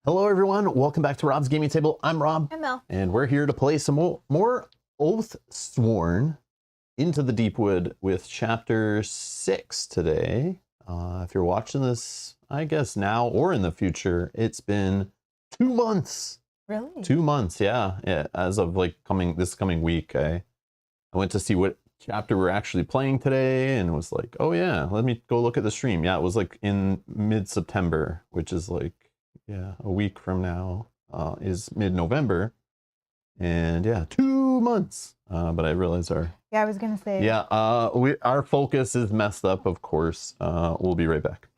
Hello everyone, welcome back to Rob's Gaming Table. I'm Rob. I'm Mel. And we're here to play some more Oathsworn into the Deepwood with chapter 6 today. If you're watching this, I guess now or in the future, it's been 2 months. Really? 2 months, yeah. As of like this coming week, I went to see what chapter we're actually playing today and was like, oh yeah, let me go look at the stream. Yeah, it was like in mid-September, which is like, yeah, a week from now is mid-November, and yeah, 2 months. But I realize I was gonna say. Yeah, our focus is messed up, of course. We'll be right back.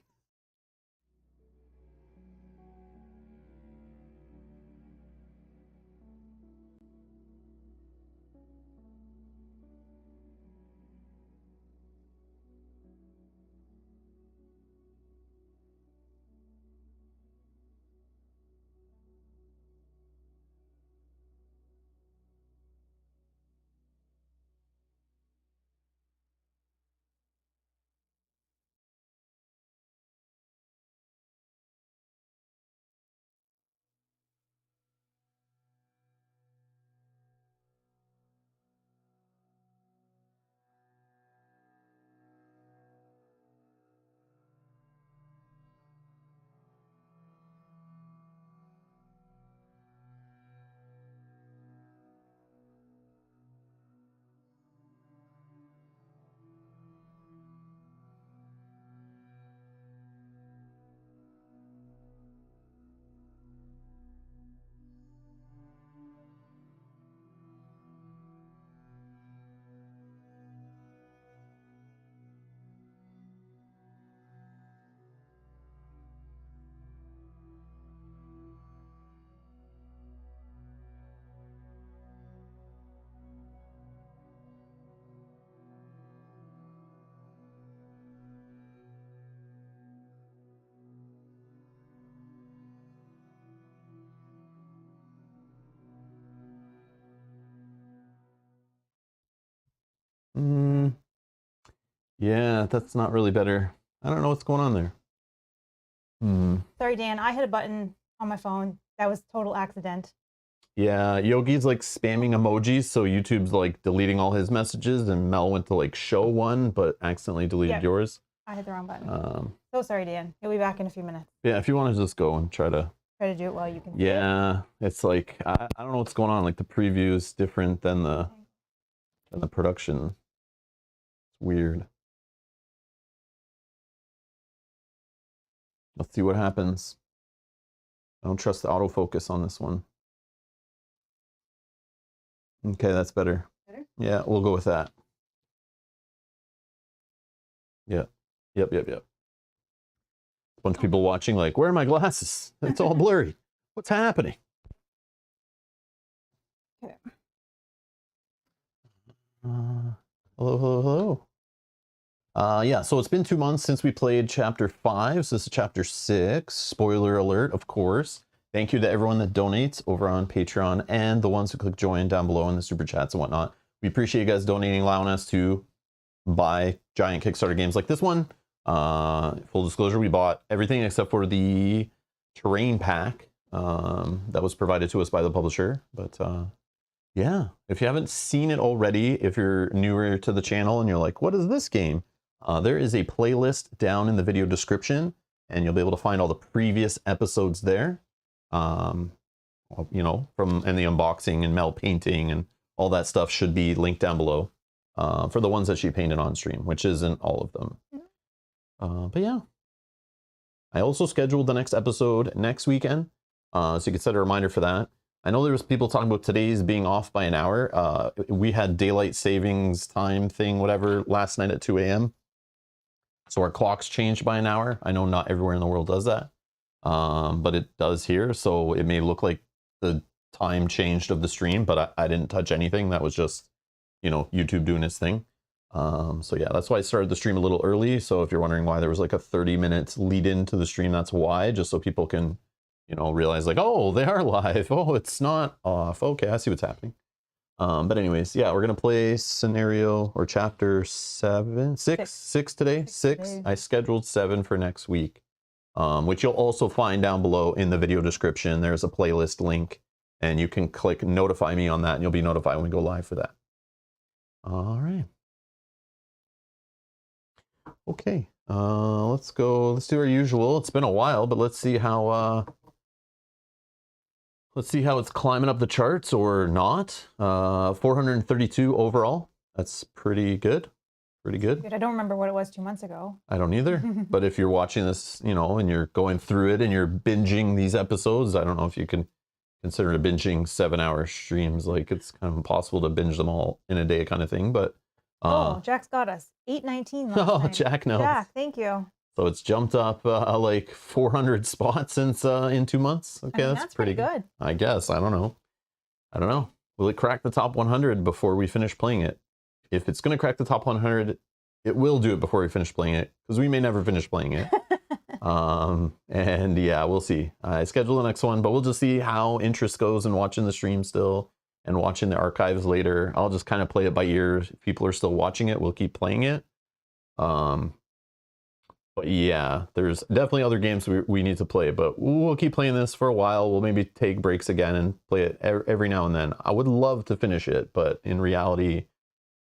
Yeah, that's not really better. I don't know what's going on there. Sorry, Dan. I hit a button on my phone. That was total accident. Yeah, Yogi's like spamming emojis, so YouTube's like deleting all his messages, and Mel went to like show one, but accidentally deleted yours. I hit the wrong button. So sorry, Dan. He'll be back in a few minutes. Yeah, if you want to just go and try to do it while you can. Yeah, it's like I don't know what's going on. Like the preview is different than the production. It's weird. Let's see what happens. I don't trust the autofocus on this one. Okay, that's better. Better? Yeah, we'll go with that. Yeah. Yep. A bunch of people watching like, where are my glasses? It's all blurry. What's happening? Okay. Hello. Yeah, so it's been 2 months since we played chapter 5. So this is chapter 6. Spoiler alert, of course. Thank you to everyone that donates over on Patreon and the ones who click join down below in the super chats and whatnot. We appreciate you guys donating, allowing us to buy giant Kickstarter games like this one. Full disclosure, we bought everything except for the terrain pack that was provided to us by the publisher. But yeah, if you haven't seen it already, if you're newer to the channel and you're like, what is this game? There is a playlist down in the video description, and you'll be able to find all the previous episodes there. You know, and the unboxing and Mel painting and all that stuff should be linked down below for the ones that she painted on stream, which isn't all of them. But yeah, I also scheduled the next episode next weekend, so you can set a reminder for that. I know there was people talking about today's being off by an hour. We had daylight savings time thing, whatever, last night at 2 a.m. So our clocks changed by an hour. I know not everywhere in the world does that, but it does here. So it may look like the time changed of the stream, but I didn't touch anything. That was just, you know, YouTube doing its thing. So yeah, that's why I started the stream a little early. So if you're wondering why there was like a 30 minutes lead into the stream, that's why, just so people can, you know, realize like, oh, they are live. Oh, it's not off. Okay, I see what's happening. But anyways, yeah, we're gonna play scenario or chapter 6 today. 6. I scheduled 7 for next week. which you'll also find down below in the video description. There's a playlist link, and you can click notify me on that, and you'll be notified when we go live for that. All right. Okay, let's go. Let's do our usual. It's been a while, but let's see how it's climbing up the charts or not. 432 overall. That's pretty good. Pretty good. I don't remember what it was 2 months ago. I don't either. But if you're watching this, you know, and you're going through it and you're binging these episodes, I don't know if you can consider it binging 7-hour streams. Like, it's kind of impossible to binge them all in a day kind of thing. But oh, Jack's got us 819 last oh, night. Jack knows. Jack, thank you. So it's jumped up like 400 spots since in 2 months. Okay, I mean, that's pretty good. I guess. I don't know. Will it crack the top 100 before we finish playing it? If it's going to crack the top 100, it will do it before we finish playing it, because we may never finish playing it. And yeah, we'll see. I schedule the next one, but we'll just see how interest goes in watching the stream still and watching the archives later. I'll just kind of play it by ear. If people are still watching it, we'll keep playing it. But yeah, there's definitely other games we need to play, but we'll keep playing this for a while. We'll maybe take breaks again and play it every now and then. I would love to finish it, but in reality,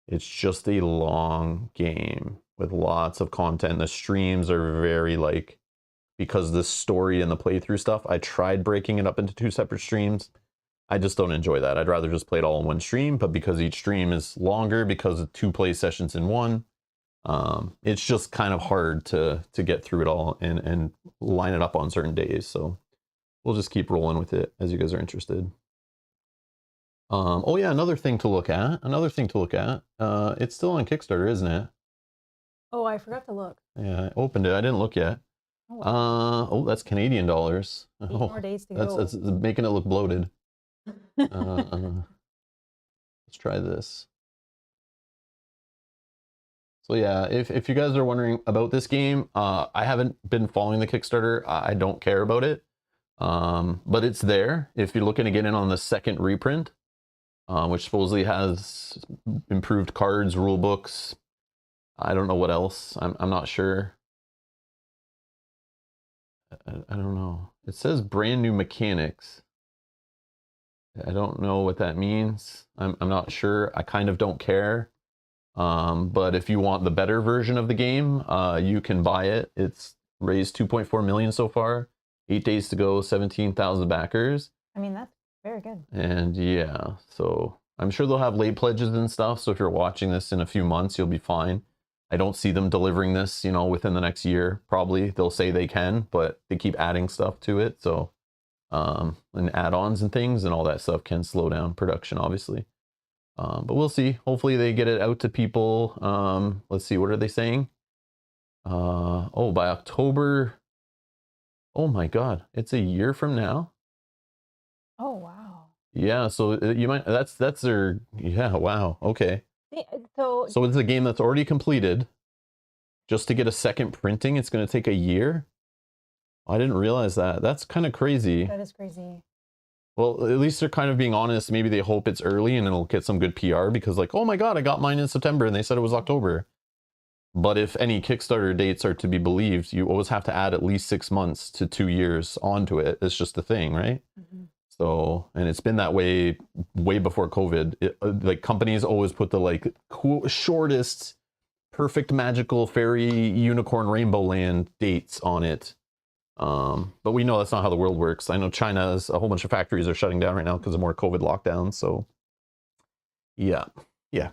it's just a long game with lots of content. The streams are very like, because the story and the playthrough stuff, I tried breaking it up into 2 separate streams. I just don't enjoy that. I'd rather just play it all in one stream, but because each stream is longer, because of 2 play sessions in one, it's just kind of hard to get through it all and line it up on certain days. So we'll just keep rolling with it as you guys are interested. Oh yeah, another thing to look at. It's still on Kickstarter, isn't it? Oh, I forgot to look. Yeah, I opened it. I didn't look yet. Oh, wow. Oh, that's Canadian dollars. 8 more days to go. That's making it look bloated. Let's try this. So yeah, if you guys are wondering about this game, I haven't been following the Kickstarter. I don't care about it. But it's there if you're looking to get in on the second reprint, which supposedly has improved cards, rule books. I don't know what else. I'm not sure. I don't know. It says brand new mechanics. I don't know what that means. I'm not sure. I kind of don't care. But if you want the better version of the game, you can buy it. It's raised 2.4 million so far. 8 days to go, 17,000 backers. I mean, that's very good. And yeah, so I'm sure they'll have late pledges and stuff. So if you're watching this in a few months, you'll be fine. I don't see them delivering this, you know, within the next year. Probably they'll say they can, but they keep adding stuff to it. So, and add-ons and things and all that stuff can slow down production, obviously. But we'll see. Hopefully they get it out to people. Let's see, what are they saying? Oh, by October. Oh my God, it's a year from now. Oh, wow. Yeah, so you might, that's their, yeah, wow, okay. So it's a game that's already completed. Just to get a second printing, it's going to take a year? I didn't realize that. That's kind of crazy. That is crazy. Well, at least they're kind of being honest. Maybe they hope it's early and it'll get some good PR, because like, oh my God, I got mine in September and they said it was October. But if any Kickstarter dates are to be believed, you always have to add at least 6 months to 2 years onto it. It's just the thing, right? Mm-hmm. So, and it's been that way before COVID. Like companies always put the like shortest, perfect magical fairy unicorn rainbow land dates on it. But we know that's not how the world works. I know China's a whole bunch of factories are shutting down right now because of more COVID lockdowns. So yeah,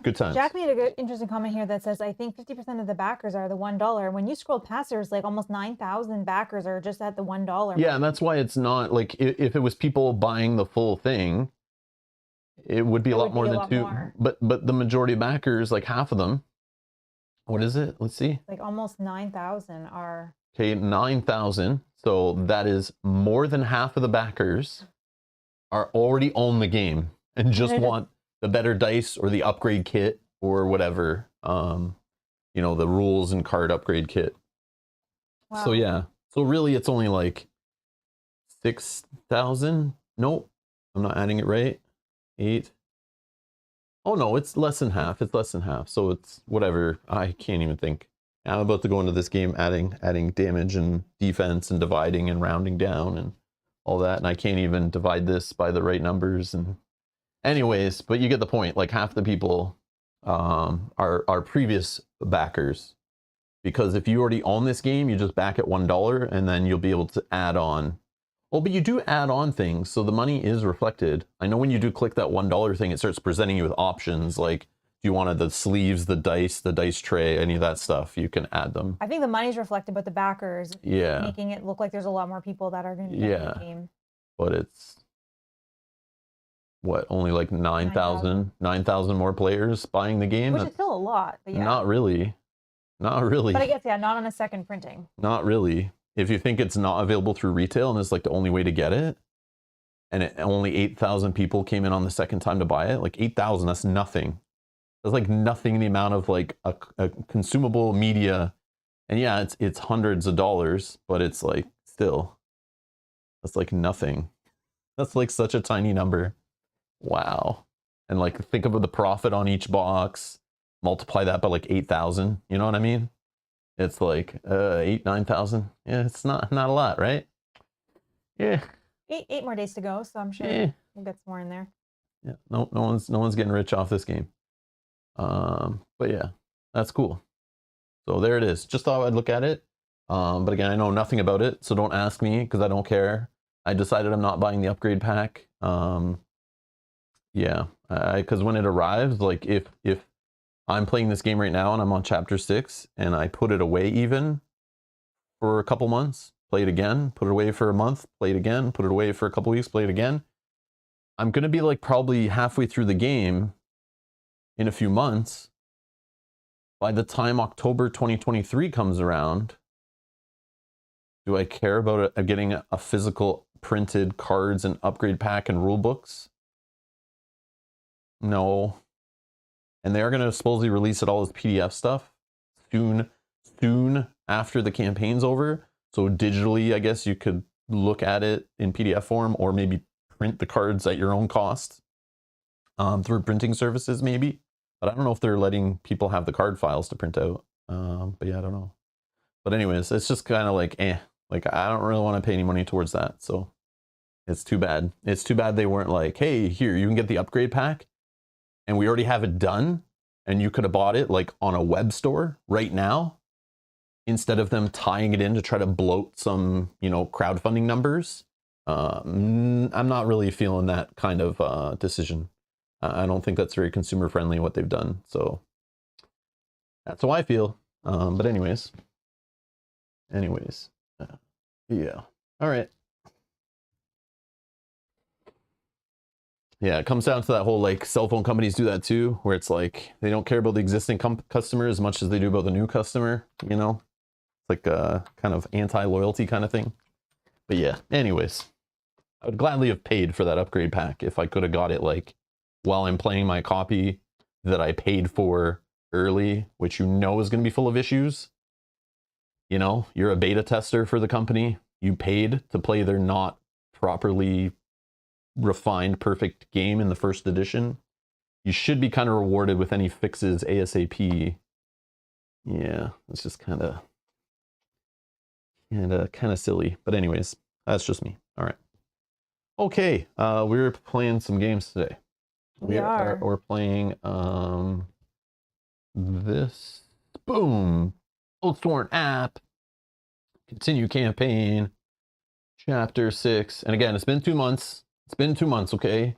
good times. Jack made a good, interesting comment here that says, I think 50% of the backers are the $1. When you scroll past, there's like almost 9,000 backers are just at the $1. Yeah, and that's why it's not like, if it was people buying the full thing, it would be a lot more than 2. But the majority of backers, like half of them, what is it? Let's see. Like almost 9,000 are. Okay, 9,000. So that is more than half of the backers are already own the game and just want the better dice or the upgrade kit or whatever, you know, the rules and card upgrade kit. Wow. So yeah, so really it's only like 6,000. Nope, I'm not adding it right. 8. Oh no, it's less than half. It's less than half. So it's whatever. I can't even think. I'm about to go into this game adding damage and defense and dividing and rounding down and all that, and I can't even divide this by the right numbers. And anyways, but you get the point. Like half the people are previous backers, because if you already own this game, you just back at $1 and then you'll be able to add on. Oh, but you do add on things, so the money is reflected. I know when you do click that $1 thing, it starts presenting you with options like, if you wanted the sleeves, the dice tray, any of that stuff, you can add them. I think the money's reflected, but the backers, making it look like there's a lot more people that are going to get the game. But it's what, only like 9,000 more players buying the game, which is still a lot. But yeah, not really. But I guess not on a second printing. Not really. If you think it's not available through retail and it's like the only way to get it, and only 8,000 people came in on the second time to buy it, like 8,000, that's nothing. That's like nothing in the amount of like a consumable media. And yeah, it's hundreds of dollars, but it's like still, that's like nothing. That's like such a tiny number. Wow. And like think of the profit on each box, multiply that by like 8,000. You know what I mean? It's like 9,000. Yeah, it's not a lot, right? Yeah. Eight more days to go, so I'm sure we'll get some more in there. Yeah. No one's getting rich off this game. But yeah, that's cool. So there it is. Just thought I'd look at it. But again, I know nothing about it, so don't ask me because I don't care. I decided I'm not buying the upgrade pack. Yeah, because when it arrives, like if I'm playing this game right now and I'm on chapter 6 and I put it away even for a couple months, play it again, put it away for a month, play it again, put it away for a couple weeks, play it again, I'm gonna be like probably halfway through the game in a few months. By the time October 2023 comes around, do I care about getting a physical printed cards and upgrade pack and rule books? No. And they are going to supposedly release it all as PDF stuff soon after the campaign's over. So digitally, I guess you could look at it in PDF form, or maybe print the cards at your own cost through printing services maybe. But I don't know if they're letting people have the card files to print out. But yeah, I don't know. But anyways, it's just kind of like, like I don't really want to pay any money towards that. So it's too bad. It's too bad they weren't like, hey, here, you can get the upgrade pack. And we already have it done. And you could have bought it like on a web store right now, instead of them tying it in to try to bloat some, crowdfunding numbers. I'm not really feeling that kind of decision. I don't think that's very consumer friendly what they've done. So that's how I feel. But anyways, yeah. All right. Yeah, it comes down to that whole like cell phone companies do that too, where it's like they don't care about the existing customer as much as they do about the new customer. It's like a kind of anti-loyalty kind of thing. But yeah, anyways, I would gladly have paid for that upgrade pack if I could have got it like while I'm playing my copy that I paid for early, which is going to be full of issues. You're a beta tester for the company. You paid to play their not properly refined perfect game in the first edition. You should be kind of rewarded with any fixes ASAP. Yeah, it's just kind of silly. But anyways, that's just me. All right. Okay, we're playing some games today. We're playing this Oathsworn app. Continue campaign. Chapter 6. And again, it's been 2 months. It's been 2 months, okay?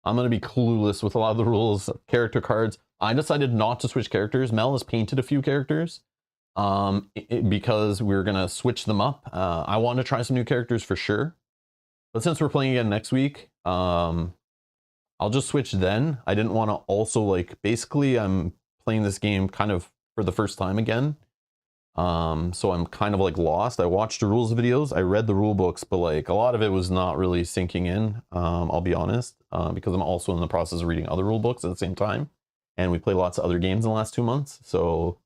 I'm going to be clueless with a lot of the rules. Character cards. I decided not to switch characters. Mel has painted a few characters because we're going to switch them up. I want to try some new characters for sure. But since we're playing again next week, I'll just switch then. I didn't want to also basically I'm playing this game kind of for the first time again. So I'm kind of lost. I watched the rules videos, I read the rule books, but a lot of it was not really sinking in. I'll be honest, because I'm also in the process of reading other rule books at the same time. And we play lots of other games in the last 2 months. So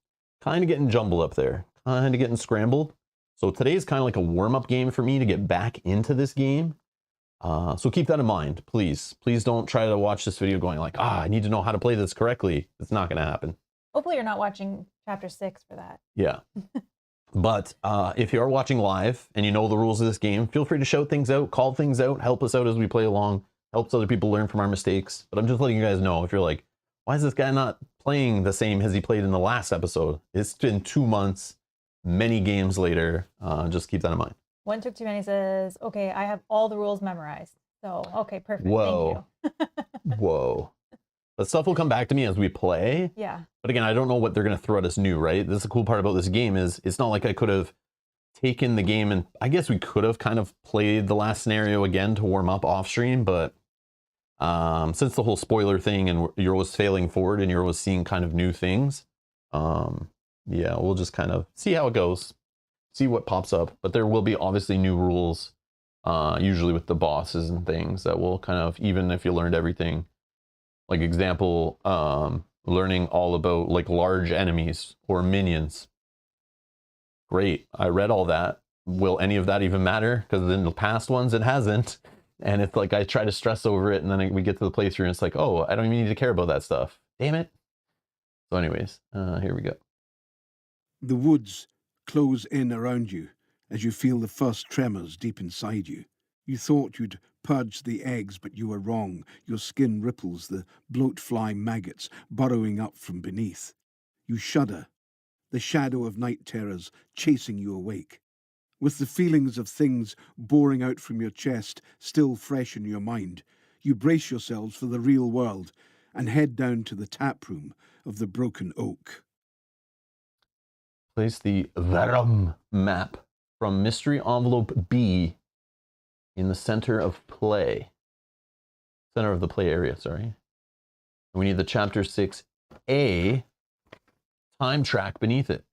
kind of getting jumbled up there, kind of getting scrambled. So today's kind of like a warm-up game for me to get back into this game. So keep that in mind, please. Please don't try to watch this video going I need to know how to play this correctly. It's not going to happen. Hopefully, you're not watching chapter 6 for that. Yeah. But if you are watching live and you know the rules of this game, feel free to shout things out, call things out, help us out as we play along, helps other people learn from our mistakes. But I'm just letting you guys know if you're like, why is this guy not playing the same as he played in the last episode? It's been 2 months, many games later. Just keep that in mind. One Took Too Many says, okay, I have all the rules memorized. So, okay, perfect. Whoa. Thank you. Whoa. That stuff will come back to me as we play. Yeah. But again, I don't know what they're going to throw at us new, right? This is the cool part about this game is it's not like I could have taken the game and I guess we could have kind of played the last scenario again to warm up off stream. But since the whole spoiler thing and you're always failing forward and you're always seeing kind of new things, yeah, we'll just kind of see how it goes, see what pops up. But there will be obviously new rules, usually with the bosses and things that will kind of, even if you learned everything, like example, learning all about like large enemies or minions. Great. I read all that. Will any of that even matter? Because in the past ones, it hasn't. And it's like I try to stress over it and then we get to the playthrough and it's like, oh, I don't even need to care about that stuff. Damn it. So anyways, here we go. The woods close in around you as you feel the first tremors deep inside you. You thought you'd purged the eggs, but you were wrong. Your skin ripples, the bloat-fly maggots burrowing up from beneath. You shudder, the shadow of night terrors chasing you awake. With the feelings of things boring out from your chest still fresh in your mind, you brace yourselves for the real world and head down to the tap room of the Broken Oak. Place the Verum map from Mystery Envelope B in the center of play. Center of the play area, sorry. We need the chapter 6A time track beneath it.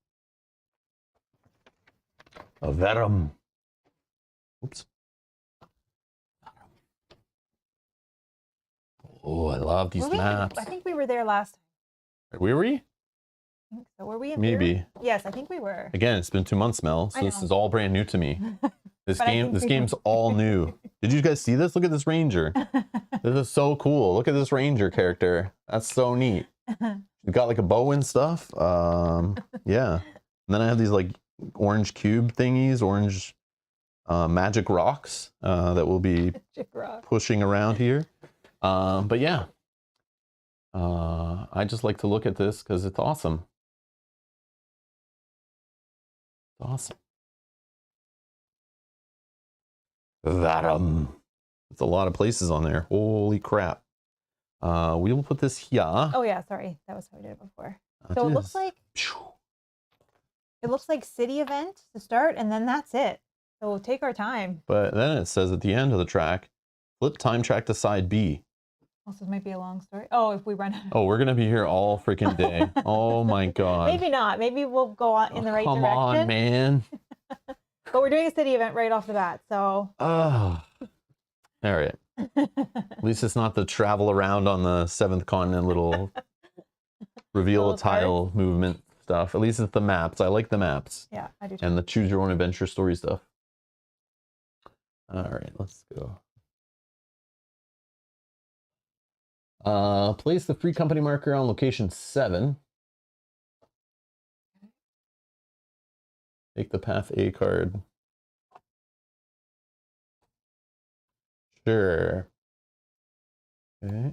A Verum. Oops. Oh, I love these maps. I think we were there last time. Were we? I think so. Were we in Maybe. Verum? Yes, I think we were. Again, it's been 2 months, Mel, so this is all brand new to me. This game's all new. Did you guys see this? Look at this ranger. This is so cool. Look at this ranger character. That's so neat. You've got like a bow and stuff. Yeah. And then I have these like orange cube thingies, orange magic rocks that will be pushing around here. But yeah. I just like to look at this because it's awesome. It's awesome. There's a lot of places on there. Holy crap. We will put this here. Oh yeah, sorry. That was how we did it before. So it looks like city event to start and then that's it. So we'll take our time. But then it says at the end of the track, flip time track to side B. Also, this might be a long story. Oh, if we run out. Oh, we're gonna be here all freaking day. Oh my god. Maybe not. Maybe we'll go on in the right Come direction. Come on, man. But we're doing a city event right off the bat, so. Oh. All right. At least it's not the travel around on the 7th continent little reveal a tile movement stuff. At least it's the maps. I like the maps. Yeah, I do too. And the choose your own adventure story stuff. All right, let's go. Place the free company marker on location 7. Take the path A card. Sure. Okay.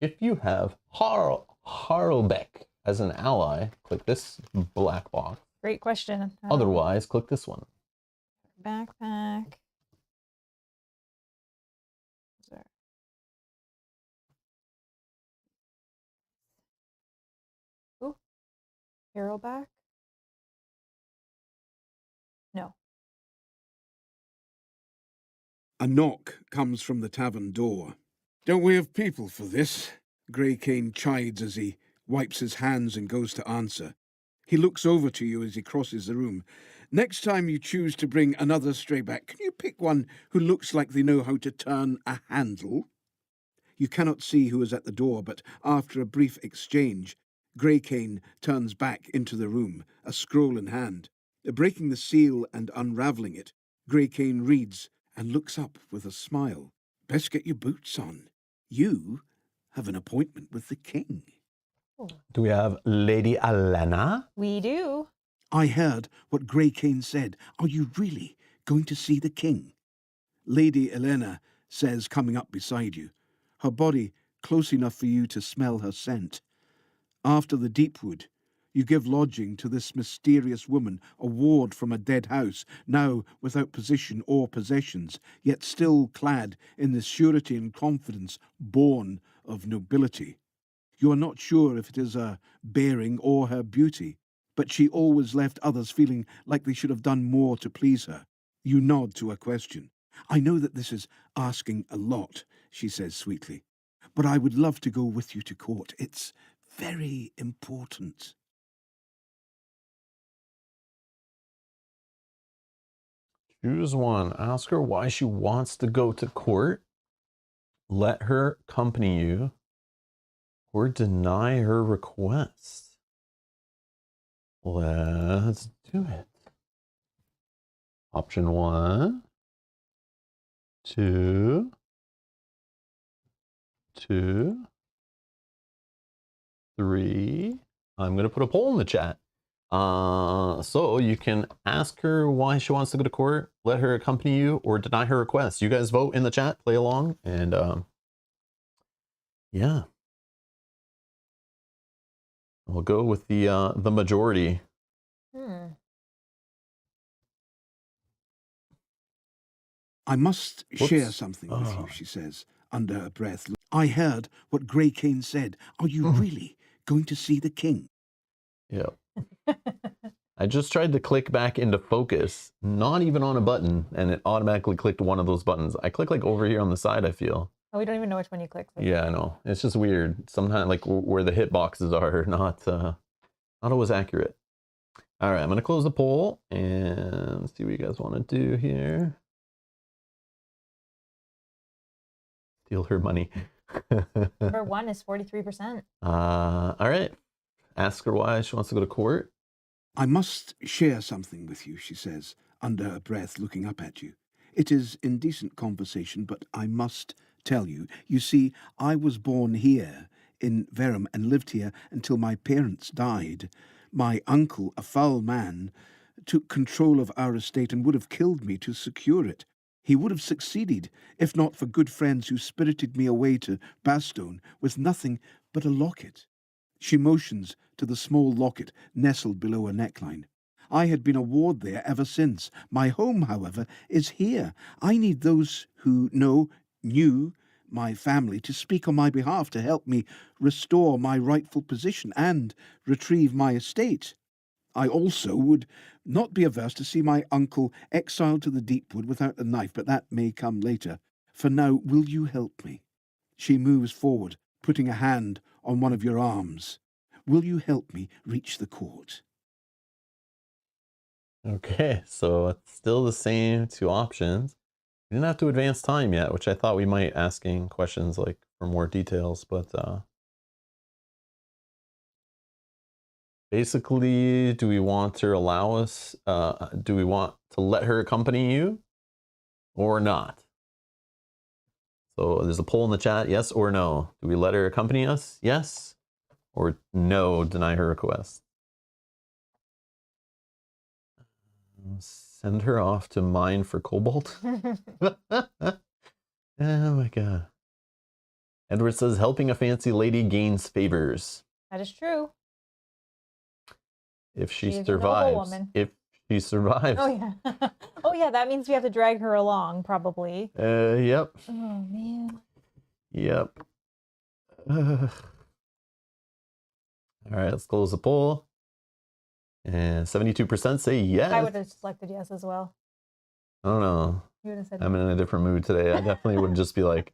If you have Harlbeck as an ally, click this black box. Great question. Otherwise, click this one. Backpack. Ooh. Harrowback? No. A knock comes from the tavern door. Don't we have people for this? Grey Cane chides as he wipes his hands and goes to answer. He looks over to you as he crosses the room. Next time you choose to bring another stray back, can you pick one who looks like they know how to turn a handle? You cannot see who is at the door, but after a brief exchange, Grey Cane turns back into the room, a scroll in hand. Breaking the seal and unravelling it, Grey Cane reads and looks up with a smile. Best get your boots on. You have an appointment with the king. Ooh. Do we have Lady Elena? We do. I heard what Grey Cane said. Are you really going to see the king? Lady Elena says, coming up beside you, her body close enough for you to smell her scent. After the Deepwood, you give lodging to this mysterious woman, a ward from a dead house, now without position or possessions, yet still clad in the surety and confidence born of nobility. You are not sure if it is her bearing or her beauty, but she always left others feeling like they should have done more to please her. You nod to a question. I know that this is asking a lot, she says sweetly, but I would love to go with you to court. It's very important. Choose one. Ask her why she wants to go to court. Let her accompany you. Or deny her request. Let's do it. Option 1. 2. 2. 3. I'm going to put a poll in the chat. So you can ask her why she wants to go to court, let her accompany you, or deny her request. You guys vote in the chat, play along, and yeah. We'll go with the majority. I must share Whoops. something with you, she says, under her breath. I heard what Grey Cane said. Are you really going to see the king? Yep. I just tried to click back into focus, not even on a button, and it automatically clicked one of those buttons. I click like over here on the side, I feel. Oh, we don't even know which one you clicked. Yeah, I know. It's just weird. Sometimes like where the hitboxes are not always accurate. All right, I'm going to close the poll and see what you guys want to do here. Steal her money. Number 1 is 43%. All right. Ask her why she wants to go to court. I must share something with you, she says, under her breath, looking up at you. It is indecent conversation, but I must tell you. You see, I was born here in Verham and lived here until my parents died. My uncle, a foul man, took control of our estate and would have killed me to secure it. He would have succeeded, if not for good friends who spirited me away to Bastone with nothing but a locket. She motions to the small locket nestled below her neckline. I had been a ward there ever since. My home, however, is here. I need those who knew my family to speak on my behalf to help me restore my rightful position and retrieve my estate. I also would not be averse to see my uncle exiled to the Deepwood without a knife, but that may come later. For now, will you help me? She moves forward, putting a hand on one of your arms. Will you help me reach the court? Okay, so it's still the same two options. We didn't have to advance time yet, which I thought we might, asking questions like for more details, but basically, do we want to allow us, do we want to let her accompany you or not? So there's a poll in the chat, yes or no. Do we let her accompany us? Yes or no, deny her request. Send her off to mine for cobalt. Oh my god. Edward says helping a fancy lady gains favors. That is true. If she She is a noble survives. woman. If she survives. Oh, yeah. Oh, yeah, that means we have to drag her along, probably. Yep. Oh, man. Yep. All right, let's close the poll. And 72% say yes. I would have selected yes as well. I don't know. You would have said I'm in a different mood today. I definitely would just be like,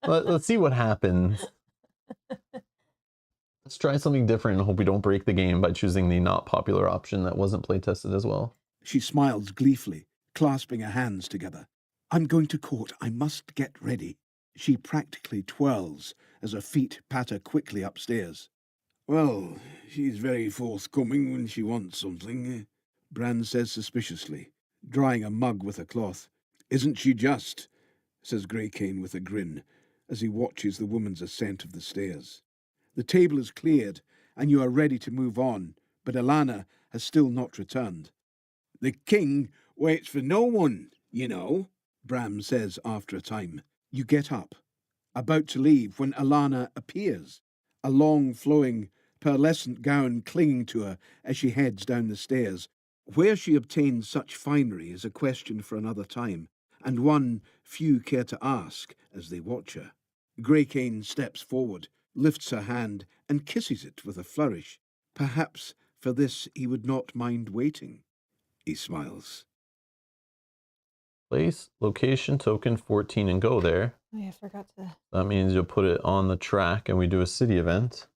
let's see what happens. Let's try something different and hope we don't break the game by choosing the not popular option that wasn't play tested as well. She smiles gleefully, clasping her hands together. I'm going to court. I must get ready. She practically twirls as her feet patter quickly upstairs. Well, she's very forthcoming when she wants something, Bran says suspiciously, drying a mug with a cloth. Isn't she just? Says Grey Cane with a grin, as he watches the woman's ascent of the stairs. The table is cleared, and you are ready to move on, but Alana has still not returned. The king waits for no one, you know, Bram says after a time. You get up, about to leave when Alana appears, a long flowing pearlescent gown clinging to her as she heads down the stairs. Where she obtains such finery is a question for another time, and one few care to ask as they watch her. Greycane steps forward, lifts her hand, and kisses it with a flourish. Perhaps for this he would not mind waiting. He smiles. Place, location, token 14, and go there. Oh yeah, I forgot to. That means you'll put it on the track and we do a city event,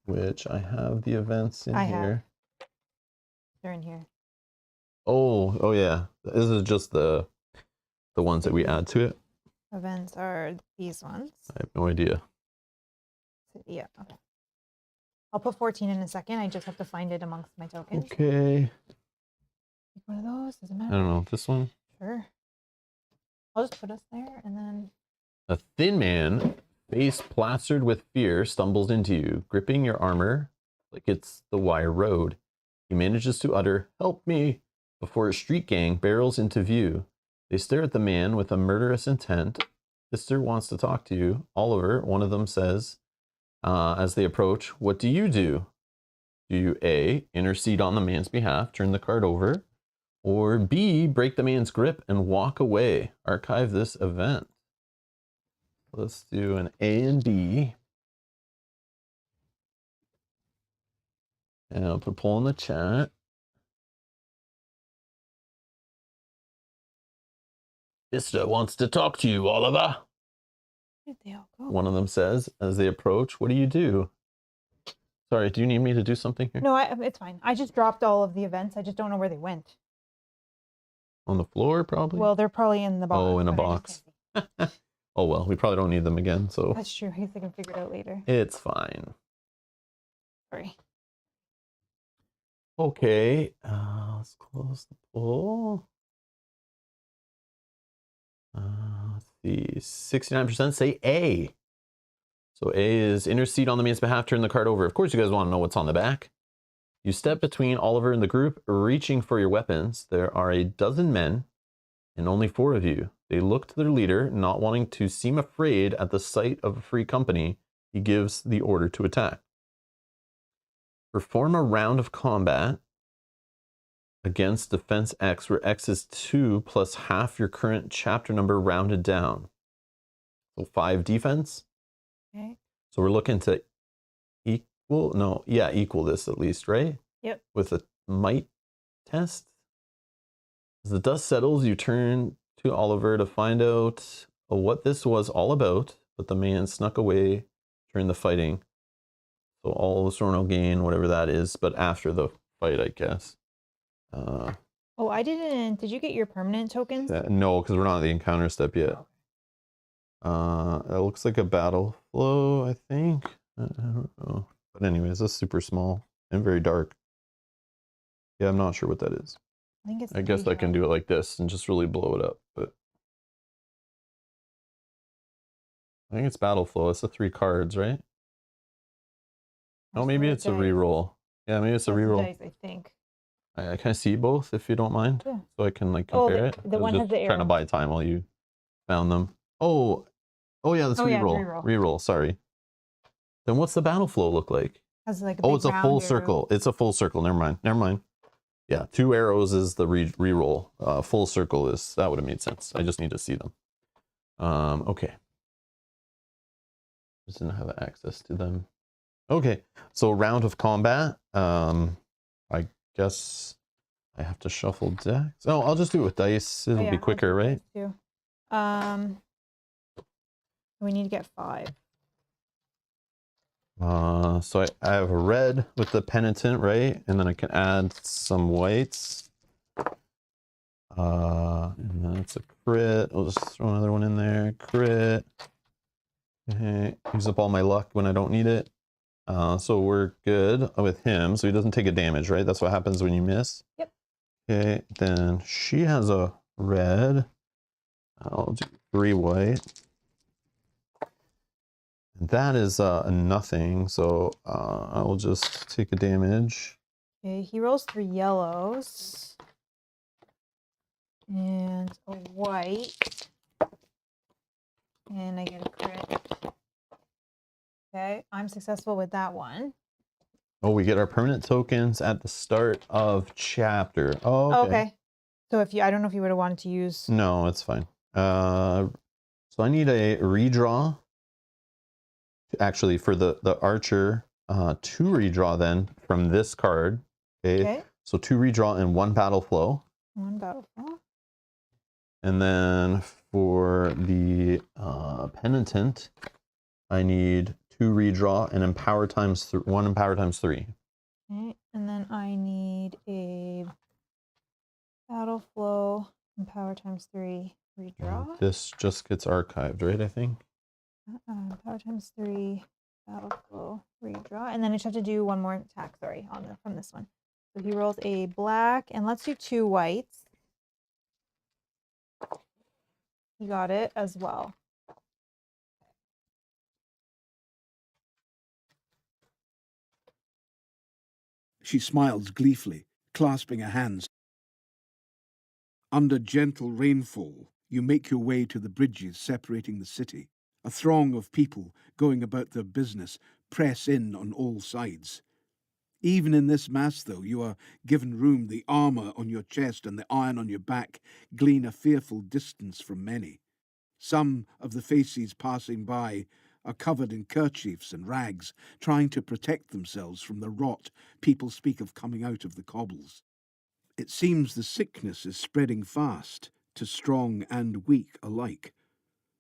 which I have the events in here. They're in here. Oh yeah. This is just the ones that we add to it. Events are these ones. I have no idea. Yeah. Okay. I'll put 14 in a second. I just have to find it amongst my tokens. Okay. Pick one of those. Doesn't matter. I don't know. This one? Sure. I'll just put us there and then. A thin man, face plastered with fear, stumbles into you, gripping your armor like it's the wire road. He manages to utter, "Help me," before a street gang barrels into view. They stare at the man with a murderous intent. Sister wants to talk to you. Oliver, one of them says, as they approach, "What do you do? Do you A, intercede on the man's behalf, turn the card over, or B, break the man's grip and walk away? Archive this event." Let's do an A and B. And I'll put a poll in the chat. Vista wants to talk to you, Oliver. Where'd they all go? One of them says as they approach. What do you do? Sorry, do you need me to do something here? No, it's fine. I just dropped all of the events. I just don't know where they went. On the floor, probably? Well, they're probably in the box. Oh, in a but I just box. can't see. Oh, well, we probably don't need them again, so That's true. I guess I can figure it out later. it's fine. Sorry. Okay, let's close the poll. Let's see, 69% say A. So A is intercede on the man's behalf, turn the card over. Of course, you guys want to know what's on the back. You step between Oliver and the group, reaching for your weapons. There are a dozen men and only 4 of you. They look to their leader, not wanting to seem afraid at the sight of a free company. He gives the order to attack. Perform a round of combat against defense X, where X is 2 plus half your current chapter number rounded down. So 5 defense. Okay. So we're looking to equal this at least, right? Yep. With a might test. As the dust settles, you turn to Oliver to find out what this was all about, but the man snuck away during the fighting. So all Oathsworn will gain whatever that is, but after the fight, I guess. Oh, I didn't. Did you get your permanent tokens? No, because we're not at the encounter step yet. It looks like a battle flow, I think. I don't know. But anyways, that's super small and very dark. Yeah, I'm not sure what that is. I guess I can do it like this and just really blow it up, but I think it's battle flow. It's the 3 cards, right? Oh, maybe it's a reroll. Yeah, maybe it's a reroll. Dice, I think. I can see both if you don't mind, Yeah. so I can like compare it. The I was one just has the trying to arrow. buy time while you found them. Oh yeah, that's reroll. Reroll. Reroll. Sorry. Then what's the battle flow look like? Has like Oh, it's a full circle. It's a full circle. Never mind. Never mind. Yeah, 2 arrows is the reroll. Full circle is, that would have made sense. I just need to see them. Okay. Just didn't have access to them. Okay, so round of combat. I guess I have to shuffle decks. Oh, I'll just do it with dice. It'll be quicker, right? Too. We need to get 5. So I have a red with the penitent, right? And then I can add some whites. And then it's a crit. I'll just throw another one in there. Crit. Okay. Use up all my luck when I don't need it. So we're good with him. So he doesn't take a damage, right? That's what happens when you miss. Yep. Okay. Then she has a red. I'll do 3 white. That is a nothing, so I will just take a damage. Okay, he rolls 3 yellows. And a white. And I get a crit. Okay, I'm successful with that one. Oh, we get our permanent tokens at the start of chapter. Oh, okay. Okay. So if you, I don't know if you would have wanted to use. No, it's fine. So I need a redraw. Actually, for the archer, 2 redraw then from this card. Okay. So 2 redraw and 1 battle flow. 1 battle flow. And then for the penitent, I need 2 redraw and empower times 1 empower times 3. Okay, and then I need a battle flow and power times 3 redraw. This just gets archived, right? I think. Power times 3 battle flow redraw, and then I just have to do 1 more attack. Sorry, on from this one. So he rolls a black, and let's do 2 whites. He got it as well. She smiles gleefully, clasping her hands. Under gentle rainfall, you make your way to the bridges separating the city. A throng of people going about their business press in on all sides. Even in this mass, though, you are given room. The armour on your chest and the iron on your back glean a fearful distance from many. Some of the faces passing by are covered in kerchiefs and rags, trying to protect themselves from the rot people speak of coming out of the cobbles. It seems the sickness is spreading fast, to strong and weak alike.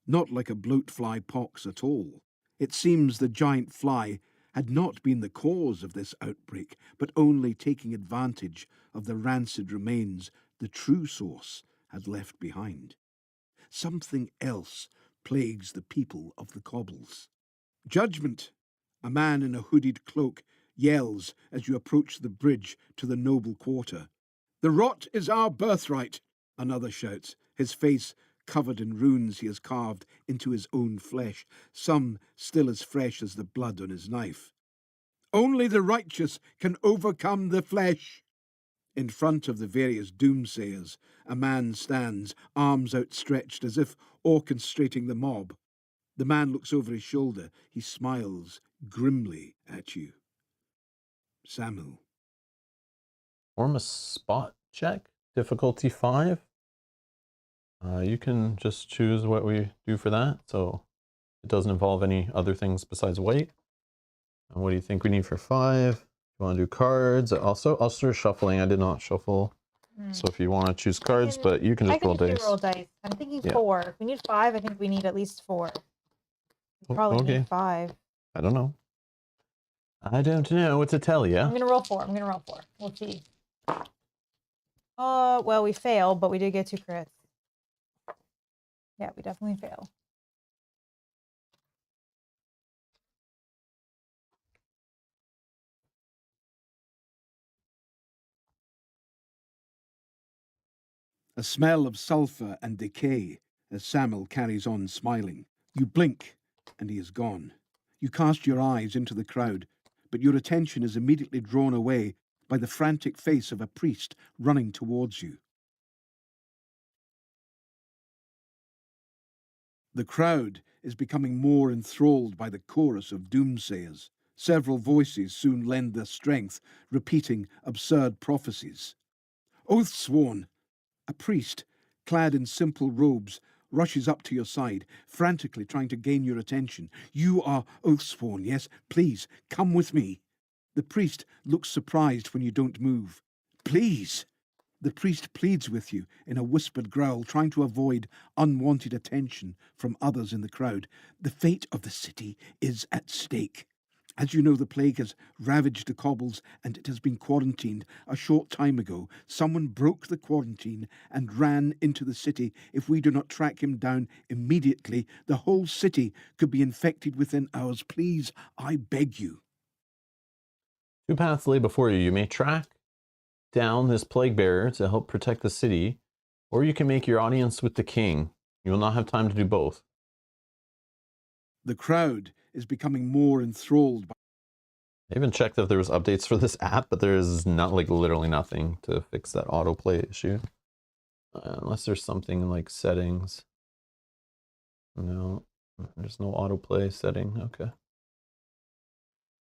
Not like a bloatfly pox at all. It seems the giant fly had not been the cause of this outbreak, but only taking advantage of the rancid remains the true source had left behind. Something else plagues the people of the cobbles. Judgment! A man in a hooded cloak yells as you approach the bridge to the noble quarter. The rot is our birthright, another shouts, his face covered in runes he has carved into his own flesh, some still as fresh as the blood on his knife. Only the righteous can overcome the flesh. In front of the various doomsayers, a man stands, arms outstretched as if orchestrating the mob. The man looks over his shoulder. He smiles grimly at you. Samuel. Form a spot check, difficulty 5. You can just choose what we do for that, so it doesn't involve any other things besides white. And what do you think we need for 5? You want to do cards? Also, I'll start shuffling. I did not shuffle. So if you want to choose cards, but you can just roll dice. Roll dice. I'm thinking 4. If we need 5, I think we need at least 4. We probably need 5. I don't know. I don't know what to tell you. I'm gonna roll 4. We'll see. Well, we failed, but we did get 2 crits. Yeah, we definitely fail. A smell of sulphur and decay as Samuel carries on smiling. You blink, and he is gone. You cast your eyes into the crowd, but your attention is immediately drawn away by the frantic face of a priest running towards you. The crowd is becoming more enthralled by the chorus of doomsayers. Several voices soon lend their strength, repeating absurd prophecies. Oathsworn! A priest, clad in simple robes, rushes up to your side, frantically trying to gain your attention. You are Oathsworn, yes? Please, come with me. The priest looks surprised when you don't move. Please! The priest pleads with you in a whispered growl, trying to avoid unwanted attention from others in the crowd. The fate of the city is at stake. As you know, the plague has ravaged the cobbles and it has been quarantined. A short time ago, someone broke the quarantine and ran into the city. If we do not track him down immediately, the whole city could be infected within hours. Please, I beg you. 2 paths lay before you. You may track down this plague bearer to help protect the city, or you can make your audience with the king. You will not have time to do both. The crowd is becoming more enthralled by. I even checked if there was updates for this app, but there is not, like, literally nothing to fix that autoplay issue. Unless there's something in, like, settings. No, there's no autoplay setting. Okay.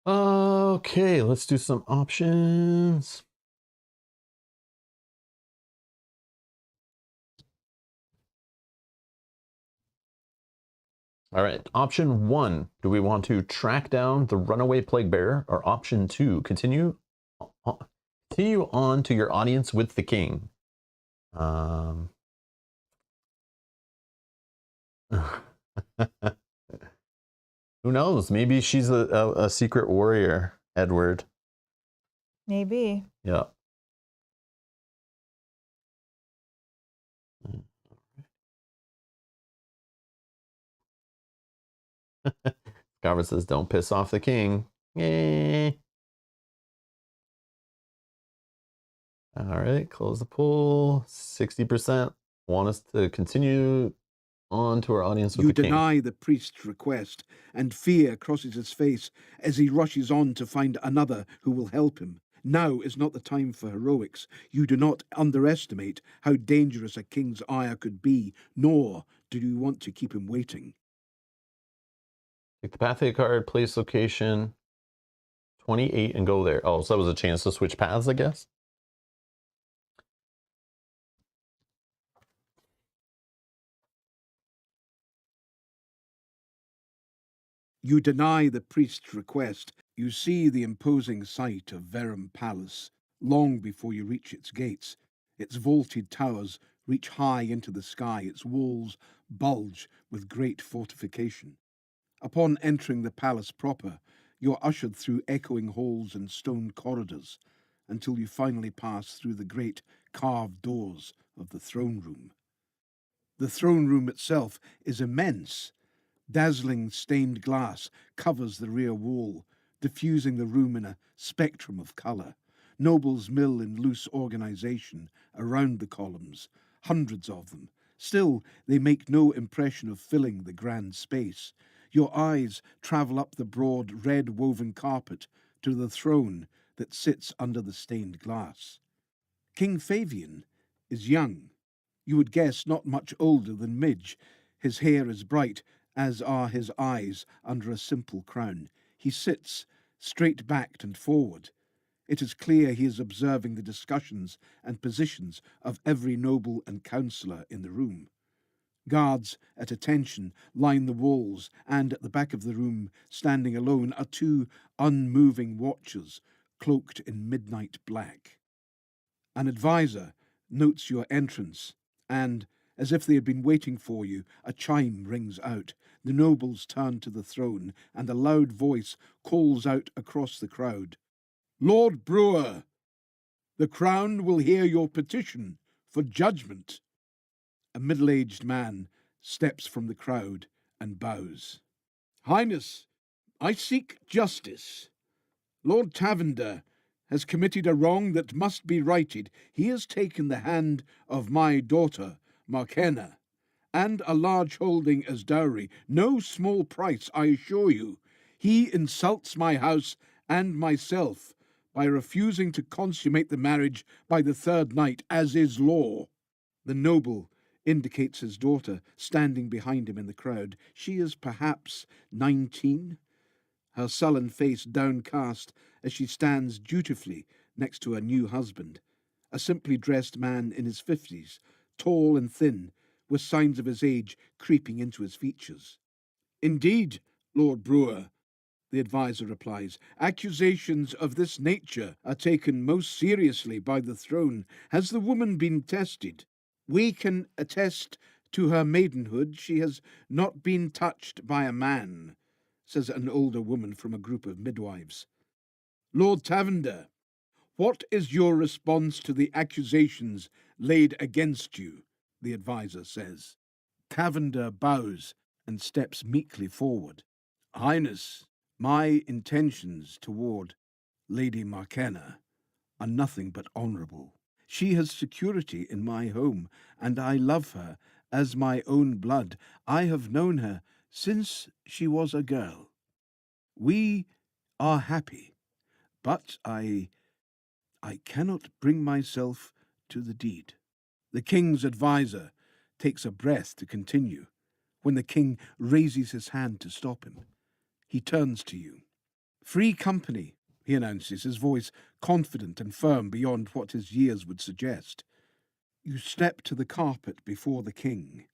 Okay, let's do some options. All right, option 1, do we want to track down the runaway plague bearer? Or option 2, continue on to your audience with the king. Who knows? Maybe she's a secret warrior, Edward. Maybe. Yeah. Garvin says, don't piss off the king. Yay. All right, close the poll. 60% want us to continue on to our audience with You the king. deny the priest's request, and fear crosses his face as he rushes on to find another who will help him. Now is not the time for heroics. You do not underestimate how dangerous a king's ire could be, nor do you want to keep him waiting. Take the pathway card, place location 28 and go there. Oh, so that was a chance to switch paths, I guess. You deny the priest's request. You see the imposing sight of Verham Palace long before you reach its gates. Its vaulted towers reach high into the sky. Its walls bulge with great fortification. Upon entering the palace proper, you're ushered through echoing halls and stone corridors until you finally pass through the great carved doors of the throne room. The throne room itself is immense. Dazzling stained glass covers the rear wall, diffusing the room in a spectrum of colour. Nobles mill in loose organisation around the columns, hundreds of them. Still, they make no impression of filling the grand space. Your eyes travel up the broad red-woven carpet to the throne that sits under the stained glass. King Fabian is young. You would guess not much older than Midge. His hair is bright, as are his eyes under a simple crown. He sits, straight-backed and forward. It is clear he is observing the discussions and positions of every noble and councillor in the room. Guards at attention line the walls, and at the back of the room, standing alone, are two unmoving watchers, cloaked in midnight black. An advisor notes your entrance, and, as if they had been waiting for you, a chime rings out. The nobles turn to the throne, and a loud voice calls out across the crowd, "Lord Brewer, the Crown will hear your petition for judgment." A middle-aged man steps from the crowd and bows. "Highness, I seek justice. Lord Tavender has committed a wrong that must be righted. He has taken the hand of my daughter, Markenna, and a large holding as dowry. No small price, I assure you. He insults my house and myself by refusing to consummate the marriage by the third night, as is law." The noble indicates his daughter, standing behind him in the crowd. She is perhaps 19, her sullen face downcast as she stands dutifully next to her new husband, a simply dressed man in his 50s, tall and thin, with signs of his age creeping into his features. "Indeed, Lord Brewer," the advisor replies, "accusations of this nature are taken most seriously by the throne. Has the woman been tested? We can attest to her maidenhood. She has not been touched by a man," says an older woman from a group of midwives. "Lord Tavender, what is your response to the accusations laid against you?" the advisor says. Tavender bows and steps meekly forward. "Highness, my intentions toward Lady Markenna are nothing but honourable. She has security in my home, and I love her as my own blood. I have known her since she was a girl." We are happy, but I cannot bring myself to the deed. The king's adviser takes a breath to continue. When the king raises his hand to stop him, he turns to you. Free company, he announces, his voice confident and firm beyond what his years would suggest. You step to the carpet before the king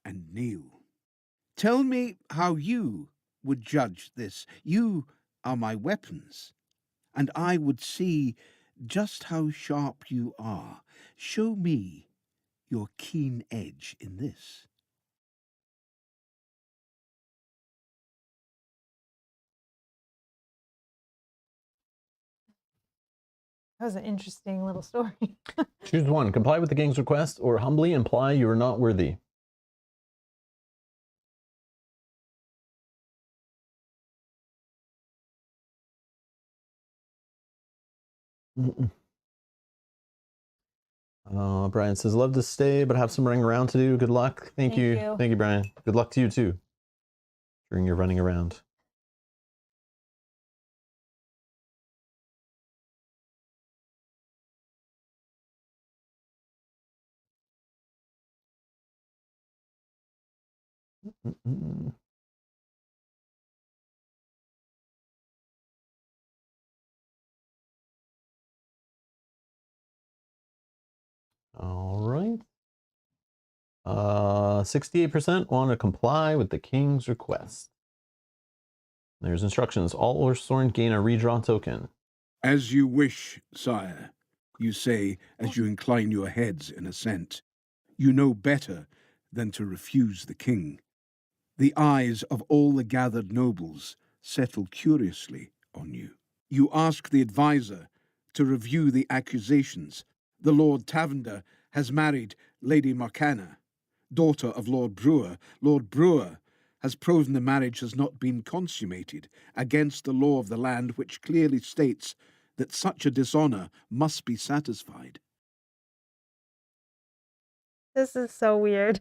and kneel. Tell me how you would judge this. You are my weapons, and I would see just how sharp you are. Show me your keen edge in this. That was an interesting little story. Choose one. Comply with the king's request or humbly imply you are not worthy. Brian says, love to stay, but have some running around to do. Good luck. Thank you. Thank you, Brian. Good luck to you too during your running around. All right. 68% want to comply with the king's request. There's instructions. All Oathsworn gain a redraw token. As you wish, sire, you say as you incline your heads in assent. You know better than to refuse the king. The eyes of all the gathered nobles settle curiously on you. You ask the adviser to review the accusations. The Lord Tavender has married Lady Marcana, daughter of Lord Brewer. Lord Brewer has proven the marriage has not been consummated against the law of the land, which clearly states that such a dishonor must be satisfied. This is so weird.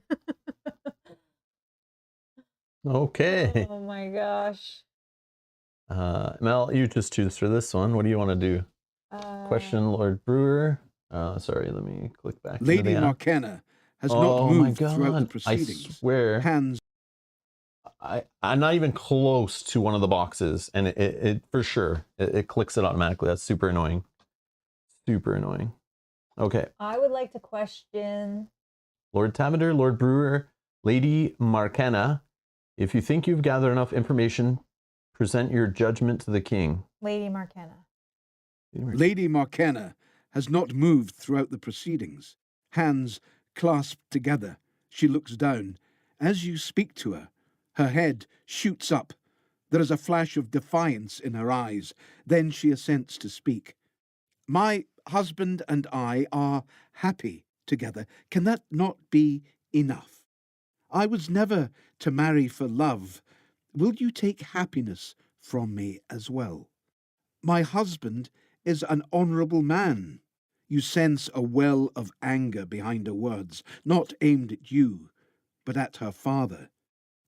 Okay. Oh my gosh. Mel, you just choose for this one. What do you want to do? Question Lord Brewer. Sorry, let me click back. Lady Marcana has not moved throughout the proceedings. I swear. Hands. I'm not even close to one of the boxes, and it for sure it clicks it automatically. That's super annoying. Super annoying. Okay. I would like to question Lord Tavender, Lord Brewer, Lady Marcana. If you think you've gathered enough information, present your judgment to the king. Lady Marcana. Lady Marcana has not moved throughout the proceedings. Hands clasped together, she looks down. As you speak to her, her head shoots up. There is a flash of defiance in her eyes. Then she assents to speak. My husband and I are happy together. Can that not be enough? I was never to marry for love. Will you take happiness from me as well? My husband is an honourable man. You sense a well of anger behind her words, not aimed at you, but at her father.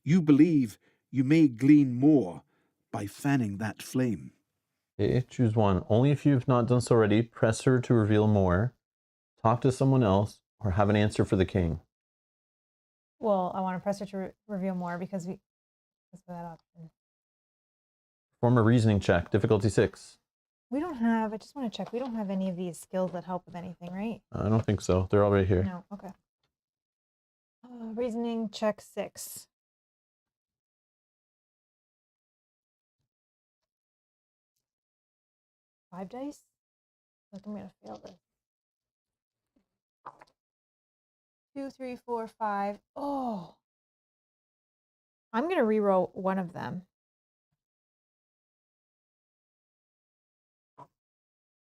You believe you may glean more by fanning that flame. Okay, choose one. Only if you've not done so already, press her to reveal more, talk to someone else, or have an answer for the king. Well, I want to press her to reveal more because that's for that option. Perform a reasoning check, difficulty 6. We don't have, I just want to check, we don't have any of these skills that help with anything, right? I don't think so. They're all right here. No, okay. Reasoning check 6. Five dice? Like I'm gonna fail this. 2, 3, 4, 5. Oh. I'm gonna reroll one of them.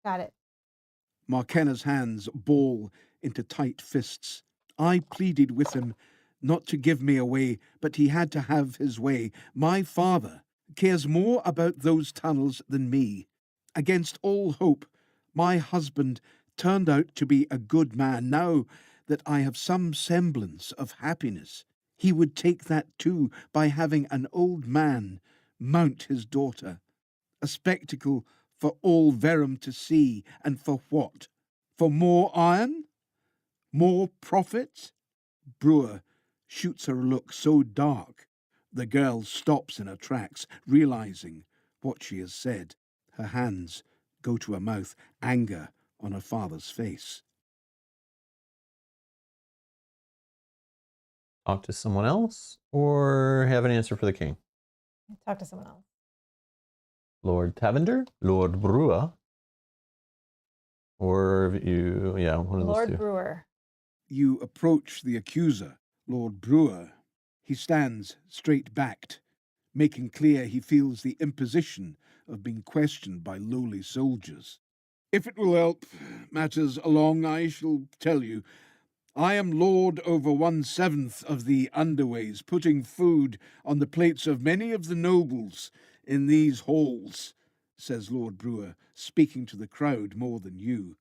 Got it. Marcana's hands ball into tight fists. I pleaded with him not to give me away, but he had to have his way. My father cares more about those tunnels than me. Against all hope, my husband turned out to be a good man. Now that I have some semblance of happiness, he would take that too by having an old man mount his daughter, a spectacle for all Verum to see, and for what? For more iron? More profit? Brewer shoots her a look so dark the girl stops in her tracks, realizing what she has said. Her hands go to her mouth, anger on her father's face. Talk to someone else or have an answer for the king? Talk to someone else. Lord Tavender, Lord Brewer, or you, yeah, one of those Lord two. Brewer. You approach the accuser, Lord Brewer. He stands straight-backed, making clear he feels the imposition of being questioned by lowly soldiers. If it will help matters along, I shall tell you. I am lord over 1/7 of the underways, putting food on the plates of many of the nobles in these halls, says Lord Brewer, speaking to the crowd more than you.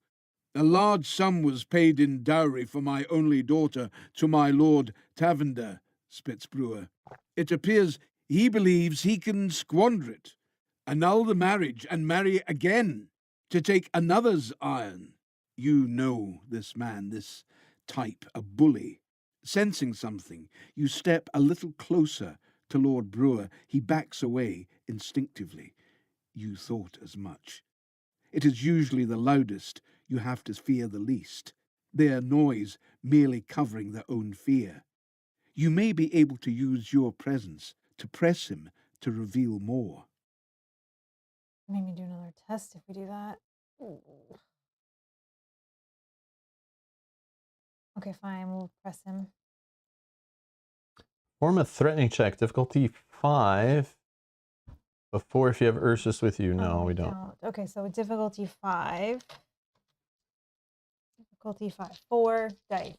A large sum was paid in dowry for my only daughter to my Lord Tavender, spits Brewer. It appears he believes he can squander it, annul the marriage, and marry again to take another's iron. You know this man, this type, a bully. Sensing something, you step a little closer to Lord Brewer. He backs away instinctively. You thought as much. It is usually the loudest you have to fear the least, their noise merely covering their own fear. You may be able to use your presence to press him to reveal more. Make me do another test if we do that. Ooh. Okay, fine. We'll press him. Form a threatening check, difficulty 5. Before, if you have Ursus with you. No, Oh, we don't. Okay, so difficulty 5. Difficulty 5. 4 dice.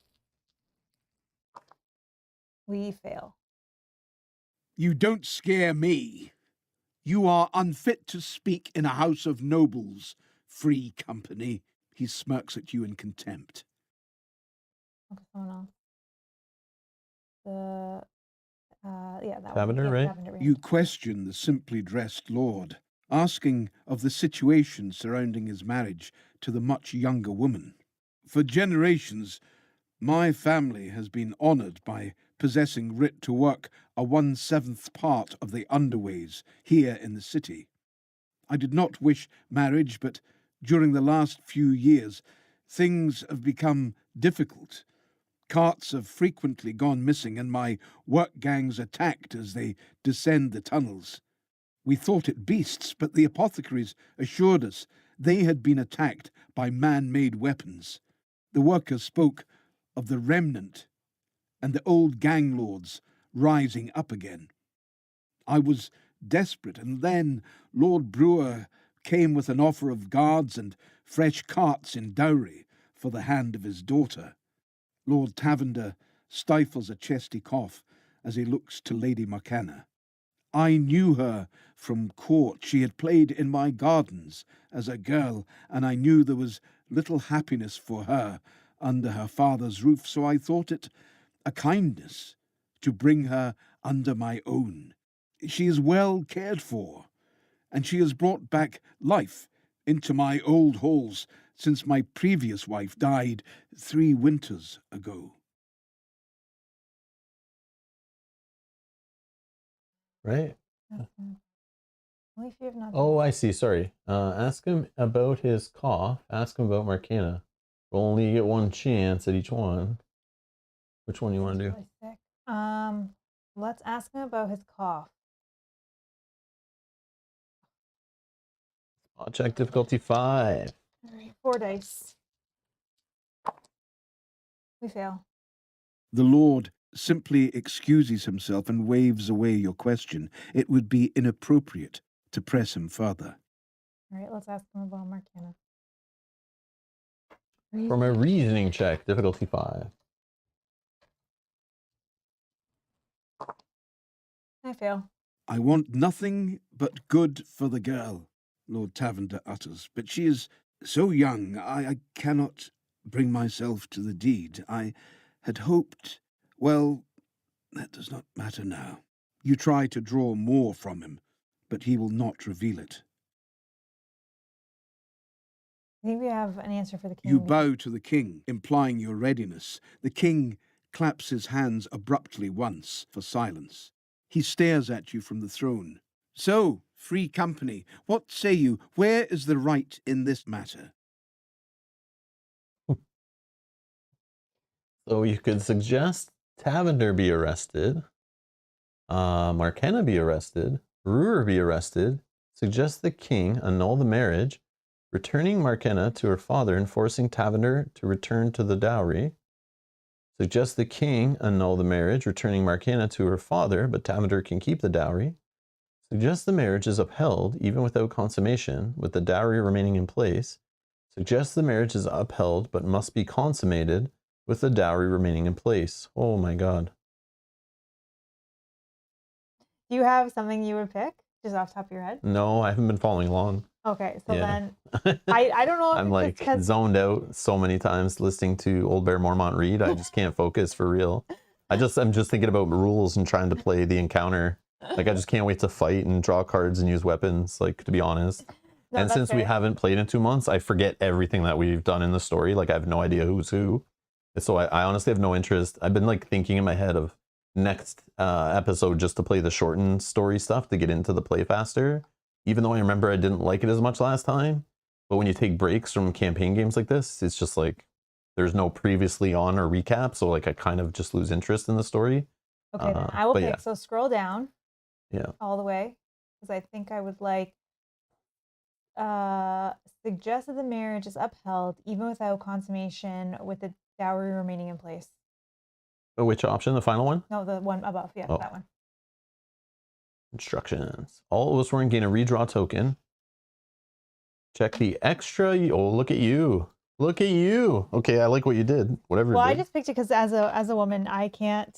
We fail. You don't scare me. You are unfit to speak in a house of nobles, free company. He smirks at you in contempt. Okay, someone else. That Tavender, one. right? Tavender, You question the simply dressed lord, asking of the situation surrounding his marriage to the much younger woman. For generations, my family has been honoured by possessing writ to work a 1/7 part of the underways here in the city. I did not wish marriage, but during the last few years, things have become difficult. Carts have frequently gone missing, and my work gangs attacked as they descend the tunnels. We thought it beasts, but the apothecaries assured us they had been attacked by man-made weapons. The workers spoke of the remnant and the old gang lords rising up again. I was desperate, and then Lord Brewer came with an offer of guards and fresh carts in dowry for the hand of his daughter. Lord Tavender stifles a chesty cough as he looks to Lady Morcana. I knew her from court. She had played in my gardens as a girl, and I knew there was little happiness for her under her father's roof, so I thought it a kindness to bring her under my own. She is well cared for, and she has brought back life into my old halls since my previous wife died 3 winters ago. Right? Only if you have not. Oh, I see. Sorry. Ask him about his cough. Ask him about Morcana. We'll only get one chance at each one. Which one you want to do? Really sick. Let's ask him about his cough. Check difficulty 5. All right, 4 dice. We fail. The Lord simply excuses himself and waves away your question. It would be inappropriate to press him further. All right, let's ask him about Morcana. From a reasoning check, difficulty 5. I fail. I want nothing but good for the girl, Lord Tavender utters, but she is so young, I cannot bring myself to the deed. I had hoped, well, that does not matter now. You try to draw more from him, but he will not reveal it. I think we have an answer for the king. You bow to the king, implying your readiness. The king claps his hands abruptly once for silence. He stares at you from the throne. So, free company, what say you? Where is the right in this matter? So you could suggest Tavender be arrested, Markenna be arrested, Brewer be arrested, suggest the king annul the marriage, returning Markenna to her father and forcing Tavender to return to the dowry, suggest the king annul the marriage, returning Markenna to her father, but Tavender can keep the dowry, suggest the marriage is upheld even without consummation, with the dowry remaining in place, suggest the marriage is upheld but must be consummated, with the dowry remaining in place. Oh my god. Do you have something you would pick just off the top of your head? No, I haven't been following along. Okay, so Yeah. then I don't know if I'm it's like just 'cause- zoned out so many times listening to Old Bear Mormont read. I just can't focus for real. I'm just thinking about rules and trying to play the encounter. Like I just can't wait to fight and draw cards and use weapons, like to be honest. No, And that's since we fair. haven't played in 2 months, I forget everything that we've done in the story. Like I have no idea who's who. So I honestly have no interest. I've been like thinking in my head of next episode just to play the shortened story stuff to get into the play faster. Even though I remember I didn't like it as much last time. But when you take breaks from campaign games like this, it's just like there's no previously on or recap. So like I kind of just lose interest in the story. Okay, then I will but pick. yeah. So scroll down. Yeah. All the way, because I think I would like suggest that the marriage is upheld even without consummation, with the dowry remaining in place. Oh, which option? The final one? No, the one above. Yeah, Oh. that one. Instructions. All Oathsworn gain a redraw token. Check the extra. Oh, look at you. Look at you. Okay, I like what you did. Whatever. Well, you I did. just picked it because as a woman, I can't.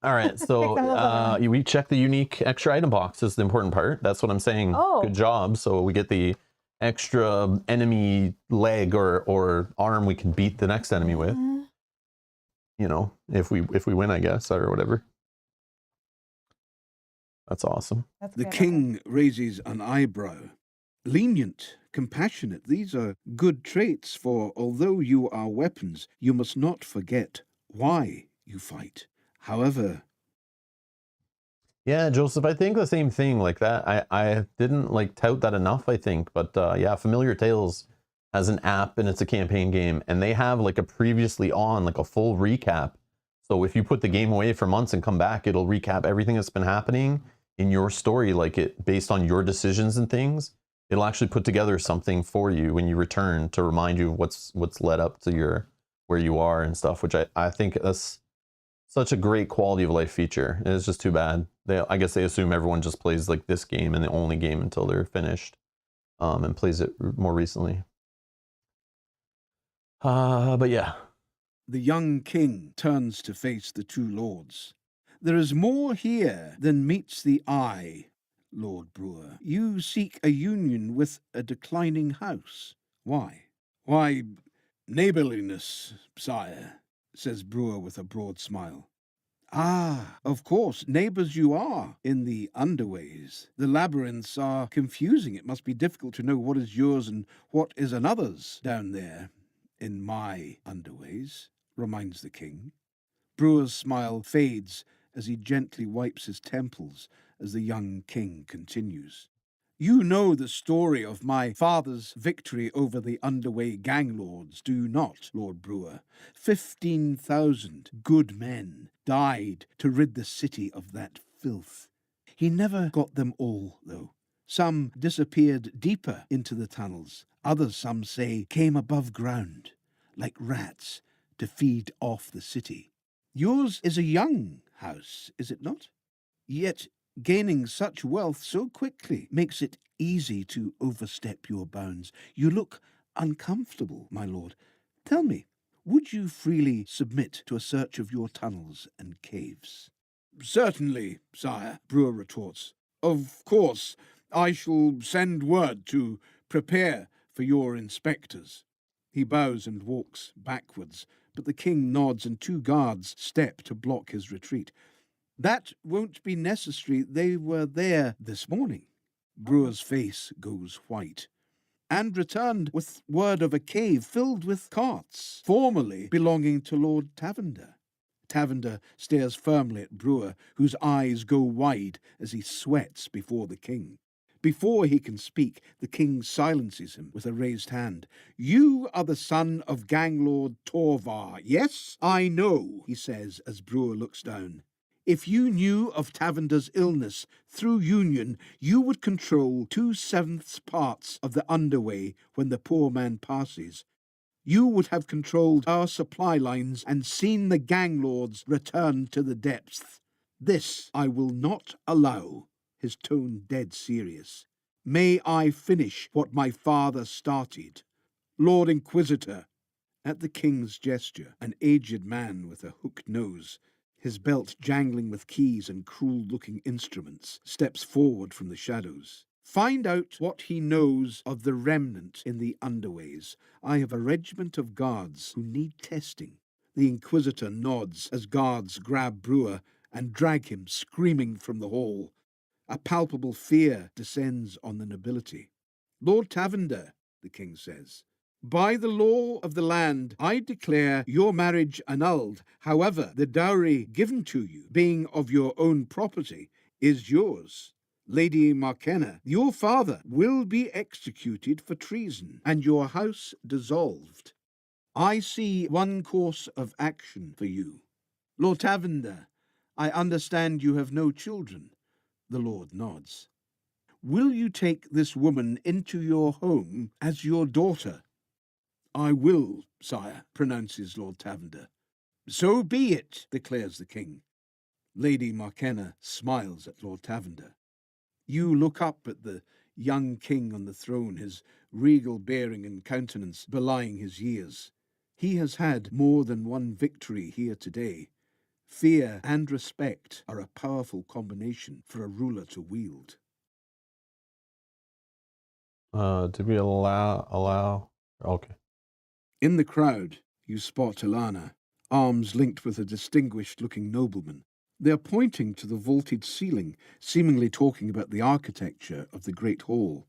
All right, so we check the unique extra item box is the important part. That's what I'm saying. Oh. Good job. So we get the extra enemy leg or arm we can beat the next enemy with. You know, if we win, I guess, or whatever. That's awesome. That's The good, okay. king raises an eyebrow. Lenient, compassionate, these are good traits, for although you are weapons, you must not forget why you fight. However, Yeah, Joseph, I think the same thing like that. I didn't like tout that enough, I think. But yeah, Familiar Tales has an app and it's a campaign game. And they have like a previously on, like a full recap. So if you put the game away for months and come back, it'll recap everything that's been happening in your story, like it based on your decisions and things. It'll actually put together something for you when you return to remind you of what's led up to your where you are and stuff, which I think that's such a great quality of life feature. And it's just too bad. I guess they assume everyone just plays like this game and the only game until they're finished, and plays it more recently. But yeah. the young king turns to face the two lords. There is more here than meets the eye, Lord Brewer. You seek a union with a declining house. Why? Why, neighborliness, sire, says Brewer with a broad smile. Ah, of course, neighbors you are in the underways. The labyrinths are confusing. It must be difficult to know what is yours and what is another's down there in my underways, reminds the king. Brewer's smile fades as he gently wipes his temples as the young king continues. You know the story of my father's victory over the underway gang lords, do you not, Lord Brewer? 15,000 good men died to rid the city of that filth. He never got them all, though. Some disappeared deeper into the tunnels. Others, some say, came above ground, like rats, to feed off the city. Yours is a young house, is it not? Yet gaining such wealth so quickly makes it easy to overstep your bounds. You look uncomfortable, my lord. Tell me, would you freely submit to a search of your tunnels and caves? Certainly, sire, Brewer retorts. Of course, I shall send word to prepare for your inspectors. He bows and walks backwards, but the king nods and two guards step to block his retreat. That won't be necessary. They were there this morning. Brewer's face goes white. And returned with word of a cave filled with carts, formerly belonging to Lord Tavender. Tavender stares firmly at Brewer, whose eyes go wide as he sweats before the king. Before he can speak, the king silences him with a raised hand. You are the son of Ganglord Torvar, yes? I know, he says as Brewer looks down. If you knew of Tavender's illness through union, you would control 2/7 parts of the underway when the poor man passes. You would have controlled our supply lines and seen the gang lords return to the depths. This I will not allow, his tone dead serious. May I finish what my father started. Lord Inquisitor. At the king's gesture, an aged man with a hooked nose, his belt jangling with keys and cruel-looking instruments, steps forward from the shadows. Find out what he knows of the remnant in the underways. I have a regiment of guards who need testing. The Inquisitor nods as guards grab Brewer and drag him screaming from the hall. A palpable fear descends on the nobility. Lord Tavender, the king says, by the law of the land, I declare your marriage annulled. However, the dowry given to you, being of your own property, is yours. Lady Markenna, your father will be executed for treason, and your house dissolved. I see one course of action for you. Lord Tavender, I understand you have no children. The Lord nods. Will you take this woman into your home as your daughter? I will, sire, pronounces Lord Tavender. So be it, declares the king. Lady Markenna smiles at Lord Tavender. You look up at the young king on the throne, his regal bearing and countenance belying his years. He has had more than one victory here today. Fear and respect are a powerful combination for a ruler to wield. Did we allow? Okay. In the crowd, you spot Ilana, arms linked with a distinguished-looking nobleman. They are pointing to the vaulted ceiling, seemingly talking about the architecture of the great hall.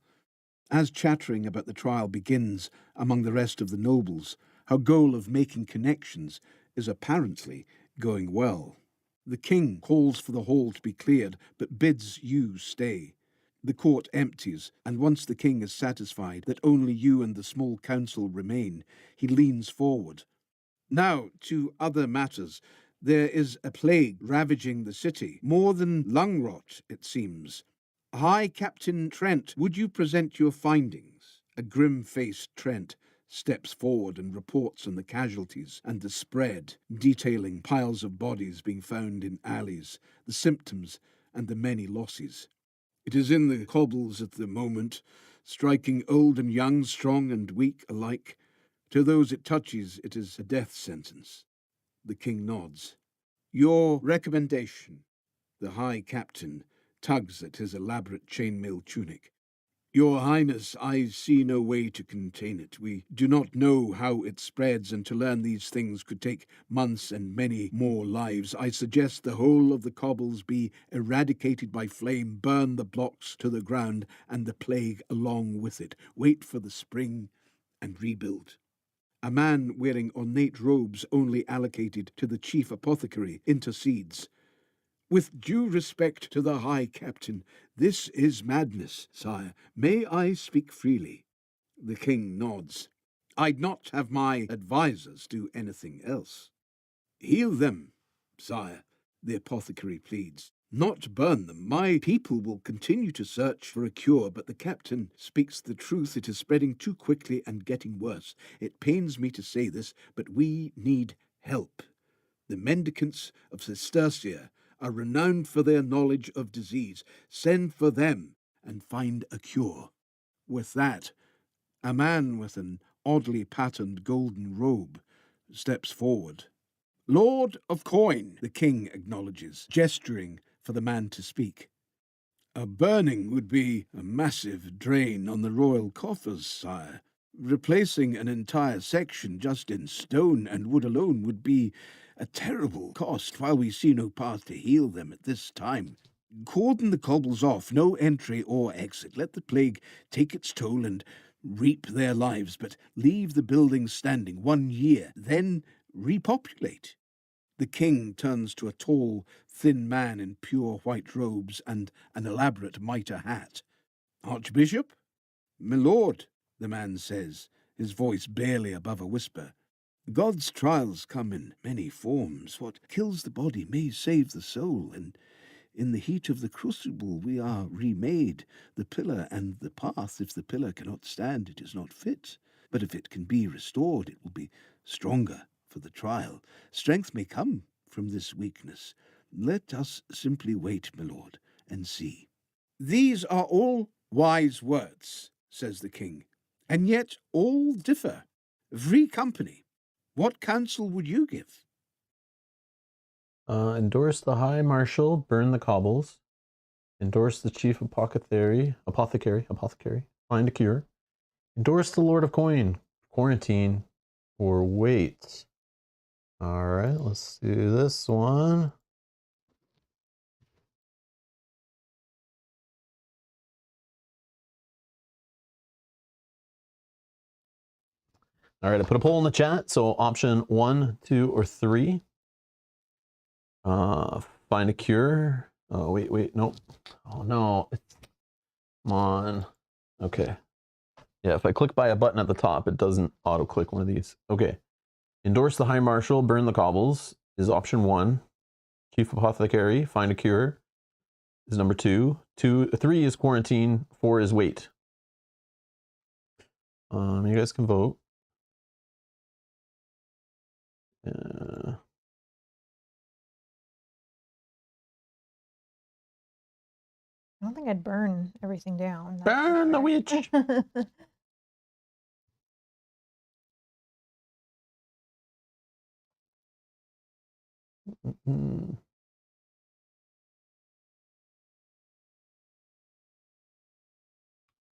As chattering about the trial begins among the rest of the nobles, her goal of making connections is apparently going well. The king calls for the hall to be cleared, but bids you stay. The court empties, and once the king is satisfied that only you and the small council remain, he leans forward. Now, to other matters. There is a plague ravaging the city, more than lung rot, it seems. High Captain Trent, would you present your findings? A grim-faced Trent steps forward and reports on the casualties and the spread, detailing piles of bodies being found in alleys, the symptoms, and the many losses. It is in the cobbles at the moment, striking old and young, strong and weak alike. To those it touches, it is a death sentence. The king nods. Your recommendation. The High Captain tugs at his elaborate chainmail tunic. Your Highness, I see no way to contain it. We do not know how it spreads, and to learn these things could take months and many more lives. I suggest the whole of the cobbles be eradicated by flame, burn the blocks to the ground, and the plague along with it. Wait for the spring and rebuild. A man wearing ornate robes only allocated to the chief apothecary intercedes. With due respect to the High Captain, this is madness, sire. May I speak freely? The king nods. I'd not have my advisers do anything else. Heal them, sire, the apothecary pleads. Not burn them. My people will continue to search for a cure, but the captain speaks the truth. It is spreading too quickly and getting worse. It pains me to say this, but we need help. The mendicants of Cistercia are renowned for their knowledge of disease. Send for them and find a cure. With that, a man with an oddly patterned golden robe steps forward. Lord of Coin, the king acknowledges, gesturing for the man to speak. A burning would be a massive drain on the royal coffers, sire. Replacing an entire section just in stone and wood alone would be a terrible cost, while we see no path to heal them at this time. Cordon the cobbles off, no entry or exit. Let the plague take its toll and reap their lives, but leave the buildings standing 1 year, then repopulate. The king turns to a tall, thin man in pure white robes and an elaborate mitre hat. Archbishop? My lord, the man says, his voice barely above a whisper. God's trials come in many forms. What kills the body may save the soul, and in the heat of the crucible we are remade, the pillar and the path. If the pillar cannot stand, it is not fit. But if it can be restored, it will be stronger for the trial. Strength may come from this weakness. Let us simply wait, my lord, and see. These are all wise words, says the king, and yet all differ. Free company. What counsel would you give? Endorse the High Marshal, burn the cobbles. Endorse the Chief Apothecary, find a cure. Endorse the Lord of Coin, quarantine, or wait. All right, let's do this one. All right, I put a poll in the chat. So option 1, 2, or 3. Find a cure. Oh, wait, nope. Oh no, come on. Okay. Yeah, if I click by a button at the top, it doesn't auto-click one of these. Okay. Endorse the High Marshal, burn the cobbles is option 1. Chief Apothecary, find a cure is number 2. 3 is quarantine. 4 is wait. You guys can vote. I don't think I'd burn everything down. Burn the witch.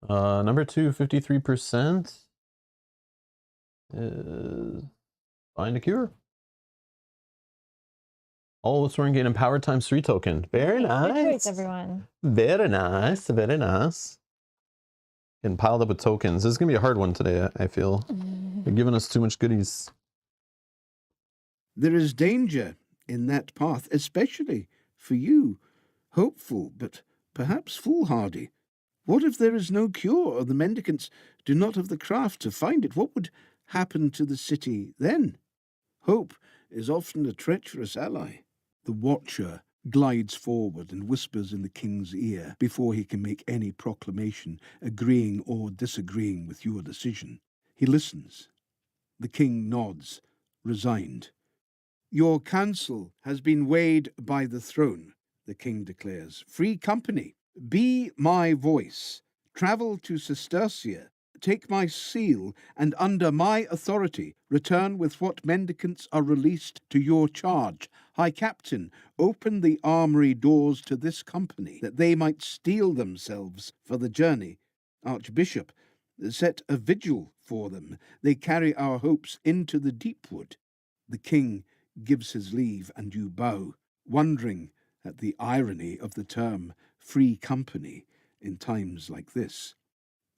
Number 2, 53% is find a cure. All Oathsworn gain empowered ×3 token. Very nice. Good choice, everyone. Very nice. Very nice. Getting piled up with tokens. This is going to be a hard one today, I feel. They're giving us too much goodies. There is danger in that path, especially for you, hopeful, but perhaps foolhardy. What if there is no cure, or the mendicants do not have the craft to find it? What would happen to the city then? Hope is often a treacherous ally. The watcher glides forward and whispers in the king's ear before he can make any proclamation, agreeing or disagreeing with your decision. He listens. The king nods, resigned. Your counsel has been weighed by the throne, the king declares. Free company. Be my voice. Travel to Cistercia. Take my seal, and under my authority, return with what mendicants are released to your charge. High Captain, open the armory doors to this company, that they might steel themselves for the journey. Archbishop, set a vigil for them. They carry our hopes into the Deepwood. The king gives his leave, and you bow, wondering at the irony of the term free company in times like this.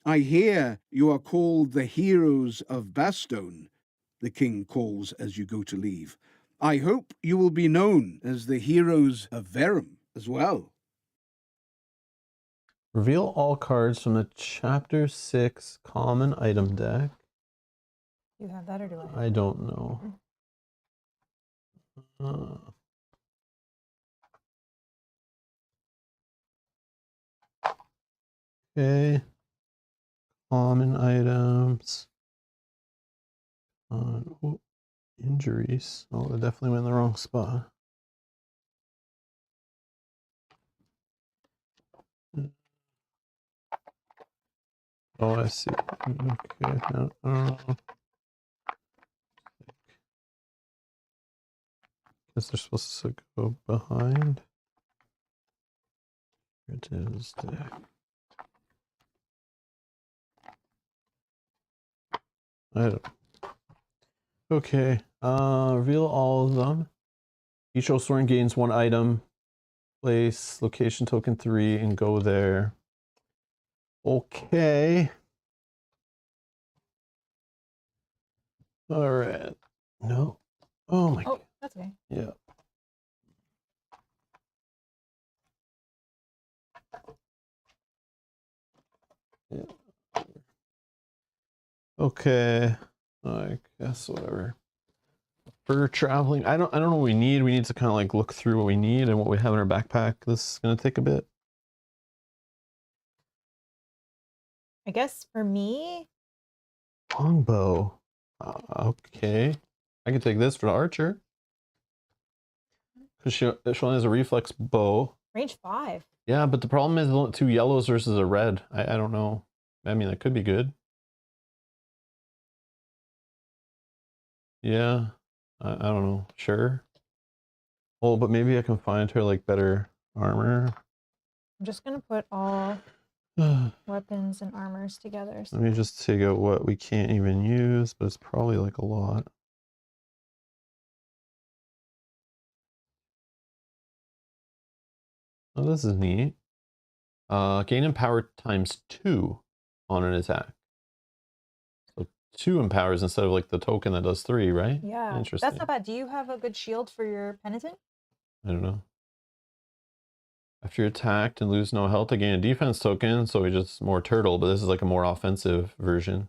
I hear you are called the heroes of Bastone, the king calls as you go to leave. I hope you will be known as the heroes of Verum as well. Reveal all cards from the Chapter 6 common item deck. You have that, or do I? I don't know. Okay. Common items. Oh, injuries. Oh, they definitely went in the wrong spot. Oh, I see. Okay. No. Guess they're supposed to go behind. Here it is. I don't. Okay. Reveal all of them. Each Oathsworn gains 1 item. Place location token 3 and go there. Okay. All right. No. Oh my Oh, god. that's okay. Yeah. Yeah. Okay. I guess whatever. For traveling, I don't know what we need. We need to kind of like look through what we need and what we have in our backpack. This is gonna take a bit. I guess for me, Longbow. Okay. I can take this for the archer. Because she only has a reflex bow. range 5. Yeah, but the problem is 2 yellows versus a red. I don't know. I mean, that could be good. Yeah. I don't know. Sure. Oh, but maybe I can find her like better armor. I'm just gonna put all weapons and armors together. Let me just take out what we can't even use, but it's probably like a lot. Oh, this is neat. Gain in power ×2 on an attack. So 2 empowers instead of like the token that does 3, right? Yeah, Interesting. that's not bad. Do you have a good shield for your penitent? I don't know. After you're attacked and lose no health, I gain a defense token, so we just more turtle, but this is like a more offensive version.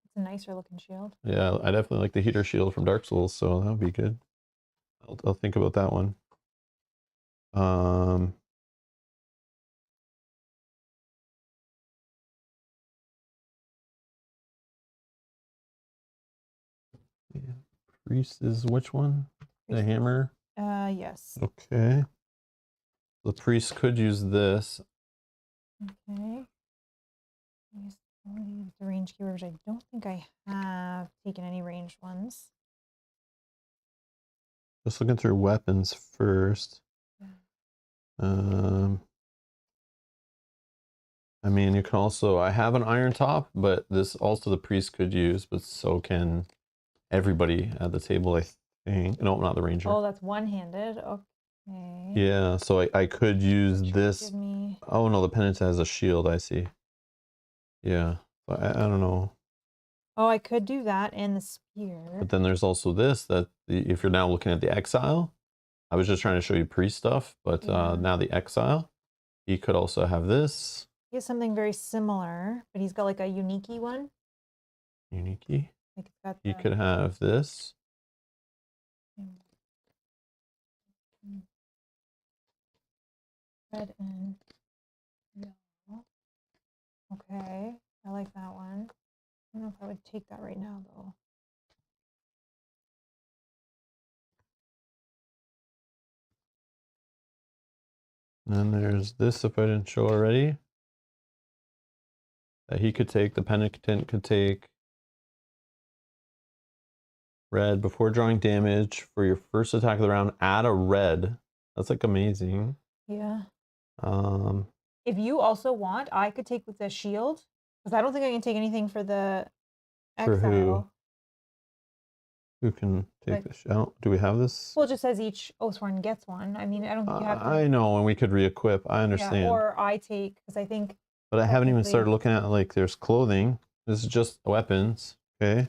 It's a nicer looking shield. Yeah, I definitely like the heater shield from Dark Souls, so that would be good. I'll think about that one. Yeah. Priest is which one? The Priest. hammer? Yes. Okay. The priest could use this. Okay. The range keyword, which I don't think I have taken any ranged ones. Just looking through weapons first. I mean, you can also, I have an iron top, but this also the priest could use, but so can everybody at the table, I think. No, not the ranger. Oh, that's one-handed. Okay. Yeah, so I could use this. Give me... Oh no, the penitent has a shield, I see. Yeah, I don't know. Oh, I could do that and the spear. But then there's also this, that if you're now looking at the exile, I was just trying to show you priest stuff, but now the exile, he could also have this. He has something very similar, but he's got like a unique-y one. Unique-y. Like it's got He could have this. Red and yellow. Okay, I like that one. I don't know if I would take that right now, though. And then there's this, if I didn't show already. That he could take, the penitent could take. Red before drawing damage for your first attack of the round, add a red. That's like amazing. Yeah. If you also want, I could take with the shield, because I don't think I can take anything for the exile. For who? Who can take this? Do we have this? Well, it just says each Oathsworn gets one. I mean, I don't think you have to. I know, and we could re-equip. I understand. Yeah, or I take, because I think. But I haven't even started looking at, like, there's clothing. This is just weapons, okay?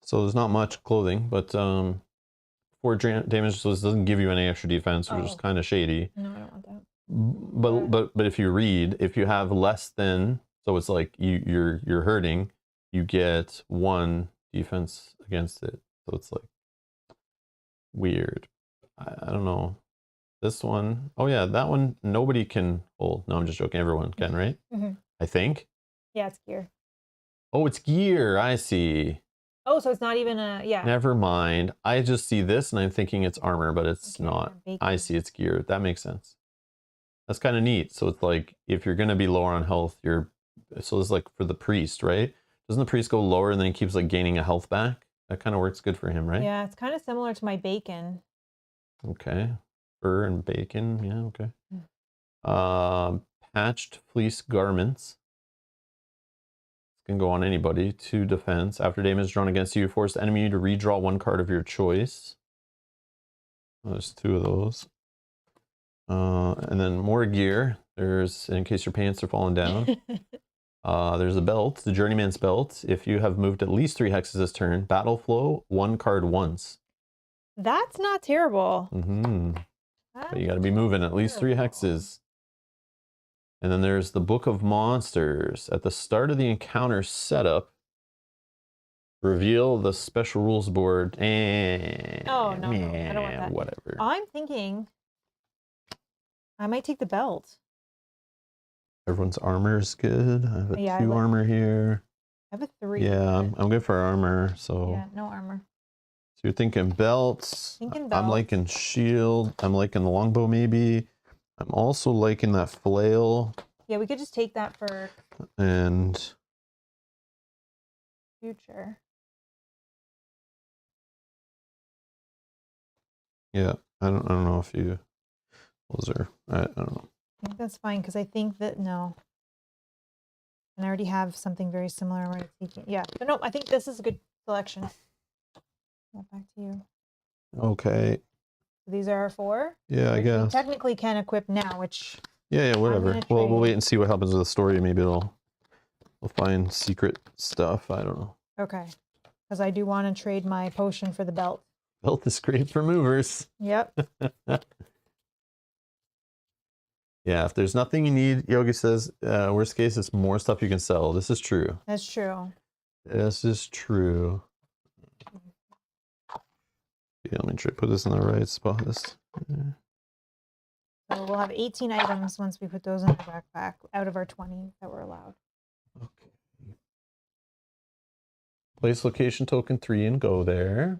So there's not much clothing, but 4 damage, so this doesn't give you any extra defense, which is kind of shady. No, I don't want that. But if you read, if you have less than, so it's like you're hurting, you get 1 defense against it. So it's like weird. I don't know. This one, oh yeah, that one nobody can hold. No, I'm just joking. Everyone can, right? I think. Yeah, it's gear. Oh, it's gear. I see. Oh, so it's not even a, yeah. Never mind. I just see this and I'm thinking it's armor, but it's not. I see it's gear. That makes sense. That's kind of neat. So it's like, if you're going to be lower on health, so it's like for the priest, right? Doesn't the priest go lower and then he keeps like gaining a health back? That kind of works good for him, right? Yeah, it's kind of similar to my bacon. Okay. Fur and bacon. Yeah, okay. Patched fleece garments. Can go on anybody. 2 defense. After damage drawn against you, force the enemy to redraw 1 card of your choice. There's 2 of those. And then more gear. There's, in case your pants are falling down. There's a belt, the Journeyman's Belt. If you have moved at least 3 hexes this turn, battle flow, 1 card once. That's not terrible. But you got to be moving at least 3 hexes. And then there's the Book of Monsters. At the start of the encounter setup, reveal the special rules board. And Oh, no, I don't want that. Whatever. I'm thinking I might take the belt. Everyone's armor is good. I have a Yeah, 2 armor here. I have a 3. Yeah, I'm good for armor. So, Yeah, no armor. so you're thinking belts. Thinking I'm belt. liking shield. I'm liking the longbow maybe. I'm also liking that flail. Yeah, we could just take that for And future. yeah, I don't know if you those are I don't know. I think that's fine because I think that no. And I already have something very similar. I'm already taking. Yeah, but no, I think this is a good selection. Yeah, back to you. Okay. These are our 4. Yeah, I which we guess. technically can equip now, which Yeah, whatever. gonna Well, we'll trade. wait and see what happens with the story. Maybe we'll find secret stuff. I don't know. okay, because I do want to trade my potion for the belt. Belt is great for movers. Yep. Yeah, if there's nothing you need, Yogi says, worst case, it's more stuff you can sell. This is true. That's true. This is true. Yeah, let me try to put this in the right spot. This. So we'll have 18 items once we put those in our backpack out of our 20 that were allowed. Okay. Place location token 3 and go there.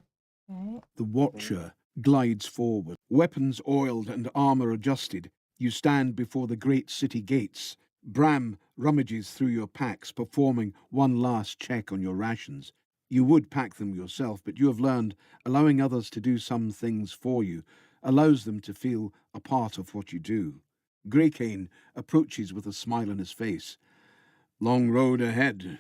Okay. The Watcher glides forward, weapons oiled and armor adjusted. You stand before the great city gates. Bram rummages through your packs, performing one last check on your rations. You would pack them yourself, but you have learned allowing others to do some things for you allows them to feel a part of what you do. Greycane approaches with a smile on his face. Long road ahead.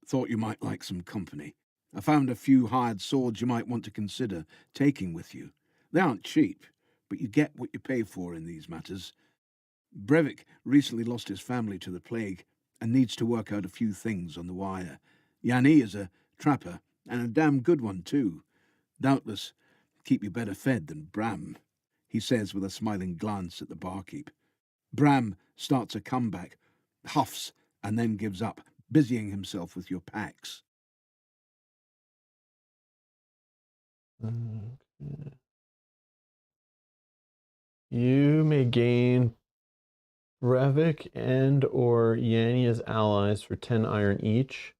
Thought you might like some company. I found a few hired swords you might want to consider taking with you. They aren't cheap, but you get what you pay for in these matters. Brevik recently lost his family to the plague and needs to work out a few things on the wire. Yanni is a trapper, and a damn good one too. Doubtless keep you better fed than Bram, he says with a smiling glance at the barkeep. Bram starts a comeback, huffs, and then gives up, busying himself with your packs. Okay. You may gain Brevik and or Yanni as allies for 10 iron each.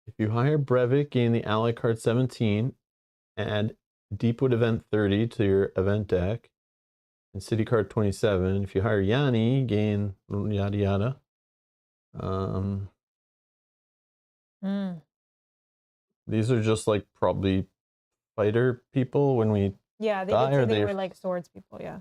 If you hire Brevik, gain the ally card 17, add Deepwood event 30 to your event deck, and city card 27. If you hire Yanni, gain yada yada. These are just like probably fighter people when we Yeah, they die, did or say they they were like swords people. Yeah.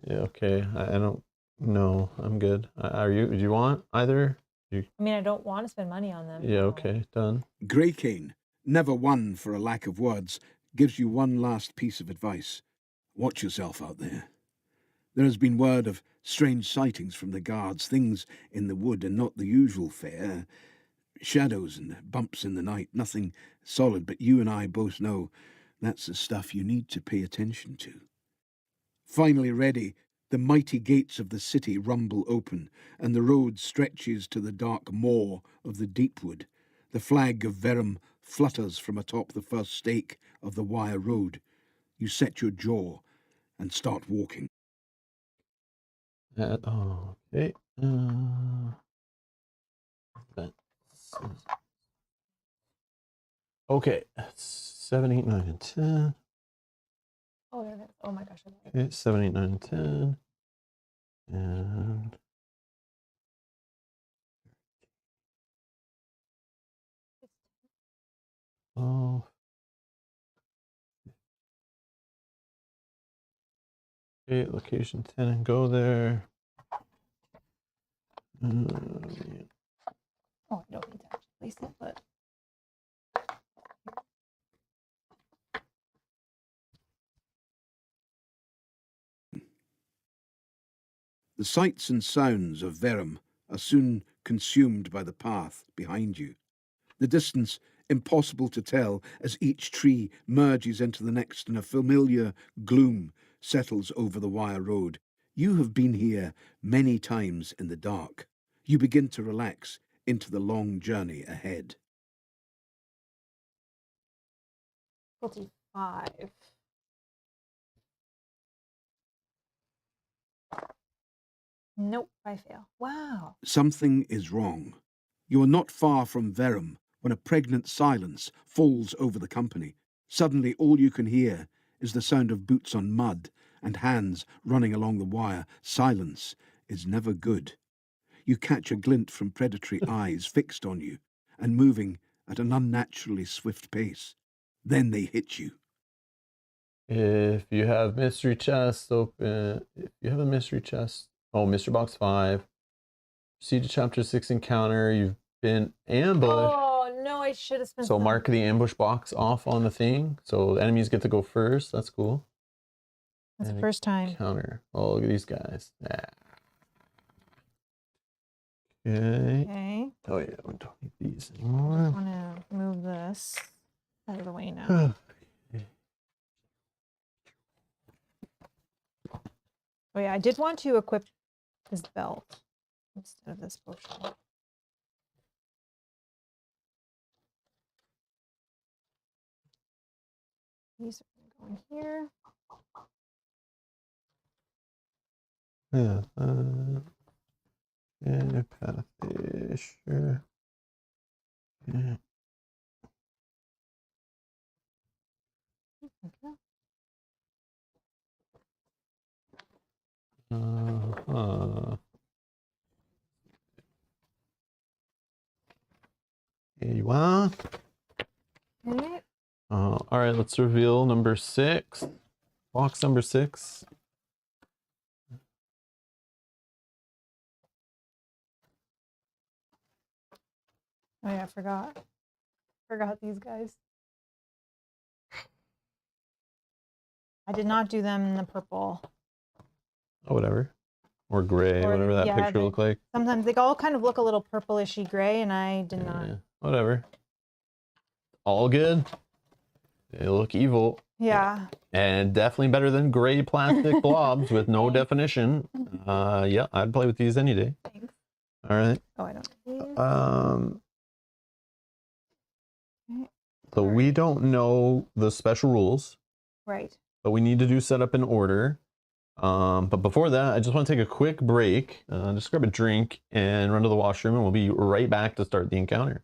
Yeah, okay. I don't know. I'm good. Are you? Do you want either? I mean, I don't want to spend money on them. Yeah, no. okay. Done. Greycane, never one for a lack of words, gives you one last piece of advice. Watch yourself out there. There has been word of strange sightings from the guards, things in the wood and not the usual fare. Shadows and bumps in the night, nothing solid, but you and I both know that's the stuff you need to pay attention to. Finally ready, the mighty gates of the city rumble open, and the road stretches to the dark moor of the Deepwood. The flag of Verum flutters from atop the first stake of the wire road. You set your jaw and start walking. Okay. Okay. 7, 8, 9, and 10. Oh, there it is. Oh my gosh. Okay, 7, 8, 9, and 10. And oh. Okay, location 10 and go there. Oh, I don't need to actually place it, but. The sights and sounds of Verum are soon consumed by the path behind you. The distance impossible to tell as each tree merges into the next and a familiar gloom settles over the wire road. You have been here many times in the dark. You begin to relax into the long journey ahead. 45. Nope, I fail. Wow. Something is wrong. You are not far from Verum when a pregnant silence falls over the company. Suddenly all you can hear is the sound of boots on mud and hands running along the wire. Silence is never good. You catch a glint from predatory eyes fixed on you and moving at an unnaturally swift pace. Then they hit you. If you have mystery chests open, if you have a mystery chest, oh, mystery box 5, proceed to chapter 6 encounter. You've been ambushed. Oh, no, I should have spent So some- mark the ambush box off on the thing. So enemies get to go first. That's cool. That's the And first time. Encounter. Oh, look at these guys. Ah. Okay. Okay. Oh yeah, we don't need these I anymore. want to move this out of the way now. Oh yeah, I did want to equip this belt instead of this potion. These are going to go in here. Yeah. Yeah, pathfish. Sure. Yeah. Okay. Here you are. Okay. All right, let's reveal number 6. Box number 6. Oh yeah, I forgot. Forgot these guys. I did not do them in the purple. Oh, whatever. Or gray, Or whatever that yeah, picture they- looked like. Sometimes they all kind of look a little purplishy gray, and I did not. Yeah, whatever. All good. They look evil. Yeah. And definitely better than gray plastic blobs with no definition. Yeah, I'd play with these any day. Thanks. All right. Oh, I don't need these. Okay. So we don't know the special rules, Right. but we need to do setup in order. But before that, I just want to take a quick break, just grab a drink and run to the washroom, and we'll be right back to start the encounter.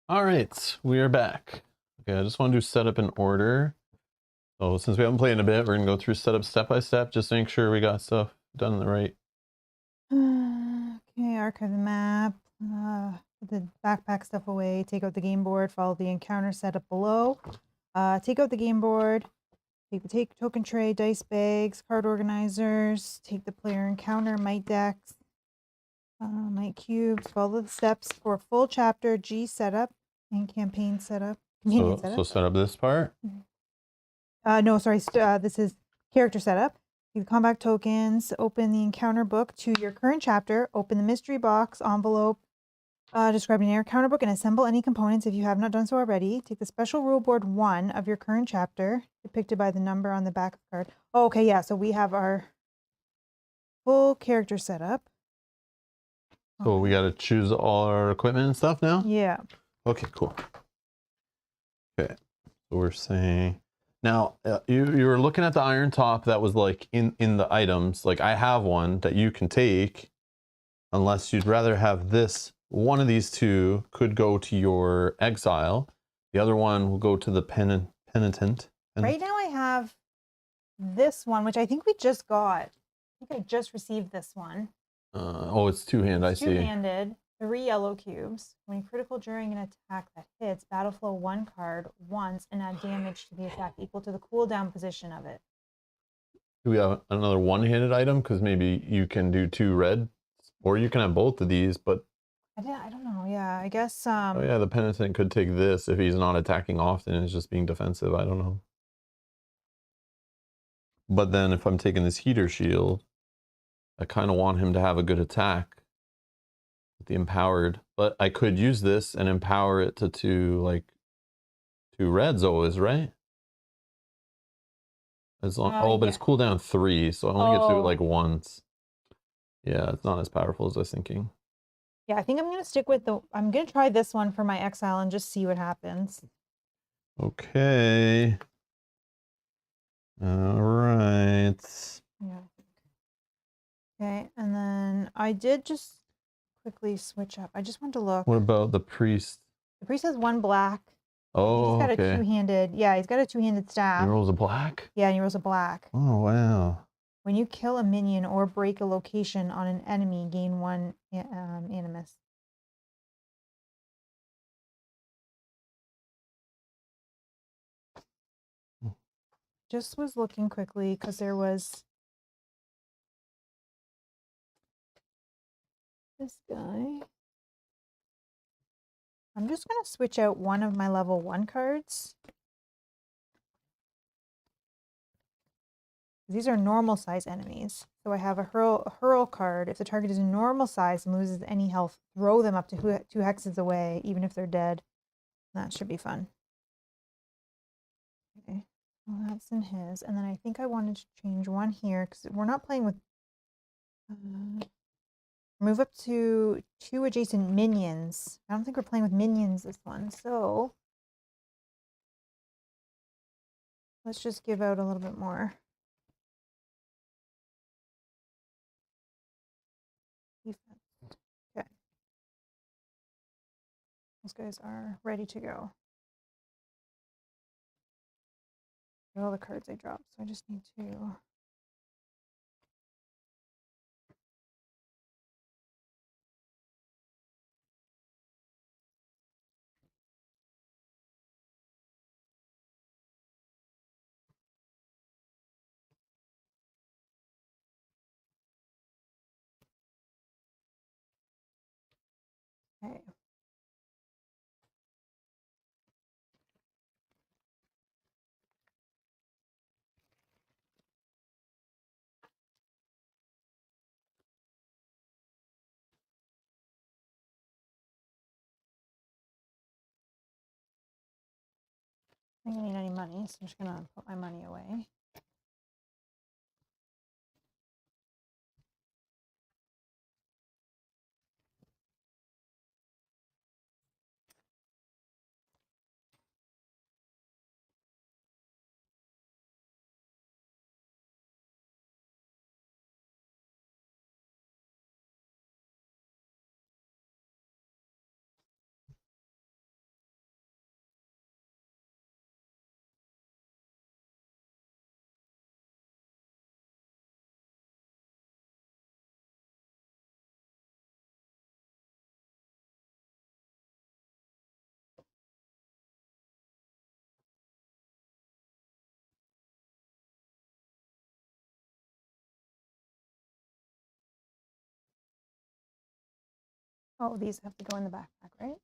All right, we are back. Okay, I just want to do setup in order. So since we haven't played in a bit, we're gonna go through setup step by step, just to make sure we got stuff done in the right. Okay, archive the map. Put the backpack stuff away. Take out the game board. Follow the encounter setup below. Take out the game board. Take the token tray, dice bags, card organizers. Take the player encounter, might decks, might cubes. Follow the steps for full chapter G setup and campaign setup. Companion So set up this part. No, sorry. This is character setup. You combat tokens. Open the encounter book to your current chapter. Open the mystery box envelope describing your encounter book and assemble any components if you have not done so already. Take the special rule board 1 of your current chapter, depicted by the number on the back of the card. Oh, okay, yeah. So we have our full character setup. So we got to choose all our equipment and stuff now. Yeah. Okay, cool. Okay, so we're saying now you were looking at the iron top that was like in the items. Like I have one that you can take, unless you'd rather have this. One of these two could go to your exile. The other one will go to the penitent. Right now I have this one, which I think we just got. I think I just received this one. Oh, it's two-hand. I see. Two-handed, 3 yellow cubes. When critical during an attack that hits, battle flow 1 card once and add damage to the attack equal to the cooldown position of it. Do we have another one-handed item? Because maybe you can do 2 red, or you can have both of these. But I don't know. Yeah, I guess. oh yeah, the penitent could take this if he's not attacking often and is just being defensive. I don't know. But then if I'm taking this heater shield, I kind of want him to have a good attack with the empowered. But I could use this and empower it to 2 reds always, right? As long, but yeah. it's cooldown 3, so I only get to do it like Oh. once. Yeah, it's not as powerful as I was thinking. Yeah, I think I'm gonna stick with I'm gonna try this one for my exile and just see what happens. Okay. All right. Yeah. Okay, and then I did just quickly switch up. I just want to look. What about the priest? The priest has 1 black. Oh, He's got okay. a two-handed. Yeah, he's got a two-handed staff. He rolls a black? Yeah, and he rolls a black. Oh, wow. When you kill a minion or break a location on an enemy, gain 1 animus. Just was looking quickly because there was this guy. I'm just going to switch out one of my level 1 cards. These are normal size enemies. So I have a hurl card. If the target is a normal size and loses any health, throw them up to 2 hexes away, even if they're dead. That should be fun. Okay, well that's in his. And then I think I wanted to change one here because we're not playing with... move up to 2 adjacent minions. I don't think we're playing with minions this one, so... let's just give out a little bit more. Okay. Those guys are ready to go. Got all the cards I dropped, so I just need to... Okay. I don't need any money, so I'm just gonna put my money away. Oh, these have to go in the backpack, right?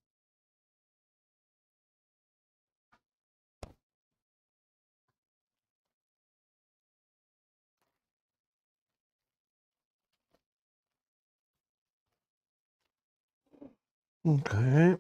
Okay.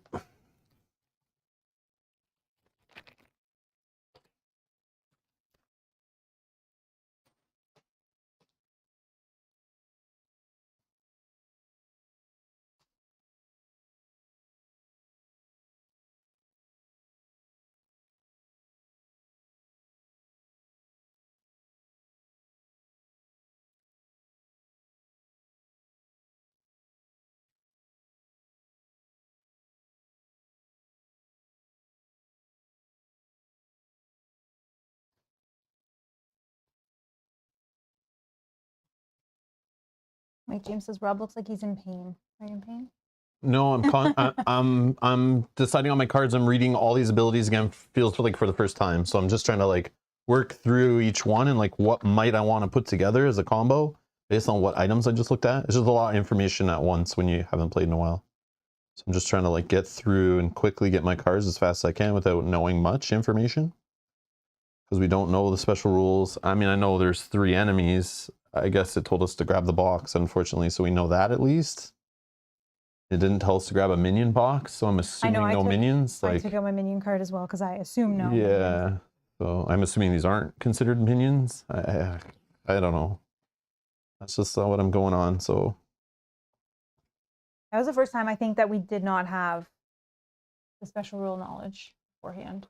Like James says, Rob looks like he's in pain. Are you in pain? No, I'm deciding on my cards. I'm reading all these abilities again. Feels like for the first time. So I'm just trying to like work through each one and like what might I want to put together as a combo based on what items I just looked at. It's just a lot of information at once when you haven't played in a while. So I'm just trying to like get through and quickly get my cards as fast as I can without knowing much information. Because we don't know the special rules. I mean, I know there's 3 enemies. I guess it told us to grab the box, unfortunately, so we know that at least. It didn't tell us to grab a minion box, so I'm assuming no minions. I took out my minion card as well because I assume no. Yeah, minions. so I'm assuming these aren't considered minions. I don't know. That's just what I'm going on. So That was the first time I think that we did not have the special rule knowledge beforehand.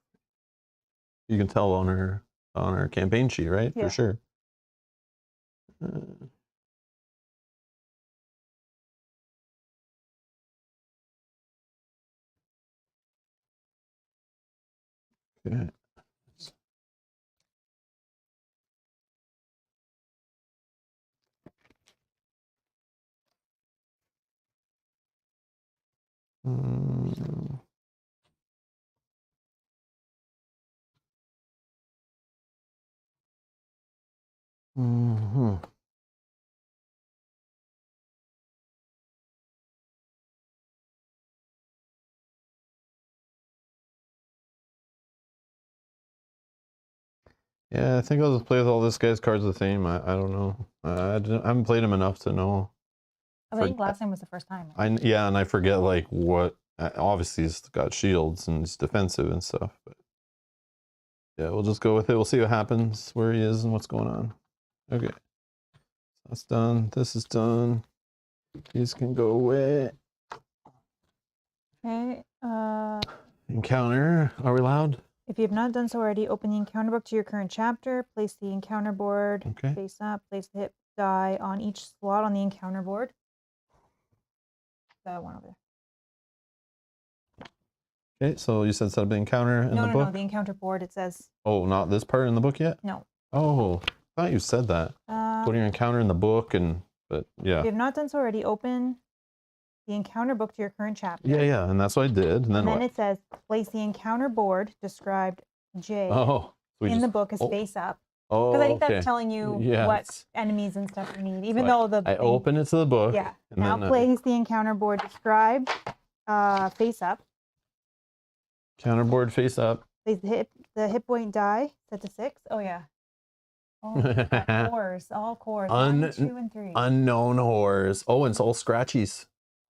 you can tell on our campaign sheet, right? Yeah. For sure. Okay. Mm. Mm-hmm. Yeah, I think I'll just play with all this guy's cards the same. I don't know. I haven't played him enough to know. I think last time was the first time. Yeah, and I forget like what. Obviously, he's got shields and he's defensive and stuff. But yeah, we'll just go with it. We'll see what happens, where he is, and what's going on. Okay, that's done. This is done. These can go away. Okay. Encounter. Are we allowed? If you have not done so already, open the encounter book to your current chapter. Place the encounter board face up. Place the hit die on each slot on the encounter board. The one over there. Okay, so you said set up the encounter in the book? No, the encounter board, it says. Oh, not this part in the book yet? No. Oh, I thought you said that. Putting your encounter in the book, but yeah. If you have not done so already, open the encounter book to your current chapter. Yeah, and that's what I did. And then what? It says, place the encounter board, described J, in the book as face up. Oh, because I think that's telling you what enemies and stuff you need, even though I open it to the book. Yeah. Now place the encounter board described face up. Counter board face up. Place the hit point die set to 6. Oh yeah. Oh, cores, all cores. 1, 2, and 3. Unknown horrors. Oh, and it's all scratchies.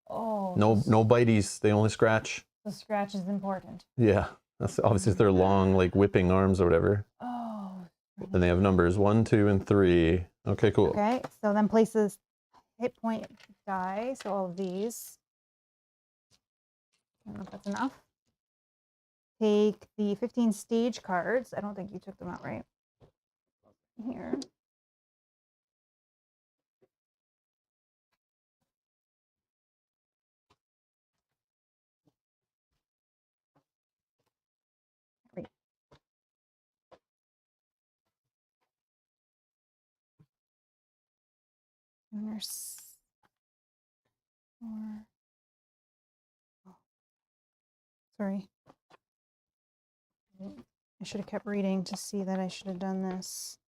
Oh. No biteys. They only scratch. The scratch is important. Yeah. That's obviously if they're long, like whipping arms or whatever. Oh. And they have numbers 1, 2, and 3. Okay, cool. Okay, so then places hit point die. So all of these. I don't know if that's enough. Take the 15 stage cards. I don't think you took them out, right? Here. Great. And there's 4. Oh. Sorry. I should have kept reading to see that I should have done this.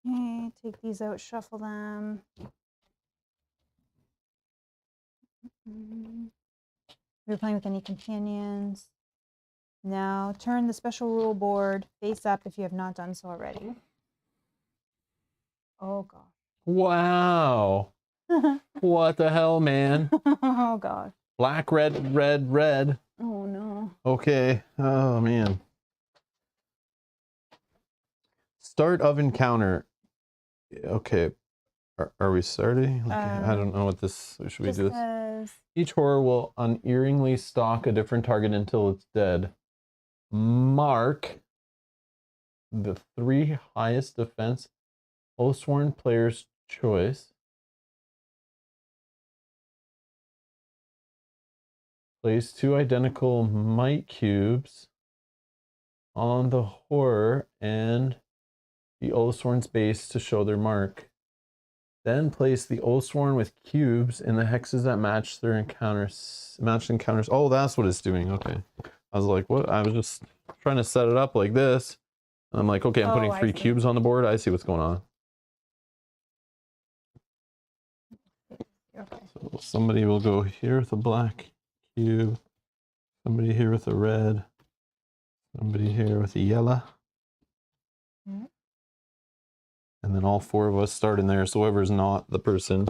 Okay, take these out, shuffle them. If you're playing with any companions. Now turn the special rule board face up if you have not done so already. Oh gosh. Wow. What the hell, man? Oh gosh. Black, red, red, red. Oh no. Okay. Oh, man. Start of encounter. Okay. Are we starting? Like, I don't know what this... Should we do this? Says, Each horror will unerringly stalk a different target until it's dead. Mark the 3 highest defense Oathsworn player's choice. Place 2 identical might cubes on the horror and the Oathsworn's base to show their mark. Then place the Oathsworn with cubes in the hexes that match their encounters. Oh, that's what it's doing. Okay. I was like, what? I was just trying to set it up like this. And I'm like, okay, I'm putting 3 cubes on the board. I see what's going on. okay. So somebody will go here with a black cube. Somebody here with a red. Somebody here with a yellow. Mm-hmm. And then all 4 of us start in there. So whoever's not the person,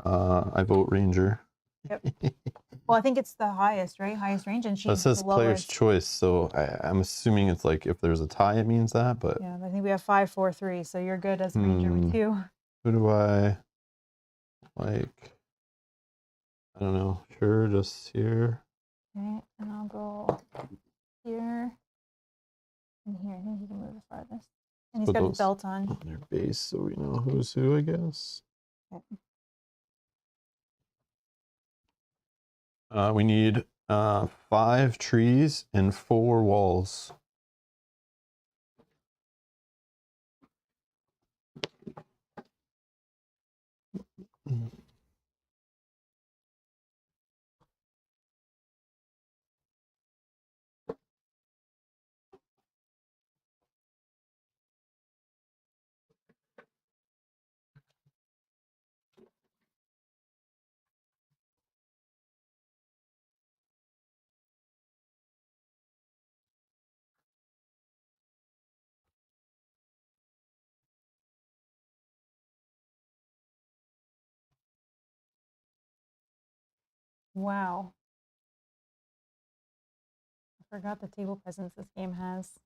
I vote Ranger. Yep. Well, I think it's the highest, right? Highest range, and she's It says the player's lowest. choice, so I'm assuming it's like if there's a tie, it means that. But Yeah, I think we have 5, 4, 3, so you're good as a ranger with 2. who do I like? I don't know. Sure, just here. Okay, and I'll go here and here. I think he can move the farthest. And he's Put got his those belt on. on their base, so we know who's who, I guess. Okay. We need 5 trees and 4 walls. Wow. I forgot the table presence this game has.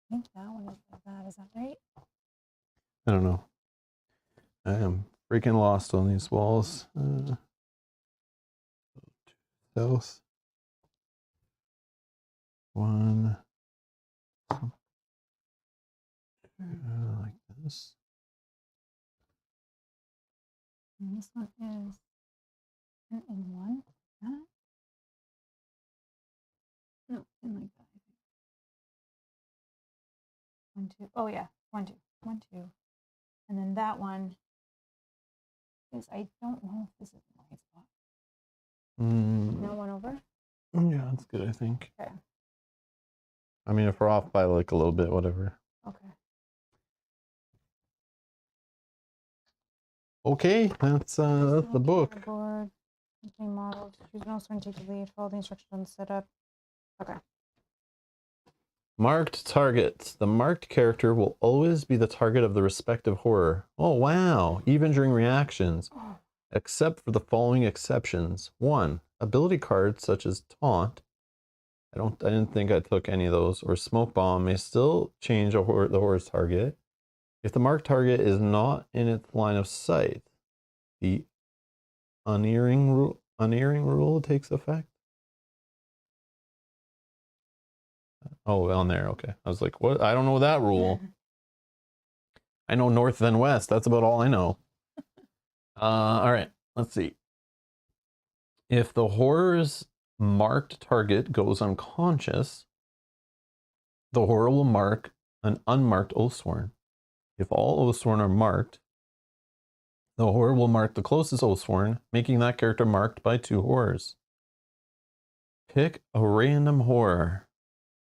I think that one is like that. Is that right? I don't know. I am freaking lost on these walls. South. 1. Like this. And this one is in 1. That? No, in like that. I think. 1, 2. Oh yeah, 1, 2, 1, 2. And then that one is, I don't know if this is the right spot. Now 1 over? Yeah, that's good, I think. Okay. I mean, if we're off by like a little bit, whatever. Okay. Okay, that's the book. Board, campaign models, choose an Oathsworn, take the lead, follow the instructions on the setup. Okay. Marked targets. The marked character will always be the target of the respective horror. Oh, wow. Even during reactions. Except for the following exceptions. 1. Ability cards such as Taunt. I didn't think I took any of those. Or Smoke Bomb may still change the horror's target. If the marked target is not in its line of sight, the unerring rule takes effect. Oh, on there. Okay. I was like, what? I don't know that rule. I know north then west. That's about all I know. All right. Let's see. If the horror's marked target goes unconscious, the horror will mark an unmarked Oathsworn. If all Oathsworn are marked, the horror will mark the closest Oathsworn, making that character marked by 2 horrors. Pick a random horror.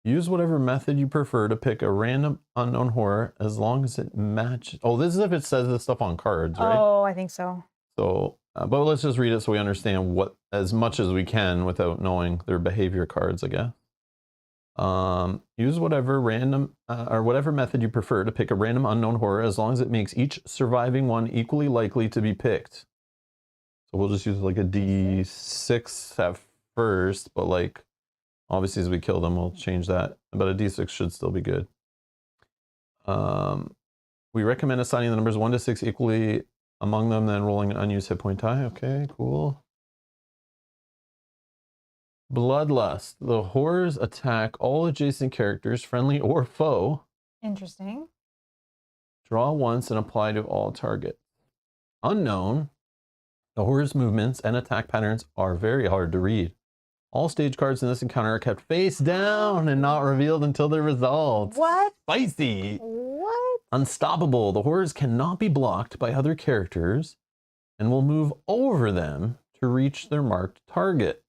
Use whatever method you prefer to pick a random unknown horror as long as it matches. Oh, this is if it says this stuff on cards, right? Oh, I think so. So, but let's just read it so we understand what as much as we can without knowing their behavior cards, I guess. Use whatever random or whatever method you prefer to pick a random unknown horror as long as it makes each surviving one equally likely to be picked. So we'll just use like a D6 at first, but like obviously as we kill them, we'll change that. But a D6 should still be good. We recommend assigning the numbers 1 to 6 equally among them, then rolling an unused hit point die. Okay, cool. Bloodlust. The horrors attack all adjacent characters, friendly or foe. Interesting. Draw once and apply to all targets. Unknown. The horror's movements and attack patterns are very hard to read. All stage cards in this encounter are kept face down and not revealed until they're resolved. What? Spicy. What? Unstoppable. The horrors cannot be blocked by other characters and will move over them to reach their marked target.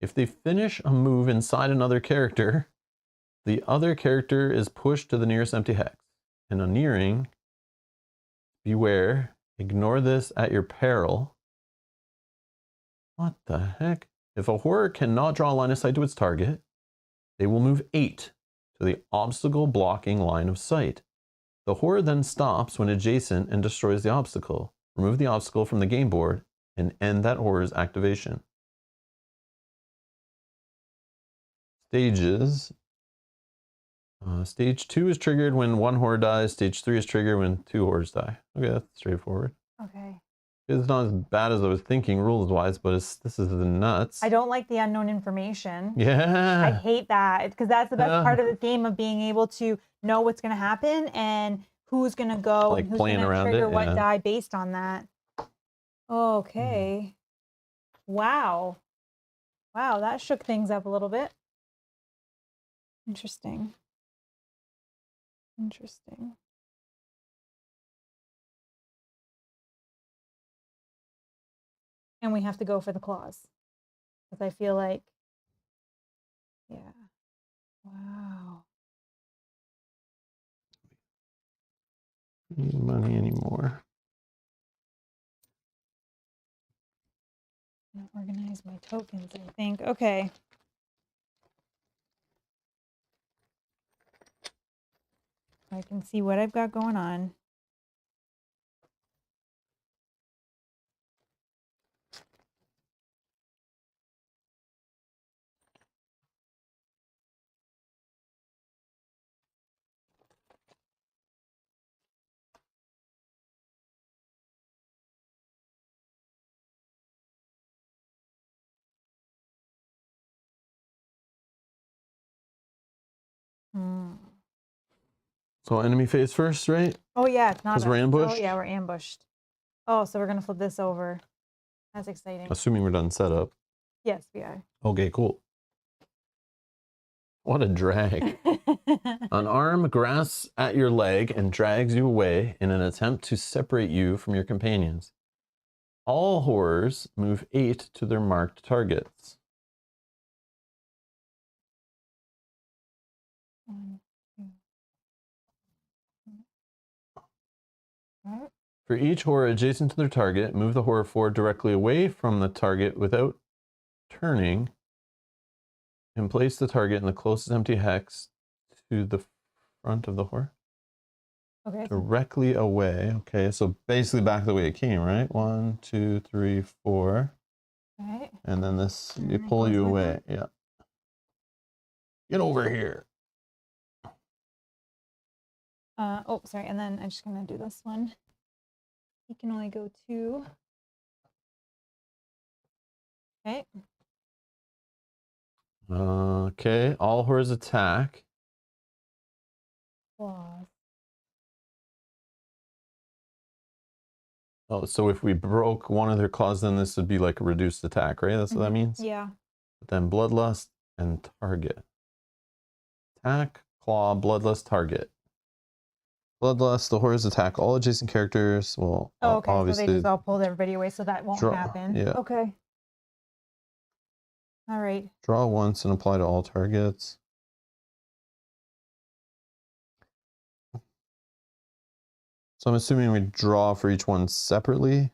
If they finish a move inside another character, the other character is pushed to the nearest empty hex. And on nearing, beware, ignore this at your peril. What the heck? If a horror cannot draw a line of sight to its target, they will move 8 to the obstacle blocking line of sight. The horror then stops when adjacent and destroys the obstacle. Remove the obstacle from the game board and end that horror's activation. Stages. Stage 2 is triggered when 1 horror dies. Stage 3 is triggered when 2 horrors die. Okay, that's straightforward. Okay. It's not as bad as I was thinking rules-wise, but this is the nuts. I don't like the unknown information. Yeah. I hate that because that's the best part of the game of being able to know what's going to happen and who's going to go Like and who's playing going to around trigger it, what yeah. die based on that. Okay. Wow. Wow, that shook things up a little bit. Interesting. Interesting. And we have to go for the claws. Because I feel like, yeah. Wow. Need money anymore. I'm gonna organize my tokens, I think. Okay. I can see what I've got going on. Hmm. So enemy phase first, right? Oh yeah, it's not. 'Cause we're us. Oh ambushed? yeah, we're ambushed. Oh, so we're gonna flip this over. That's exciting. Assuming we're done setup. Yes, we are. Okay, cool. What a drag. An arm grasps at your leg and drags you away in an attempt to separate you from your companions. All horrors move 8 to their marked targets. 1, 2. Right. For each horror adjacent to their target, move the horror forward directly away from the target without turning, and place the target in the closest empty hex to the front of the horror. Okay. Directly away. Okay, so basically back the way it came, right? 1, 2, 3, 4. Right. And then this, And you then it pull goes you with away. it? Yeah. Get over here. Oh, sorry. And then I'm just gonna do this one. He can only go 2. Okay. Okay, all horrors attack. Claws. Oh, so if we broke one of their claws, then this would be like a reduced attack, right? That's what that means? Yeah. But then bloodlust and target. Attack, claw, bloodlust, target. Bloodlust, the horrors attack all adjacent characters. Well, Oh, okay. So obviously. they just all pulled everybody away, so that won't happen. Yeah. Okay. All right. Draw once and apply to all targets. So I'm assuming we draw for each one separately.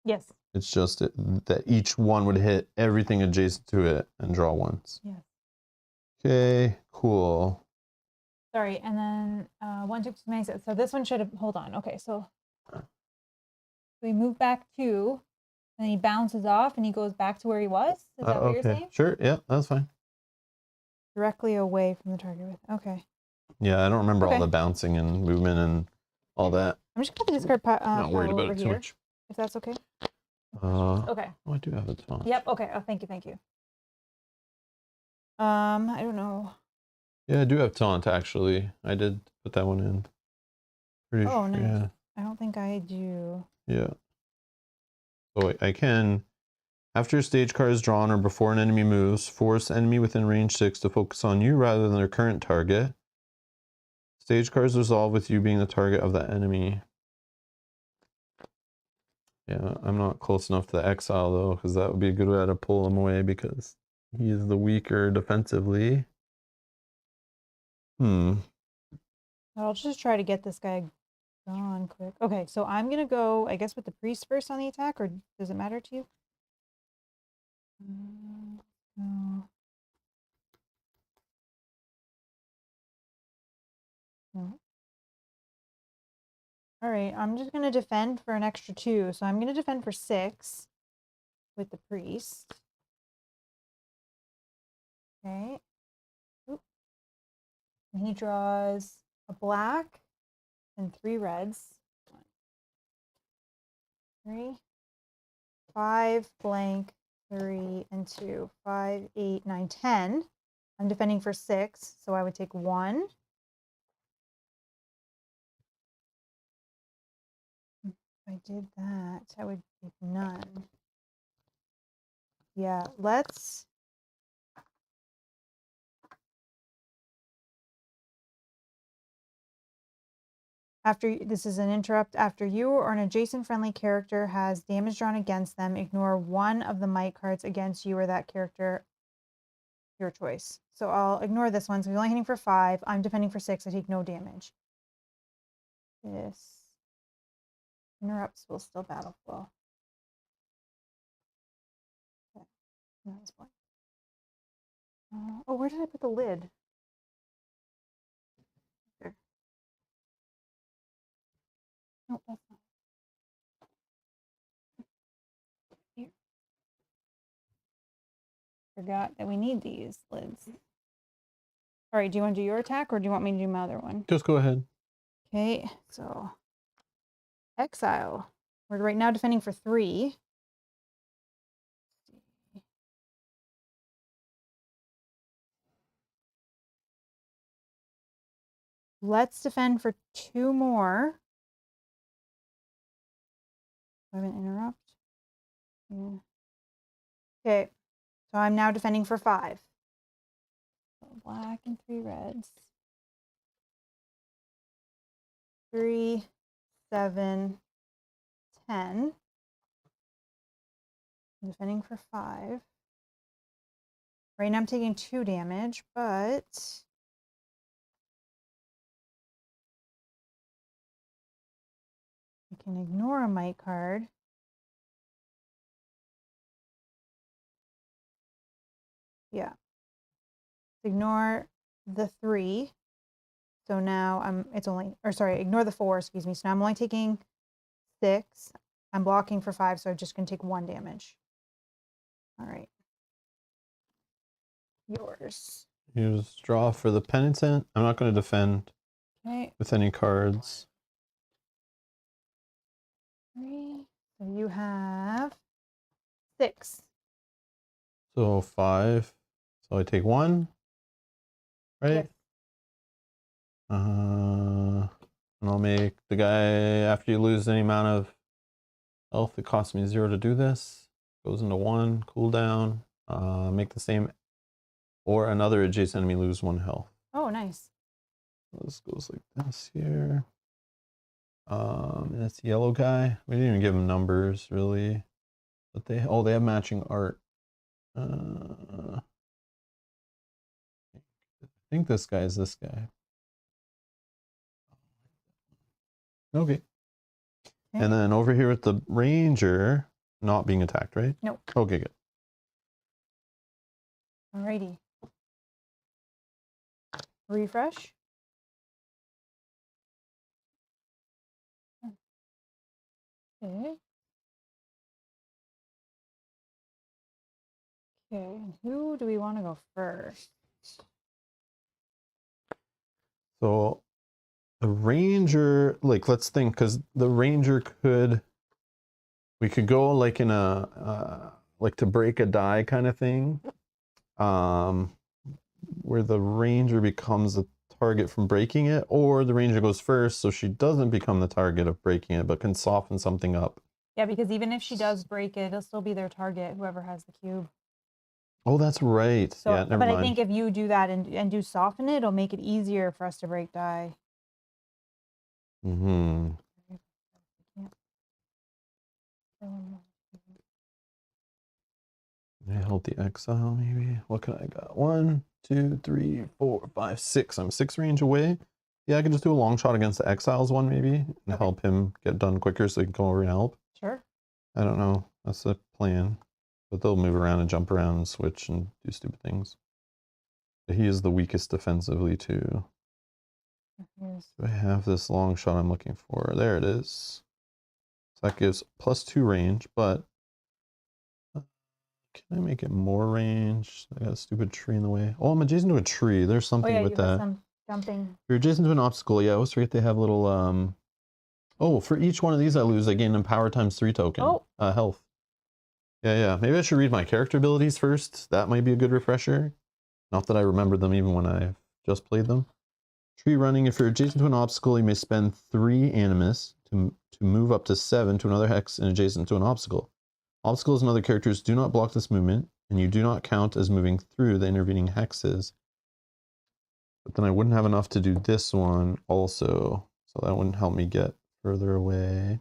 Yes. It's just that each one would hit everything adjacent to it and draw once. Yes. Okay, cool. Sorry, and then 1 took 2 minutes. So this one should have. Hold on. Okay, so we move back 2, and he bounces off, and he goes back to where he was. Is that what you're saying? Sure. Yeah, that's fine. Directly away from the target. Okay. Yeah, I don't remember all Okay. the bouncing and movement and all that. I'm just gonna discard Not worried pile about over it too here, much. if that's okay. Okay. Oh, I do have a ton. Yep. Okay. Oh, thank you. Thank you. I don't know. Yeah, I do have taunt actually. I did put that one in. Pretty Oh, sure. nice. Yeah. I don't think I do. Yeah. So I can, after a stage card is drawn or before an enemy moves, force enemy within range 6 to focus on you rather than their current target. Stage cards resolve with you being the target of that enemy. Yeah, I'm not close enough to the exile though, because that would be a good way to pull him away because he is the weaker defensively. I'll just try to get this guy gone quick. Okay, so I'm gonna go, I guess, with the priest first on the attack, or does it matter to you? No. No. All right, I'm just gonna defend for an extra 2, so I'm gonna defend for 6 with the priest. Okay. Oop. And he draws a black and 3 reds. 1, 3, 5, blank, 3, and 2. 5, 8, 9, 10. I'm defending for 6, so I would take 1. If I did that, I would take none. Yeah, let's. After this is an interrupt. After you or an adjacent friendly character has damage drawn against them, ignore one of the might cards against you or that character. Your choice. So I'll ignore this one. So he's only hitting for 5. I'm defending for 6. I take no damage. This interrupts will still battle flow. Okay. That was blank. Oh, where did I put the lid? Here. Nope, that's not. Here. Forgot that we need these lids. All right, do you want to do your attack or do you want me to do my other one? Just go ahead. Okay, so exile. We're right now defending for 3. Let's defend for 2 more. Do I have an interrupt? Yeah. Okay, so I'm now defending for 5. So black and 3 reds. 3, 7, 10. I'm defending for 5. Right now I'm taking 2 damage, but I can ignore a might card. Yeah. Ignore the 3. So now ignore the 4, excuse me. So now I'm only taking 6. I'm blocking for 5, so I'm just going to take 1 damage. All right. Yours. Use draw for the penitent. I'm not going to defend with any cards. 3. So you have 6. So 5. So I take 1. Right? Yes. And I'll make the guy, after you lose any amount of health, it costs me 0 to do this. Goes into 1 cooldown. Make the same or another adjacent enemy lose 1 health. Oh, nice. This goes like this here. That's the yellow guy. We didn't even give him numbers really, but they have matching art. I think this guy is this guy. Okay. And then over here with the ranger not being attacked, right? Nope. Okay, good. Alrighty. Refresh. Okay. Okay, who do we want to go first? So the ranger, like, let's think, because the ranger we could go like in a like to break a die kind of thing, where the ranger becomes a target from breaking it, or the ranger goes first so she doesn't become the target of breaking it but can soften something up. Yeah, because even if she does break it, it'll still be their target, whoever has the cube. Oh, that's right. So, Yeah, never but mind. I think if you do that and do soften it, it'll make it easier for us to break die. Mm-hmm. I help the exile maybe. What can I got? 1, 2, 3, 4, 5, 6. I'm 6 range away. Yeah, I can just do a long shot against the exiles one maybe and help him get done quicker so he can come over and help. Sure. I don't know. That's the plan. But they'll move around and jump around and switch and do stupid things. But he is the weakest defensively too. Do I have this long shot I'm looking for? There it is. So that gives +2 range, but can I make it more range? I got a stupid tree in the way. Oh, I'm adjacent to a tree. There's something with that. Some jumping. If you're adjacent to an obstacle, yeah, I always forget they have little oh, for each one of these I lose, I gain a power ×3 token. Health. Yeah. Maybe I should read my character abilities first. That might be a good refresher. Not that I remember them even when I've just played them. Tree running, if you're adjacent to an obstacle, you may spend 3 animus to move up to 7 to another hex and adjacent to an obstacle. Obstacles and other characters do not block this movement, and you do not count as moving through the intervening hexes. But then I wouldn't have enough to do this one also, so that wouldn't help me get further away.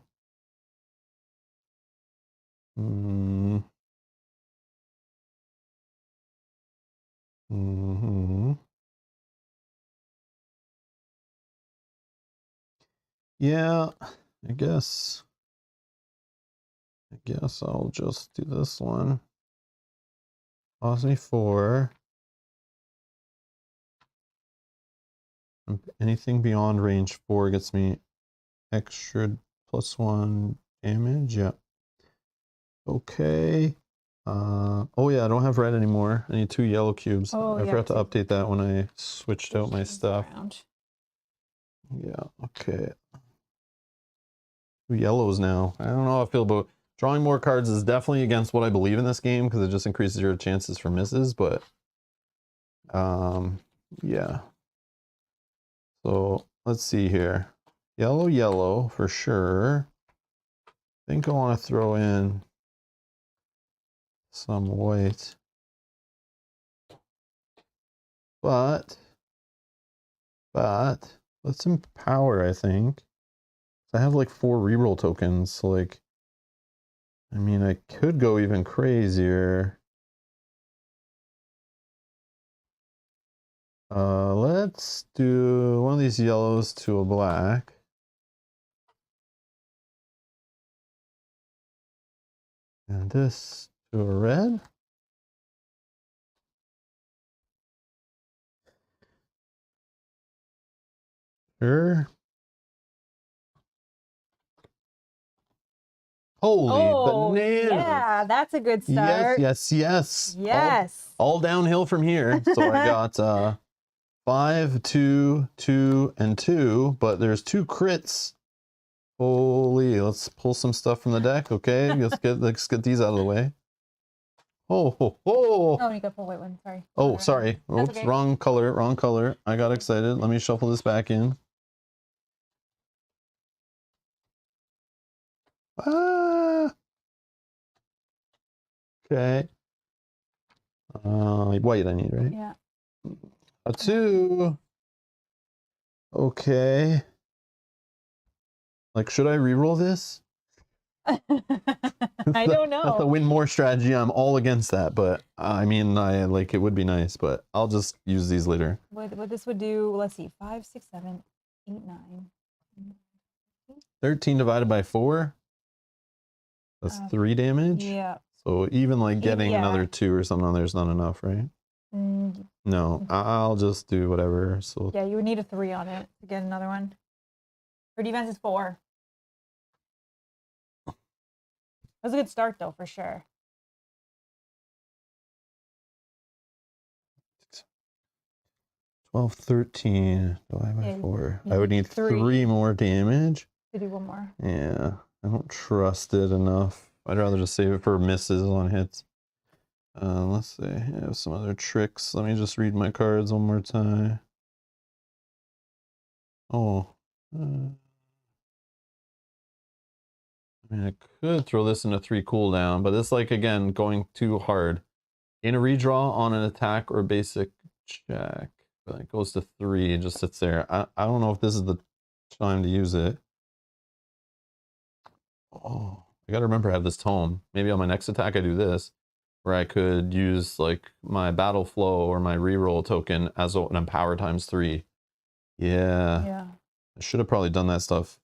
Yeah, I guess I'll just do this one. Cost me 4. Anything beyond range 4 gets me extra +1 damage. Yeah. Okay. Oh yeah, I don't have red anymore. I need 2 yellow cubes. I forgot to update that when I switched out my stuff. Yeah, okay. 2 yellows now. I don't know how I feel about drawing more cards is definitely against what I believe in this game because it just increases your chances for misses, but yeah. So let's see here. Yellow for sure. I think I want to throw in some white. But let's empower, I think. I have like 4 reroll tokens, so like, I mean, I could go even crazier. Let's do one of these yellows to a black. And this to a red. Sure. Holy bananas. Yeah, that's a good start. Yes. All downhill from here. So I got 5, 2, 2, and 2, but there's 2 crits. Holy, let's pull some stuff from the deck, okay? let's get these out of the way. Oh, you got full white one, sorry. Oh, sorry. Oops, okay. wrong color. I got excited. Let me shuffle this back in. Ah. Okay. White I need, right? Yeah. A 2. Okay. Like, should I reroll this? I don't know. That's a win more strategy. I'm all against that, but I mean, I like it would be nice, but I'll just use these later. What this would do, let's see, 5, 6, 7, 8, 9. 13 divided by 4. That's 3 damage. Yeah. So even like getting yeah. another 2 or something, there's not enough, right? No, I'll just do whatever. So yeah, you would need a 3 on it to get another one. Her defense is 4. That was a good start, though, for sure. 12, 13 divided by Yeah, 4. you I would need need 3. 3 more damage. To do one more. Yeah, I don't trust it enough. I'd rather just save it for misses on hits. Let's see. I have some other tricks. Let me just read my cards one more time. Oh. I mean, I could throw this into 3 cooldown, but it's like, again, going too hard. In a redraw on an attack or basic check. But it goes to 3 and just sits there. I don't know if this is the time to use it. Oh, I gotta remember I have this tome. Maybe on my next attack I do this, where I could use like my battle flow or my reroll token as an empower times 3. Yeah. I should have probably done that stuff,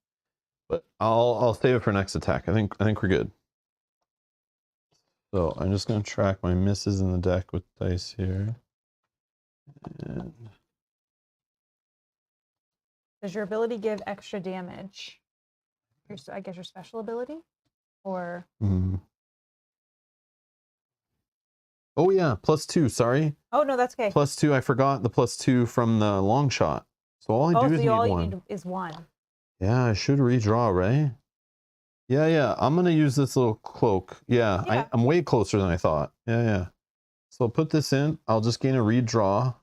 but I'll save it for next attack. I think we're good. So I'm just gonna track my misses in the deck with dice here. And Does your ability give extra damage? I guess your special ability? Or... Oh yeah, +2, sorry. Oh, no, that's okay. +2, I forgot the +2 from the long shot. So all I do is need all 1. you need is 1. Yeah, I should redraw, right? Yeah, I'm gonna use this little cloak. Yeah. I'm way closer than I thought. Yeah. So I'll put this in. I'll just gain a redraw.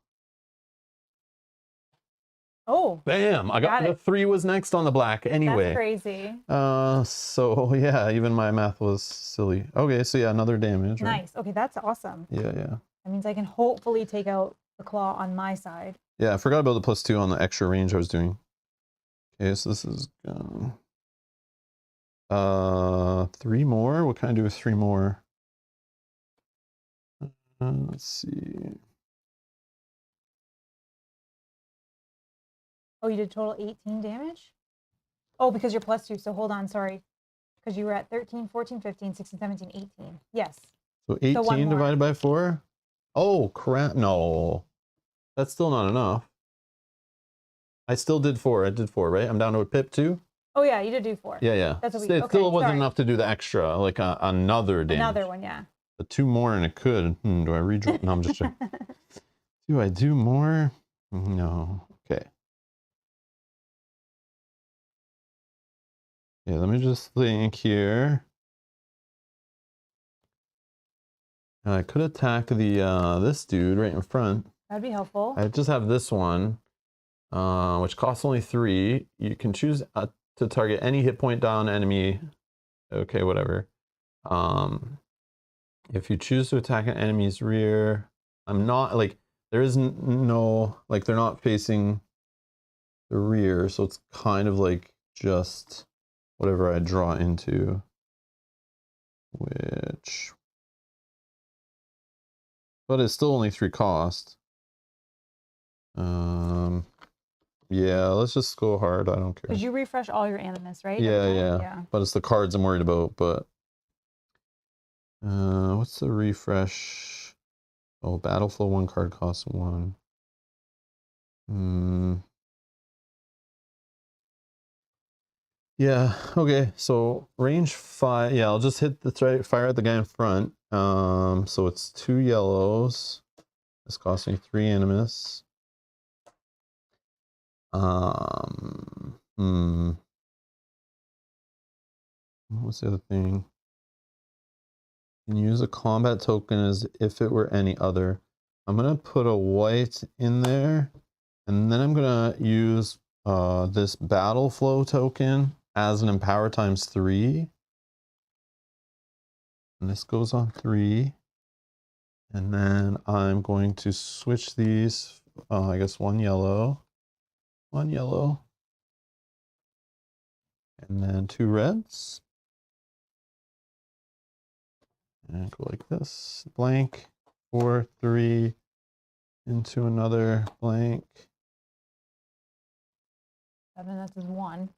Oh. Bam! I got the 3 was next on the black anyway. That's crazy. So yeah, even my math was silly. Okay, so yeah, another damage. Right? Nice. Okay, that's awesome. Yeah. That means I can hopefully take out the claw on my side. Yeah, I forgot about the +2 on the extra range I was doing. Okay, so this is 3 more. What can I do with 3 more? Let's see. Oh, you did total 18 damage? Oh, because you're +2. So hold on, sorry. Because you were at 13, 14, 15, 16, 17, 18. Yes. So 18 divided by 4? Oh, crap. No. That's still not enough. I still did 4. I did 4, right? I'm down to a pip 2? Oh, yeah, you did do 4. Yeah. That's what It still wasn't enough to do the extra, like another damage. Another one, yeah. The 2 more and it could. Do I redraw? No, I'm just checking. Do I do more? No. Okay. Yeah, let me just think here. I could attack the this dude right in front. That'd be helpful. I just have this one, which costs only 3. You can choose to target any hit point down enemy. Okay, whatever. If you choose to attack an enemy's rear, I'm not like there is no like they're not facing the rear, so it's kind of like just whatever I draw into, which, but it's still only 3 cost. Yeah, let's just go hard. I don't care. Because you refresh all your animus, right? Yeah. But it's the cards I'm worried about. But what's the refresh? Oh, battle flow 1 card costs 1. Yeah. Okay. So range 5. Yeah, I'll just hit the fire at the guy in front. So it's 2 yellows. This costs me 3 animus. What's the other thing? You can use a combat token as if it were any other. I'm gonna put a white in there, and then I'm gonna use this battle flow token as an empower times 3. And this goes on 3. And then I'm going to switch these. I guess 1 yellow. 1 yellow. And then 2 reds. And go like this. Blank. 4, 3. Into another blank. 7, that's his 1.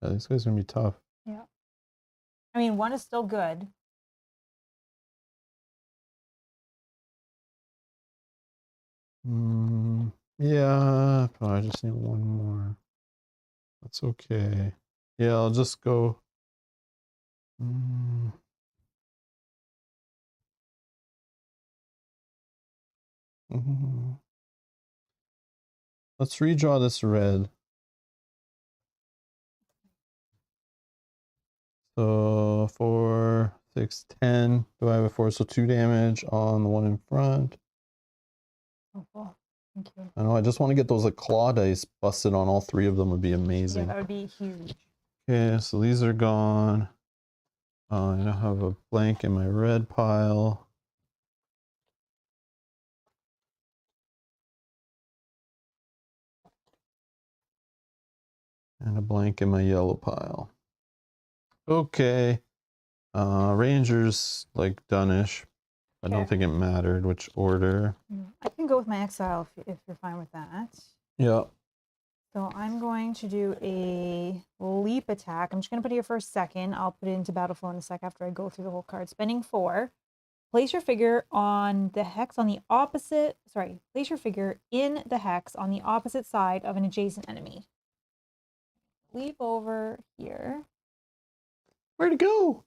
Yeah, this guy's gonna be tough. Yeah. I mean, 1 is still good. Yeah, but I just need 1 more. That's okay. Yeah, I'll just go. Let's redraw this red. So 4, 6, 10. Do I have a 4? So 2 damage on the one in front. Oh, cool. Thank you. I know, I just want to get those like claw dice busted on all 3 of them would be amazing. Yeah, that would be huge. Okay, so these are gone. I now have a blank in my red pile. And a blank in my yellow pile. Okay. Rangers, like, done-ish. I don't think it mattered which order. I can go with my exile if you're fine with that. Yeah. So I'm going to do a leap attack. I'm just going to put it here for a second. I'll put it into battle flow in a sec after I go through the whole card. Spending 4. Place your figure on the hex on the opposite, place your figure in the hex on the opposite side of an adjacent enemy. Leap over here. Where'd it go?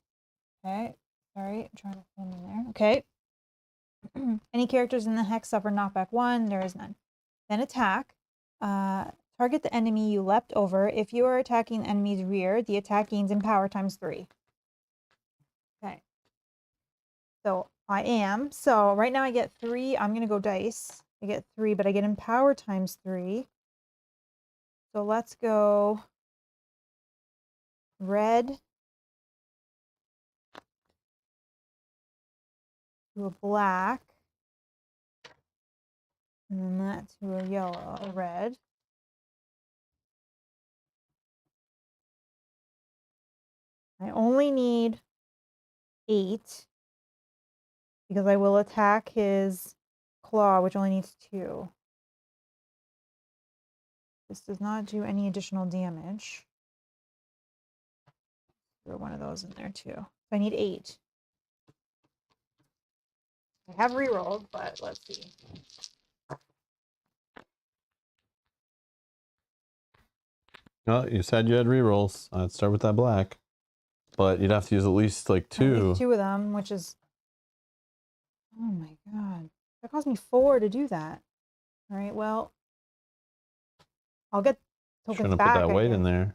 Okay, sorry, I'm trying to find in there. Okay. Any characters in the hex suffer knockback 1, there is none. Then attack. Target the enemy you leapt over. If you are attacking the enemy's rear, the attack gains in power times 3. Okay. So I am. So right now I get 3. I'm going to go dice. I get 3, but I get in power times 3. So let's go red to a black. And then that to a yellow, a red. I only need 8 because I will attack his claw, which only needs 2. This does not do any additional damage. Throw one of those in there too. I need 8. I have rerolled, but let's see. Oh, you said you had rerolls. I'd start with that black. But you'd have to use at least like 2. At least 2 of them, which is... Oh my god. That cost me 4 to do that. Alright, well... I'll get tokens Shouldn't have back. put that weight in there.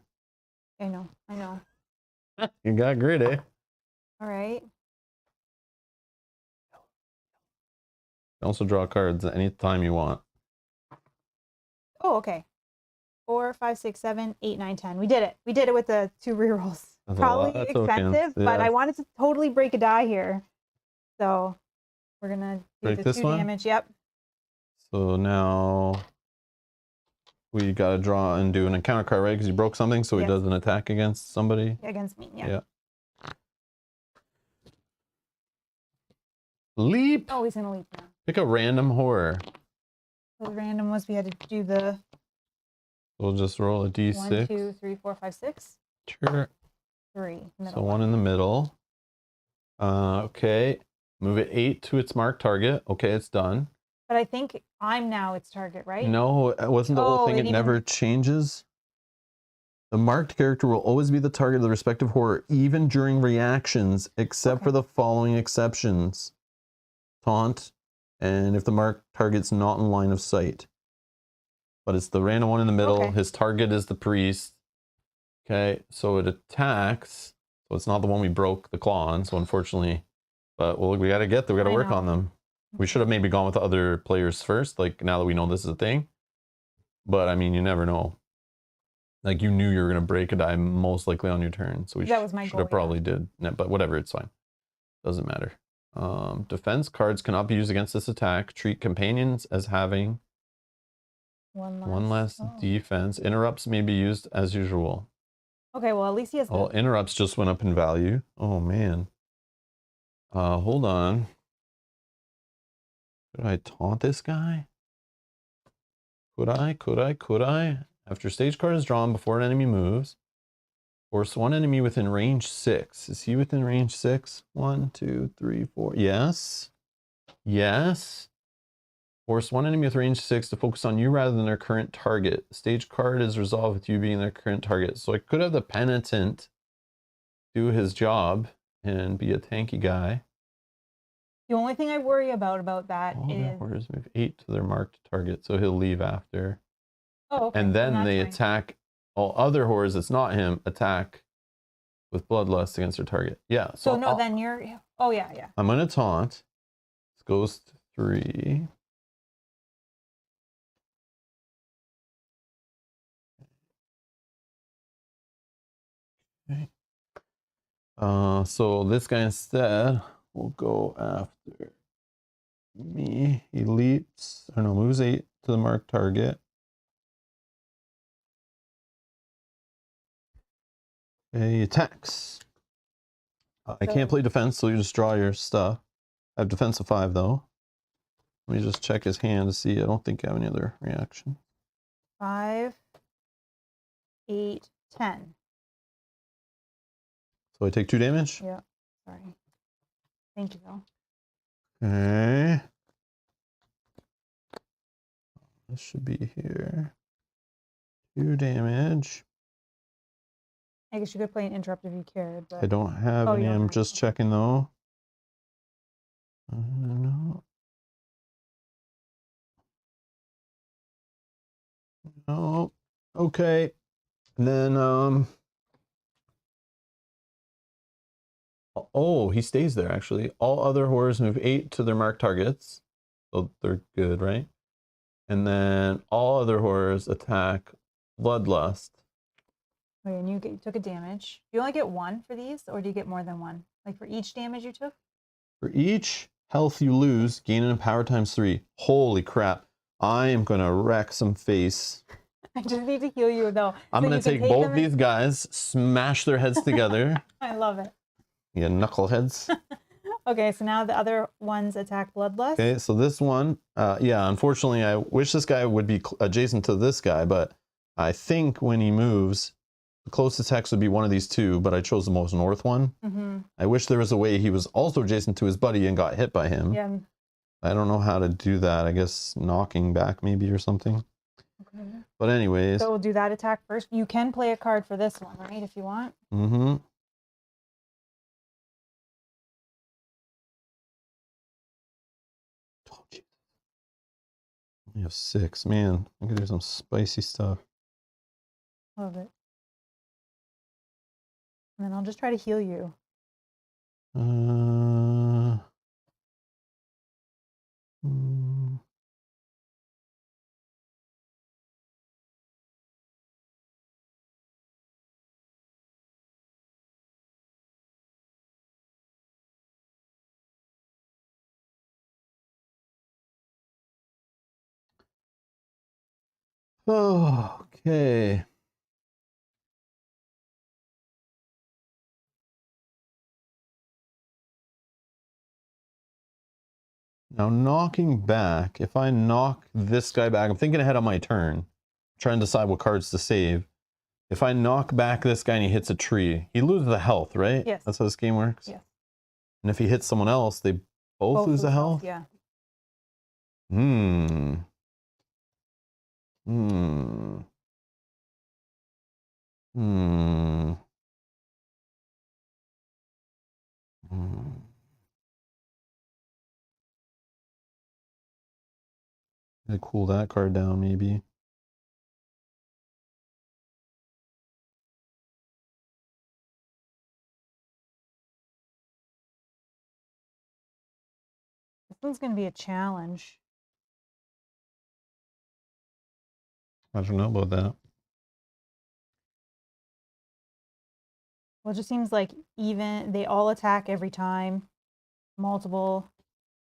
I know, I know. You got greedy. Alright. You also draw cards at any time you want. Oh, okay. 4, 5, 6, 7, 8, 9, 10. We did it. We did it with the 2 rerolls. That's Probably expensive, but I wanted to totally break a die here. So we're gonna do break the this 2 one? damage. Yep. So now we gotta draw and do an encounter card, right? Because you broke something, so he does an attack against somebody. Against me, yeah. Leap. Oh, he's gonna leap now. Pick a random horror. So the random was we had to do the We'll just roll a d6. 1, 2, 3, 4, 5, 6. Sure. 3. So 1 in the middle. Okay. Move it 8 to its marked target. Okay, it's done. But I think I'm now its target, right? No, it wasn't the whole thing. It never changes. The marked character will always be the target of the respective horror, even during reactions, except for the following exceptions. Taunt, and if the marked target's not in line of sight. But it's the random one in the middle. His target is the priest. Okay, so it attacks. So it's not the one we broke the claw on, so unfortunately. But well, we gotta get there. We gotta work on them. We should have maybe gone with the other players first, like now that we know this is a thing. But I mean, you never know. Like you knew you were gonna break a die most likely on your turn, so we That was my should goal, have probably did. No, but whatever, it's fine. Doesn't matter. Defense cards cannot be used against this attack. Treat companions as having one less Oh. defense. Interrupts may be used as usual. Okay, well, at least he has Oh, the... interrupts just went up in value. Oh man. Hold on. Could I taunt this guy? Could I? After stage card is drawn before an enemy moves, force one enemy within range 6. Is he within range 6? 1, 2, 3, 4. Yes. Yes. Force one enemy with range 6 to focus on you rather than their current target. Stage card is resolved with you being their current target. So I could have the Penitent do his job and be a tanky guy. The only thing I worry about that All their is... horrors move 8 to their marked target, so he'll leave after. Oh, okay. And then that's they fine. attack all other horrors that's not him, attack with bloodlust against their target. Yeah. So no, then you're... Oh, yeah, yeah. I'm going to taunt. This goes to 3. Okay. So this guy instead will go after me. He leaps, I don't know, moves 8 to the marked target. He attacks. I can't play defense, so you just draw your stuff. I have defense of 5 though. Let me just check his hand to see. I don't think I have any other reaction. 5, 8, 10. So I take 2 damage? Yeah. Sorry. Thank you, though. Okay. This should be here. 2 damage. I guess you could play an interrupt if you cared, but... I don't have Oh, any. you don't I'm have just it. checking though. No. No. Okay. And then oh, he stays there actually. All other horrors move 8 to their marked targets. So they're good, right? And then all other horrors attack bloodlust. Okay, and you took a damage. Do you only get 1 for these, or do you get more than 1? Like for each damage you took? For each health you lose, gain an power times 3. Holy crap. I am gonna wreck some face. I just need to heal you, though. I'm gonna take both these guys, smash their heads together. I love it. Yeah, knuckleheads. Okay, so now the other ones attack bloodlust. Okay, so this one, yeah, unfortunately, I wish this guy would be adjacent to this guy, but I think when he moves, the closest hex would be one of these two, but I chose the most north one. Mm-hmm. I wish there was a way he was also adjacent to his buddy and got hit by him. Yeah. I don't know how to do that. I guess knocking back maybe or something. Okay. But anyways. So we'll do that attack first. You can play a card for this one, right, if you want? Mm-hmm. We have 6. Man, I could do some spicy stuff. Love it. And then I'll just try to heal you. Okay. Now knocking back, if I knock this guy back, I'm thinking ahead on my turn, trying to decide what cards to save. If I knock back this guy and he hits a tree, he loses the health, right? Yes. That's how this game works? Yes. And if he hits someone else, they both lose the health? Yeah. Hmm. Gonna cool that card down, maybe. This one's going to be a challenge. I don't know about that. Well, it just seems like even they all attack every time. Multiple.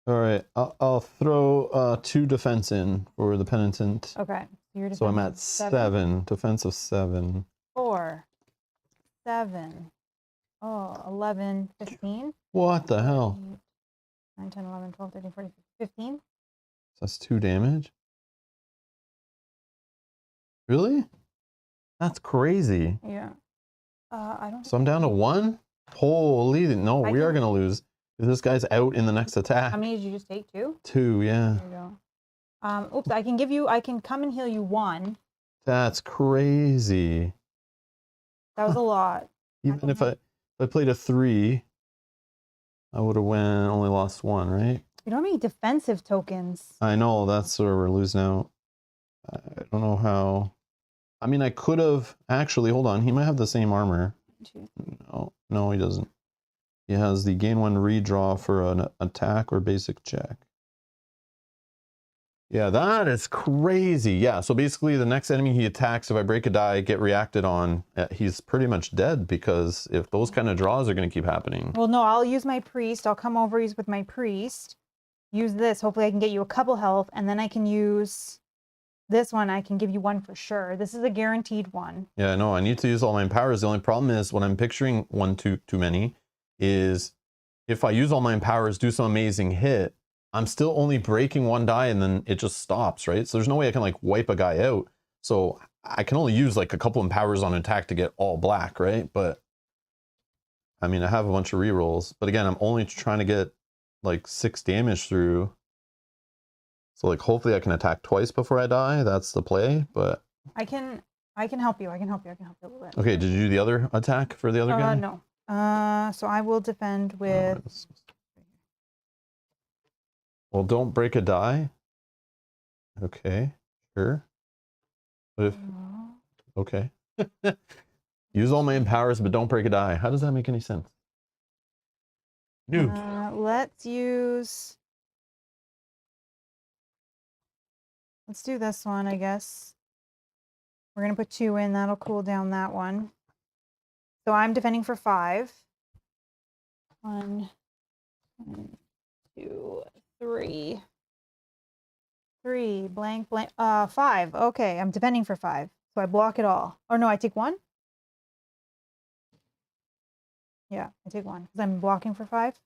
All right, I'll throw 2 defense in for the penitent. Okay. So I'm at 7. Defense of 7. 4, 7. Oh, 11, 15. What the hell? 9, 10, 11, 12, 13, 14, 15. That's 2 damage. Really? That's crazy. Yeah. I don't. So I'm down to 1? Holy, no, we are can- going to lose. If this guy's out in the next attack. How many did you just take? 2? 2, yeah. There you go. Oops, I can come and heal you 1. That's crazy. That was a lot. Even if I played a 3, I would have only lost 1, right? You don't have any defensive tokens. I know, that's where we're losing out. I don't know how. I mean, I could have actually, hold on, he might have the same armor. No, he doesn't. He has the gain 1 redraw for an attack or basic check. Yeah, that is crazy. Yeah, so basically the next enemy he attacks, if I break a die, get reacted on, he's pretty much dead, because if those kind of draws are going to keep happening. Well, no, I'll use my priest. I'll come over with my priest. Use this. Hopefully I can get you a couple health, and then I can use this one. I can give you 1 for sure. This is a guaranteed 1. Yeah, no, I need to use all my powers. The only problem is when I'm picturing 1 too many is if I use all my powers, do some amazing hit, I'm still only breaking 1 die and then it just stops, right? So there's no way I can like wipe a guy out. So I can only use like a couple of powers on attack to get all black, right? But I mean, I have a bunch of rerolls, but again, I'm only trying to get like 6 damage through. So like hopefully I can attack twice before I die. That's the play, but I can help you. I can help you a little bit. okay, did you do the other attack for the other guy? No. So I will defend with. Well, don't break a die. Okay, sure. But if okay, use all main powers, but don't break a die. How does that make any sense? Noob. Let's do this one, I guess. We're gonna put 2 in. That'll cool down that one. So I'm defending for 5. 1, 2, 3. 3, blank, 5. Okay, I'm defending for 5. So I block it all. Or no, I take 1? Yeah, I take 1 because I'm blocking for 5.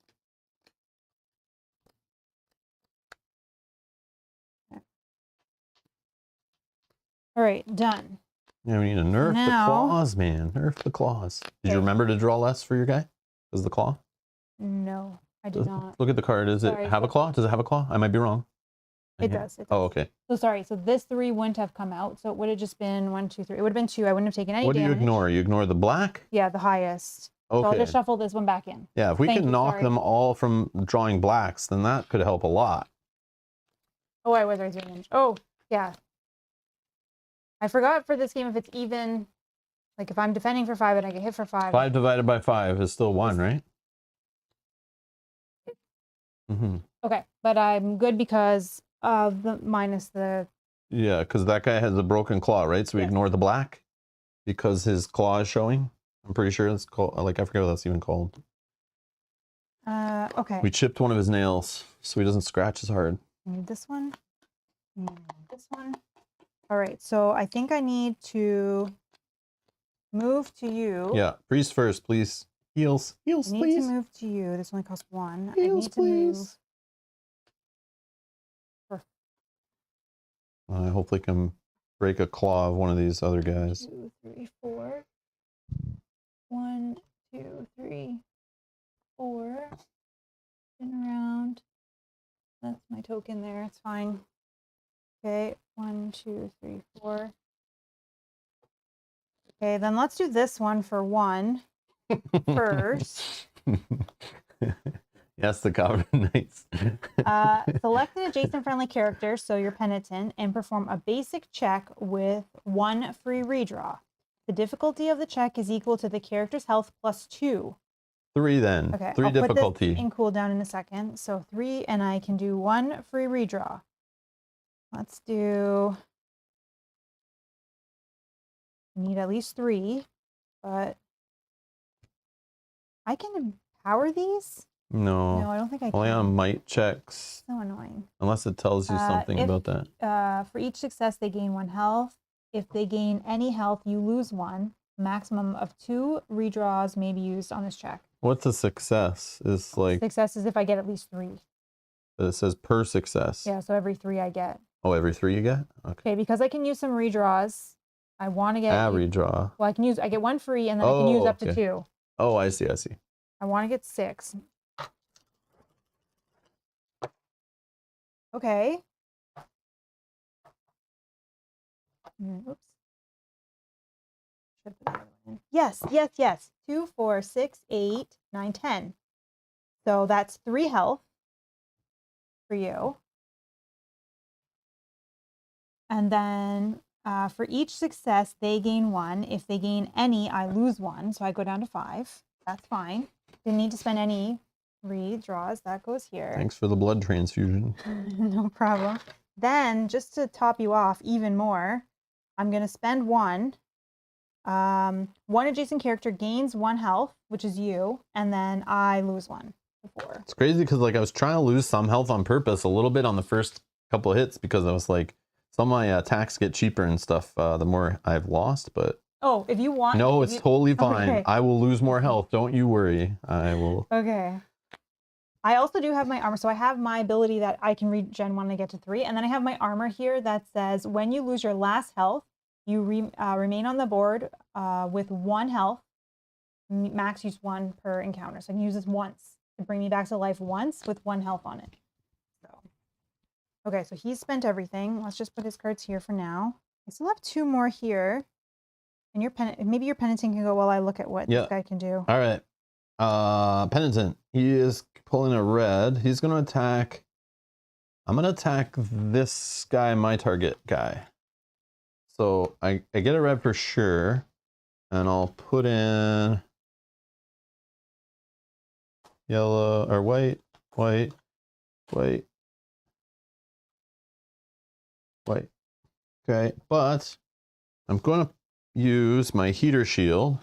Okay. All right, done. Yeah, we need to nerf the claws, man. Nerf the claws. Did you remember to draw less for your guy? Does the claw? No, I did not. Look at the card. Does it have a claw? Does it have a claw? I might be wrong. It does. Oh, okay. So sorry. So this 3 wouldn't have come out. So it would have just been 1, 2, 3. It would have been 2. I wouldn't have taken any damage. What do you ignore? You ignore the black? Yeah, the highest. Okay. So I'll just shuffle this one back in. Yeah, if we can knock them all from drawing blacks, then that could help a lot. Oh, I was right doing it. Oh, yeah. I forgot for this game if it's even, like if I'm defending for 5 and I get hit for 5. 5 divided by 5 is still 1, right? Mm-hmm. Okay, but I'm good because of the minus the. Yeah, because that guy has a broken claw, right? So we ignore the black because his claw is showing. I'm pretty sure it's called, like, I forget what that's even called. Okay. We chipped one of his nails so he doesn't scratch as hard. This one. This one. All right, so I think I need to move to you. Yeah, priest first, please. Heals, heals, I need please. to move to you. This only costs 1. Heals, I need please. to move. I hopefully can break a claw of one of these other guys. 2, 3, 4. 1, 2, 3, 4. Spin around. That's my token there. It's fine. Okay, 1, 2, 3, 4. Okay, then let's do this one for 1 first. Yes, the Goblin Knights. Select an adjacent friendly character, so you're penitent, and perform a basic check with 1 free redraw. The difficulty of the check is equal to the character's health plus 2. 3 then. Okay, 3 I'll difficulty. put this in cooldown in a second. So 3, and I can do 1 free redraw. Let's do. Need at least 3, but I can empower these? No. No, I don't think I Only can. on might checks. So annoying. Unless it tells you something about that. For each success, they gain 1 health. If they gain any health, you lose 1. Maximum of 2 redraws may be used on this check. What's a success? Is like Success is if I get at least 3. it says per success. Yeah, so every 3 I get. Oh, every 3 you get? Okay. Okay, because I can use some redraws, I want to get... redraw. Well, I get 1 free, and then I can use up to okay. 2. Oh, I see. I want to get 6. Okay. Oops. Should put the other one in. Yes. 2, 4, 6, 8, 9, 10. So that's 3 health for you. And then for each success, they gain 1. If they gain any, I lose 1. So I go down to 5. That's fine. Didn't need to spend any redraws. That goes here. Thanks for the blood transfusion. No problem. Then, just to top you off even more, I'm going to spend 1. One adjacent character gains 1 health, which is you, and then I lose 1 before. It's crazy because like I was trying to lose some health on purpose a little bit on the first couple of hits because I was like, some of my attacks get cheaper and stuff the more I've lost, but Oh, if you want... no, it's totally fine. Okay. I will lose more health. Don't you worry. I will. Okay. I also do have my armor. So I have my ability that I can regen when I get to 3. And then I have my armor here that says when you lose your last health, you remain on the board with 1 health. Max use 1 per encounter. So I can use this once to bring me back to life once with 1 health on it. So, okay, so he's spent everything. Let's just put his cards here for now. I still have 2 more here. And your maybe your penitent can go while I look at what this guy can do. All right. Penitent. He is pulling a red. He's going to attack. I'm going to attack this guy, my target guy. So I get a red for sure. And I'll put in yellow or white. Okay, but I'm going to use my heater shield.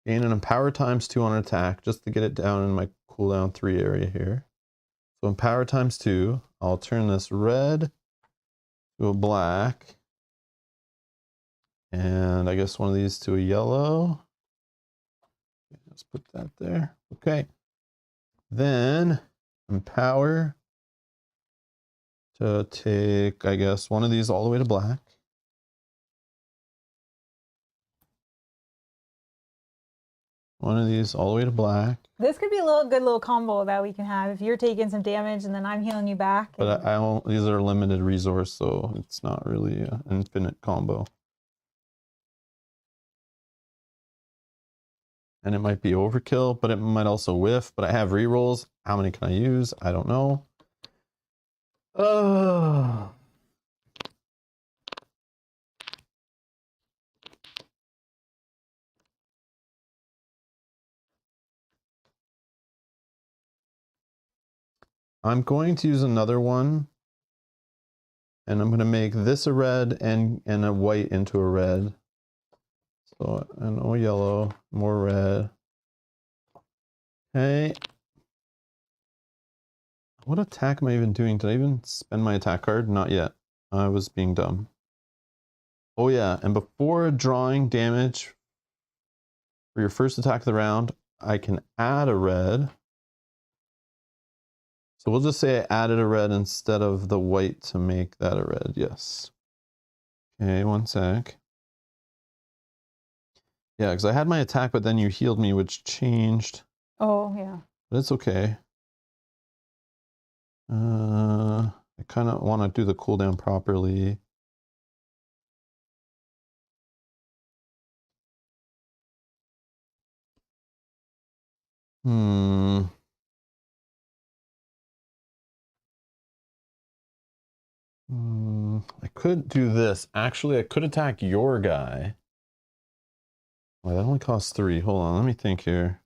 Gain an empower ×2 on attack just to get it down in my cooldown 3 area here. So empower ×2. I'll turn this red to a black. And I guess one of these to a yellow. Let's put that there. Okay. Then empower to take, I guess, one of these all the way to black. One of these all the way to black. This could be a good little combo that we can have if you're taking some damage and then I'm healing you back. But I don't, these are a limited resource, so it's not really an infinite combo. And it might be overkill, but it might also whiff. But I have rerolls. How many can I use? I don't know. I'm going to use another one. And I'm going to make this a red and a white into a red. So, and oh, yellow, more red. Okay. What attack am I even doing? Did I even spend my attack card? Not yet. I was being dumb. Oh yeah, and before drawing damage for your first attack of the round, I can add a red. So we'll just say I added a red instead of the white to make that a red. Yes. Okay, one sec. Yeah, because I had my attack, but then you healed me, which changed. Oh, yeah. But it's okay. I kind of want to do the cooldown properly. I could do this. Actually, I could attack your guy. Well, that only costs 3. Hold on, let me think here.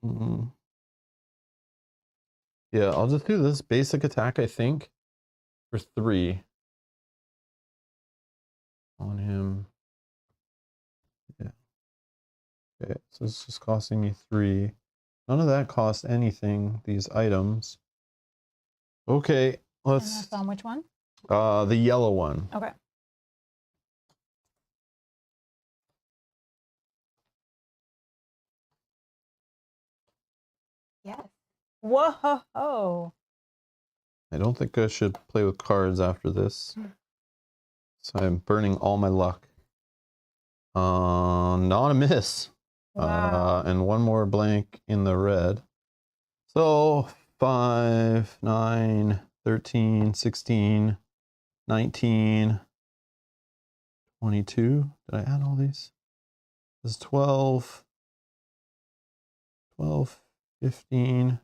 Mm. Yeah, I'll just do this basic attack, I think, for 3 on him. Yeah. Okay, so it's just costing me 3. None of that costs anything, these items. Okay, And let's... that's on which one? The yellow one. Okay. Yes. Whoa! I don't think I should play with cards after this. So I'm burning all my luck. Not a miss. Wow. And one more blank in the red. So 5, 9, 13, 16, 19, 22. Did I add all these? This is 12, 15,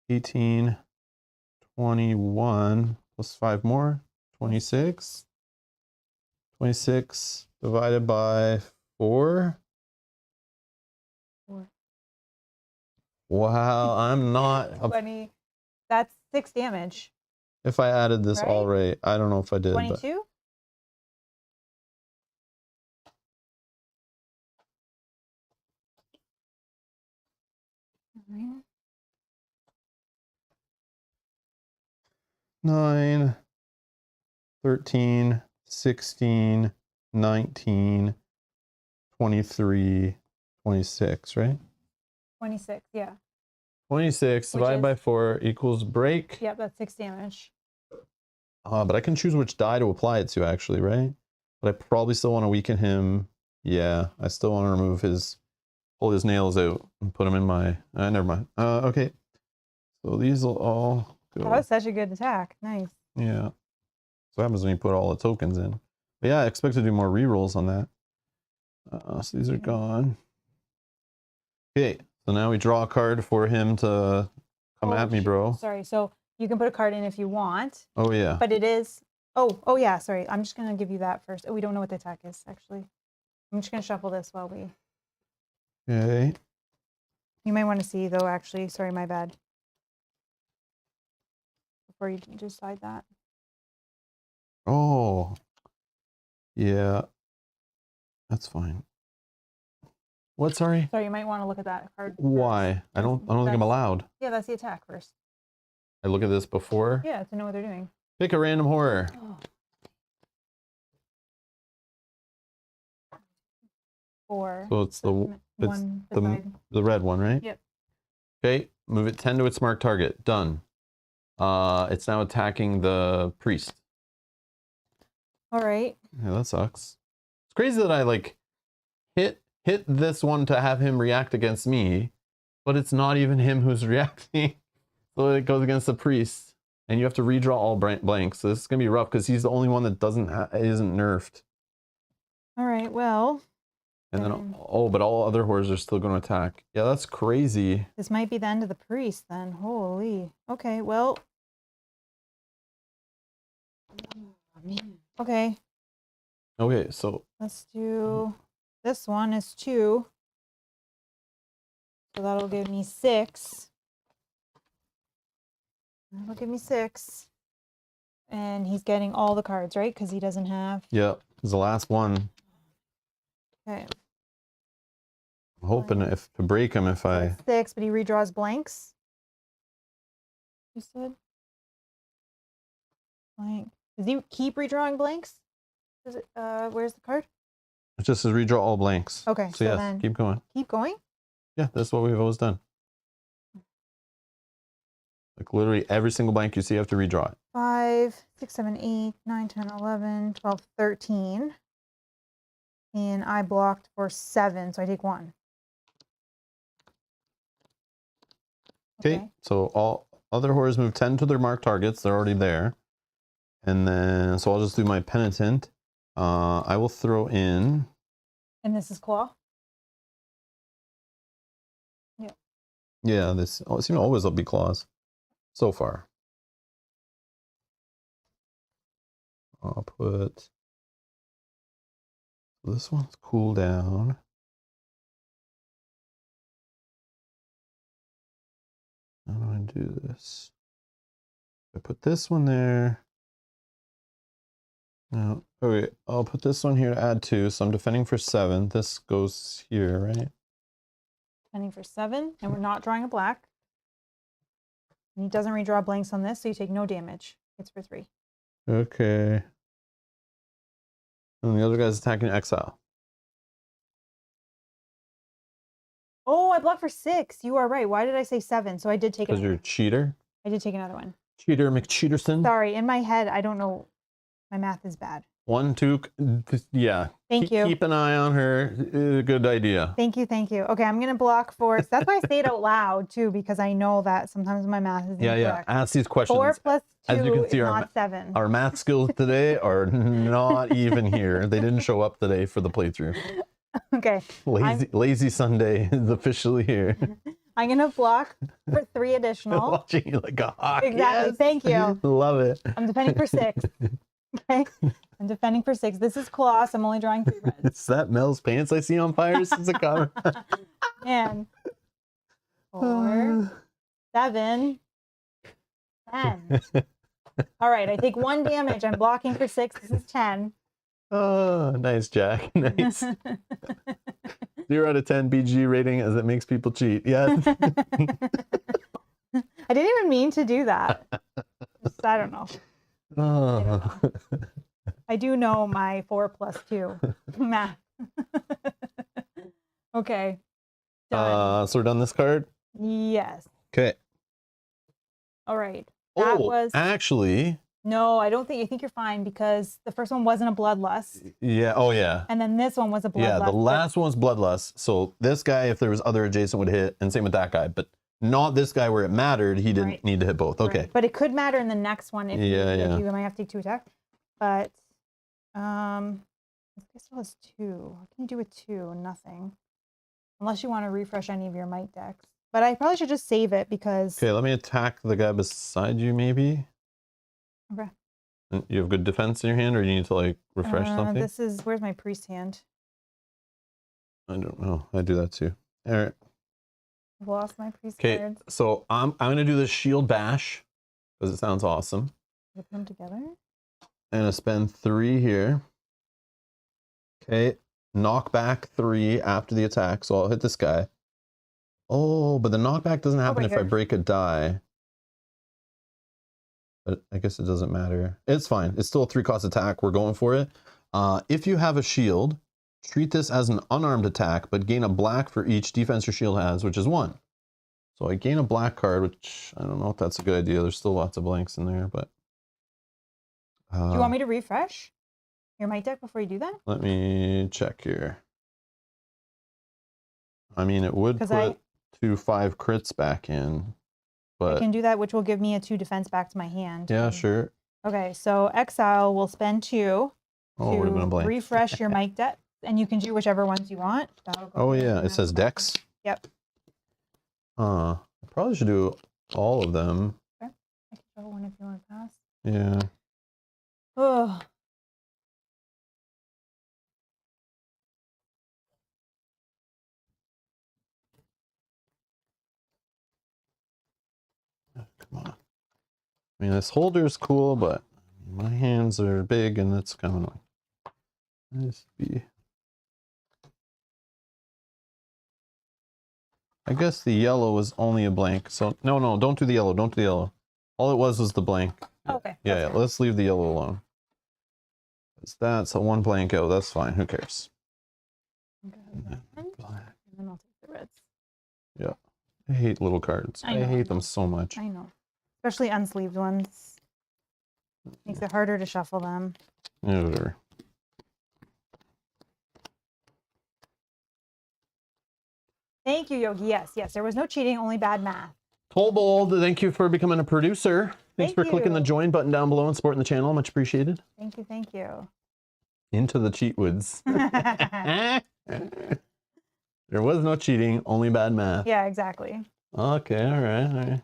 18, 21, plus 5 more, 26. 26 divided by 4. 4. Wow, I'm not... 20. That's 6 damage. If I added this Right? all right, I don't know if I did. 22? But 9, 13, 16, 19, 23, 26, right? 26, yeah. 26 divided by 4 equals break. Yep, that's 6 damage. But I can choose which die to apply it to, actually, right? But I probably still want to weaken him. Yeah, I still want to remove his... pull his nails out and put them in my... never mind. Okay. So these will all go... That was such a good attack. Nice. Yeah. So what happens when you put all the tokens in. But yeah, I expect to do more rerolls on that. So these are gone. Okay, so now we draw a card for him to come at me, bro. Sorry, so you can put a card in if you want. Oh, yeah. But it is... Oh yeah, sorry. I'm just going to give you that first. Oh, we don't know what the attack is, actually. I'm just going to shuffle this while we... Okay. You might want to see, though, actually. Sorry, my bad. Before you decide that. Oh. Yeah. That's fine. What, sorry? Sorry, you might want to look at that card. Why? First. I don't think I'm allowed. Yeah, that's the attack first. I look at this before. Yeah, to know what they're doing. Pick a random horror. Oh. 4. So it's the one the beside. the red one, right? Yep. Okay, move it 10 to its marked target. Done. It's now attacking the priest. All right. Yeah, that sucks. It's crazy that I like hit this one to have him react against me, but it's not even him who's reacting. So it goes against the priest, and you have to redraw all blanks. So this is gonna be rough because he's the only one that isn't nerfed. All right. Well. And then but all other horrors are still going to attack. Yeah, that's crazy. This might be the end of the priest then. Holy. Okay. Well. Okay. Okay, so Let's do this one is 2. So that'll give me 6. That'll give me 6. And he's getting all the cards, right? Because he doesn't have. yeah, it's the last one. Okay. I'm hoping if to break him if I 6, but he redraws blanks. You said? Blank. Does he keep redrawing blanks? Does it, where's the card? it just says redraw all blanks. Okay, So so yes, then keep going. keep going? Yeah, that's what we've always done. Like literally every single blank you see, you have to redraw it. 5, 6, 7, 8, 9, 10, 11, 12, 13. And I blocked for 7, so I take 1. Okay, so all other horrors move 10 to their marked targets. They're already there. And then, so I'll just do my penitent. I will throw in... And this is claw? Yeah. Yeah, this it seems always will be claws. So far. I'll put... This one's cool down. want to do this. I put this one there. No. Okay, I'll put this one here to add 2. So I'm defending for 7. This goes here, right? Defending for 7, and we're not drawing a black. And he doesn't redraw blanks on this, so you take no damage. It's for 3. Okay. And the other guy's attacking exile. Oh, I blocked for 6. You are right. Why did I say 7? So I did take Because you're a cheater. I did take another one. Cheater McCheaterson. Sorry, in my head, I don't know. My math is bad. 1, 2. Yeah. Thank you. Keep an eye on her. Good idea. Thank you, thank you. Okay, I'm gonna block for. That's why I say it out loud too, because I know that sometimes my math is incorrect. Yeah. Ask these questions. 4 plus 2 As you can see, is our not 7. Our math skills today are not even here. They didn't show up today for the playthrough. Okay. Lazy Sunday is officially here. I'm gonna block for 3 additional. Watching you like a hawk. Exactly. Yes. Thank you. Love it. I'm defending for 6. Okay. I'm defending for 6. This is Colossus. I'm only drawing 3 reds. Is that Mel's pants I see on fire? This is a comment. And 4, 7, 10. All right, I take 1 damage. I'm blocking for 6. This is 10. Oh, nice, Jack. Nice. 0 out of 10 BG rating as it makes people cheat. Yes. I didn't even mean to do that. Just, I don't know. Oh. I do know my 4 plus 2 math. Okay. Done. So we're done this card? Yes. Okay. All right. That was actually. No, I don't think. I think you're fine because the first one wasn't a bloodlust. Yeah. Oh, yeah. And then this one was a bloodlust. Yeah, the last one's bloodlust. So this guy, if there was other adjacent, would hit, and same with that guy. But not this guy where it mattered. He didn't need to hit both. Okay. Right. But it could matter in the next one if Yeah. you might have to take 2 attacks. But this guy still has 2. What can you do with 2? Nothing. Unless you want to refresh any of your might decks. But I probably should just save it because. Okay, let me attack the guy beside you, maybe. Okay. And you have good defense in your hand, or you need to like refresh something? This is where's my priest hand? I don't know. I do that too. All right. I've lost my priest Okay, cards. so I'm gonna do this shield bash because it sounds awesome. Put them together. And I spend 3 here. Okay, knock back 3 after the attack, so I'll hit this guy. Oh, but the knockback doesn't happen if I break a die. But I guess it doesn't matter. It's fine. It's still a 3-cost attack. We're going for it. If you have a shield, treat this as an unarmed attack, but gain a black for each defense your shield has, which is 1. So I gain a black card, which I don't know if that's a good idea. There's still lots of blanks in there, but. Do you want me to refresh your might deck before you do that? Let me check here. I mean, it would put 2 5 crits back in, but I can do that, which will give me a 2 defense back to my hand. Yeah, sure. Okay, so exile will spend 2 we're gonna blank. refresh your mic deck, and you can do whichever ones you want. Oh yeah, it says decks. Yep. I probably should do all of them. Okay. I can draw one if you want to pass. Yeah. Oh. Come on. I mean, this holder is cool, but my hands are big and it's kind of annoying. I guess the yellow was only a blank. So no, don't do the yellow. Don't do the yellow. All it was the blank. Okay. Yeah. Let's leave the yellow alone. That's a 1 blank out. That's fine. Who cares? And then I'll take the reds. Yeah. I hate little cards. I hate them so much. I know. Especially unsleeved ones. Makes it harder to shuffle them. Yeah, whatever. Thank you, Yogi. Yes, there was no cheating, only bad math. Tolbold, thank you for becoming a producer. Thanks for clicking the join button down below and supporting the channel. Much appreciated. Thank you. Into the cheat woods. There was no cheating, only bad math. Yeah, exactly. Okay, all right.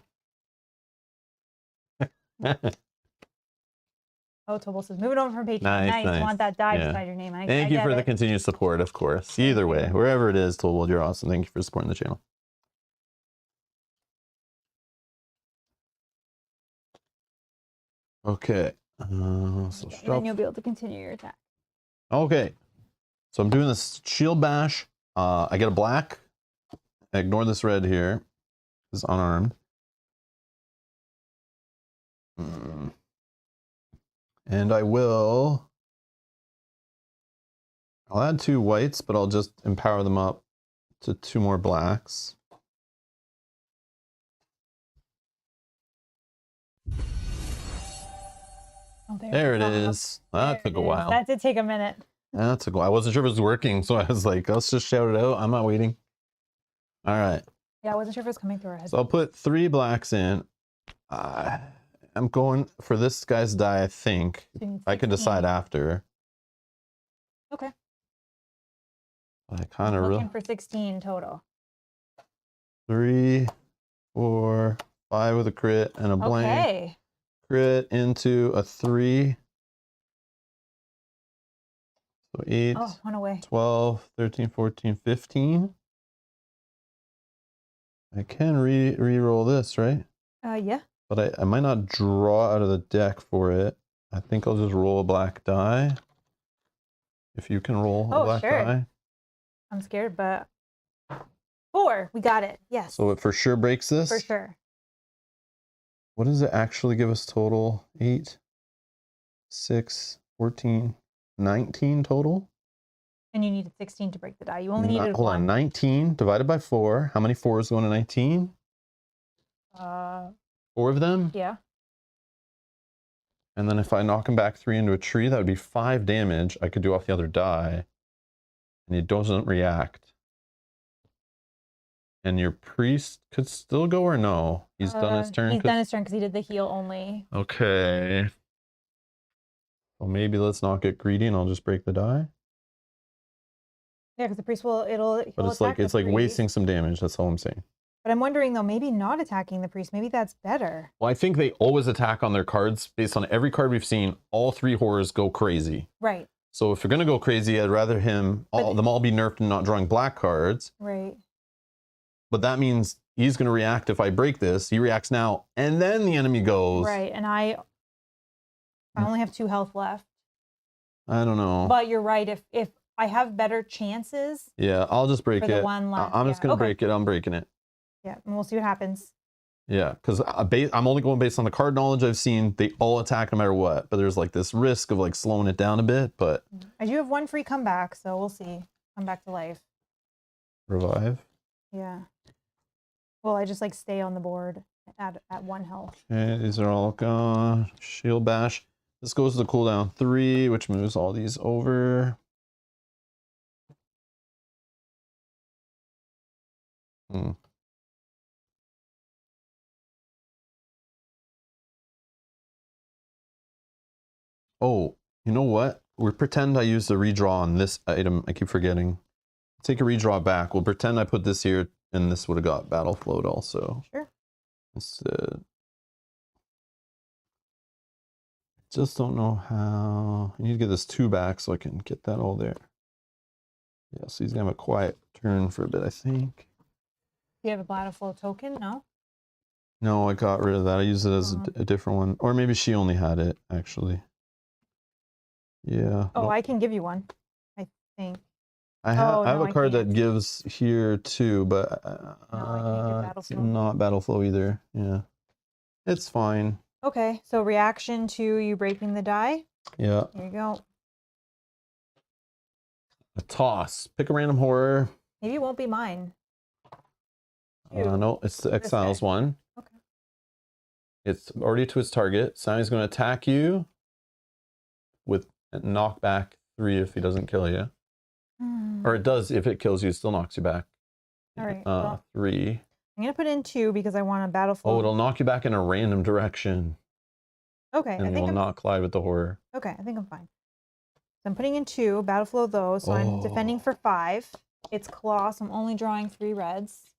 Oh, Tobal says, moving over from Patreon. Nice. You want that die beside your name. Thank you for the continued support, of course. Either way, wherever it is, Tolbold, you're awesome. Thank you for supporting the channel. Okay. So And then shuffle. you'll be able to continue your attack. Okay. So I'm doing this shield bash. I get a black. Ignore this red here. It's unarmed. And I will... I'll add 2 whites, but I'll just empower them up to 2 more blacks. Oh, There it is. That took a while. That did take a minute. That took a while. I wasn't sure if it was working, so I was like, let's just shout it out. I'm not waiting. All right. Yeah, I wasn't sure if it was coming through our head. So I'll put 3 blacks in. I'm going for this guy's die, I think. I can decide after. Okay. I kind of looking for 16 total. 3, 4, 5 with a crit and a blank. Okay. Crit into a 3. So 8, Oh, one away. 12, 13, 14, 15. I can re-roll this, right? Yeah. But I might not draw out of the deck for it. I think I'll just roll a black die. If you can roll a black die. I'm scared, but 4. We got it. Yes. So it for sure breaks this? For sure. What does it actually give us total? 8, 6, 14, 19 total? And you needed 16 to break the die. You only needed Hold 1. on, 19 divided by 4. How many 4s go into 19? 4 of them? Yeah. And then if I knock him back 3 into a tree, that would be 5 damage I could do off the other die. And it doesn't react. And your priest could still go or no? He's done his turn? He's done his turn because he did the heal only. Okay. Well, maybe let's not get greedy and I'll just break the die. Yeah, because the priest will, But it's like wasting some damage, that's all I'm saying. But I'm wondering though, maybe not attacking the priest, maybe that's better. Well, I think they always attack on their cards. Based on every card we've seen, all 3 horrors go crazy. Right. So if you're gonna go crazy, I'd rather them all be nerfed and not drawing black cards. Right. But that means he's gonna react if I break this. He reacts now, and then the enemy goes. Right, and I only have 2 health left. I don't know. But you're right, if I have better chances. Yeah, I'll just break for it. The one left. I'm just gonna break it. I'm breaking it. Yeah, and we'll see what happens. Yeah, because I'm only going based on the card knowledge I've seen. They all attack no matter what, but there's like this risk of like slowing it down a bit. But I do have 1 free comeback, so we'll see. Come back to life. Revive. Yeah. Well, I just like stay on the board at 1 health. Okay, these are all gone. Shield bash. This goes to cooldown 3, which moves all these over. Oh, you know what? We'll pretend I use the redraw on this item. I keep forgetting. Take a redraw back. We'll pretend I put this here, and this would have got battle float also. Sure. Instead. Just don't know how. I need to get this 2 back so I can get that all there. Yeah, so he's gonna have a quiet turn for a bit, I think. Do you have a battle flow token? No? No, I got rid of that. I used it as a different one. Or maybe she only had it, actually. Yeah. Oh, I can give you one, I think. I have a card that gives here too, but not battle flow either. Yeah. It's fine. Okay, so reaction to you breaking the die. Yeah. There you go. A toss. Pick a random horror. Maybe it won't be mine. No, it's the Exiles one. Okay. It's already to its target. So now he's going to attack you with knockback 3 if he doesn't kill you. Or it does if it kills you, it still knocks you back. All right. 3. I'm going to put in 2 because I want a battle flow. Oh, it'll knock you back in a random direction. Okay. And will not collide with the horror. Okay, I think I'm fine. So I'm putting in 2, battle flow those, so I'm defending for 5. It's claw, so I'm only drawing 3 reds.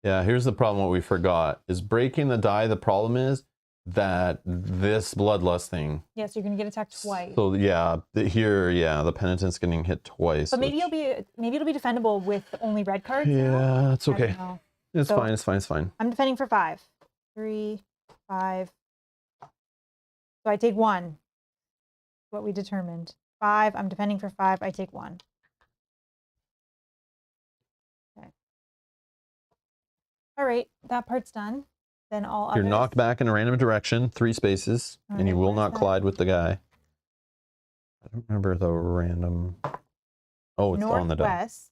Yeah, here's the problem. What we forgot is breaking the die. The problem is that this bloodlust thing. Yeah, so you're gonna get attacked twice. So yeah, the penitent's getting hit twice. But maybe it'll be defendable with only red cards. Yeah, it's okay. It's fine. It's fine. It's fine. I'm defending for 5. 3, 5. So I take 1. What we determined. 5. I'm defending for 5. I take 1. Okay. All right, that part's done. Then all You're others. knocked back in a random direction, 3 spaces, All and you right, will where's not that? collide with the guy. I don't remember the random. Oh, it's on the die. Northwest.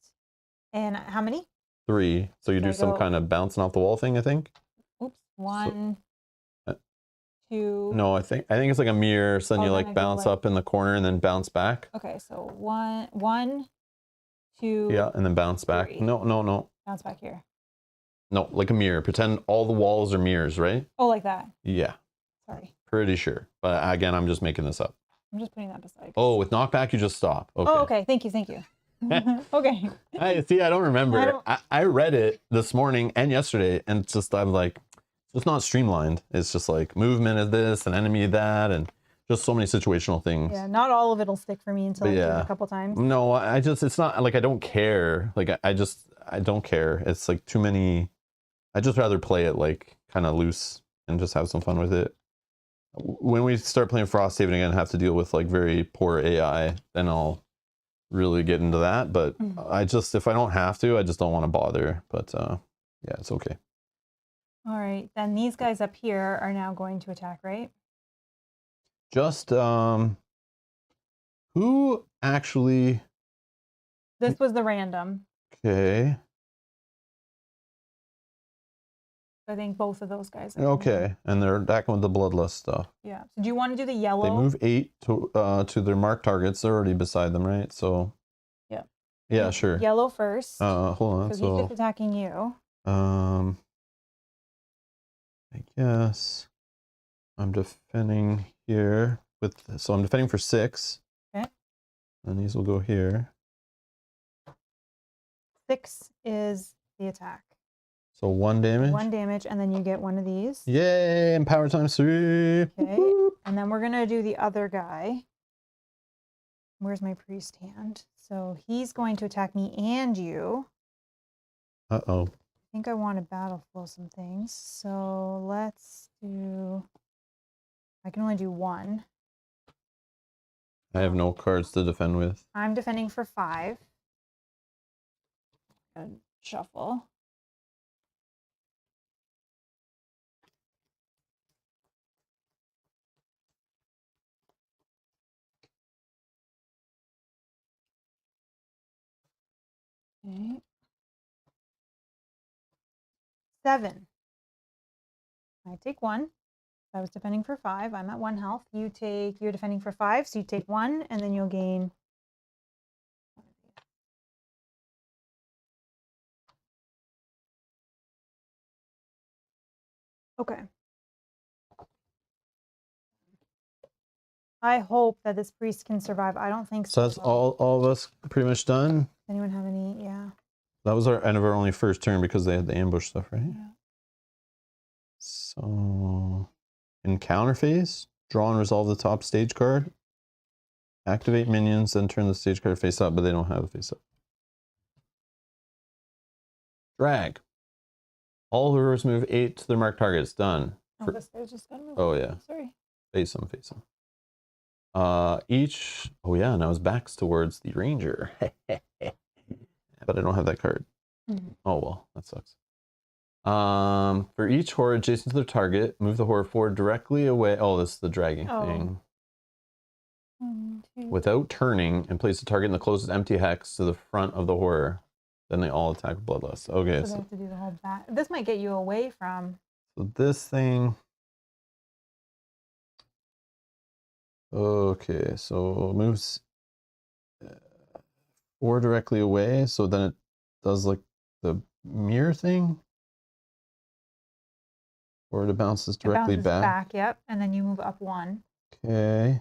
And how many? 3. So you So do I some go- kind of bouncing off the wall thing, I think. Oops. 1, uh, 2. No, I think it's like a mirror. So then Oh, you then like I go, bounce like- up in the corner and then bounce back. Okay, so 1, 2. Yeah, and then bounce back. 3. No. Bounce back here. No, like a mirror. Pretend all the walls are mirrors, right? Oh, like that. Yeah, Sorry. pretty sure. But again, I'm just making this up. I'm just putting that beside. Oh, with knockback, you just stop. Okay. Oh, okay. Thank you. Okay. I don't remember. I don't- I read it this morning and yesterday, and it's just I'm like, it's not streamlined. It's just like movement of this and enemy that, and just so many situational things. Yeah, not all of it'll stick for me until I do it a couple times. No, it's not like I don't care. Like I don't care. It's like too many. I just rather play it like kind of loose and just have some fun with it. When we start playing Frosthaven again and have to deal with like very poor AI, then I'll really get into that. But if I don't have to, I just don't want to bother. But yeah, it's okay. All right, then these guys up here are now going to attack, right? Just who actually? This was the random. Okay. I think both of those guys. Okay, and they're attacking with the bloodlust stuff. Yeah. So do you want to do the yellow? They move 8 to their marked targets. They're already beside them, right? So. Yeah. Yeah, sure. Yellow first. Hold on. Because So he's just attacking you. I guess I'm defending here so I'm defending for 6. Okay. And these will go here. 6 is the attack. So 1 damage. 1 damage, and then you get one of these. Yay! And power times 3. Okay. And then we're gonna do the other guy. Where's my priest hand? So he's going to attack me and you. Uh-oh. I think I want to battle flow some things. So let's do. I can only do 1. I have no cards to defend with. I'm defending for 5. And shuffle. Okay. 7. I take 1. I was defending for 5. I'm at 1 health. You're defending for 5, so you take 1, and then you'll gain. Okay. I hope that this priest can survive. I don't think so. So that's all of us pretty much done. Does anyone have any? Yeah. That was our end of our only first turn because they had the ambush stuff, right? Yeah. So encounter phase, draw and resolve the top stage card. Activate minions, then turn the stage card face up, but they don't have the face up. Drag. All horrors move 8 to their marked targets. Done. Oh, this guy's just gotta move. Oh yeah. Sorry. Face them, face them. Each. Oh yeah, now his back's towards the ranger. But I don't have that card. Oh well, that sucks. For each horror adjacent to their target, move the horror forward directly away. Oh, this is the dragging thing. 1, 2. Without turning, and place the target in the closest empty hex to the front of the horror. Then they all attack with bloodlust. Okay, So they have to do the whole back. This might get you away from. so this thing. Okay, so moves 4 directly away. So then it does like the mirror thing. Or it bounces directly It bounces back. Yep, and then you move up 1. Okay.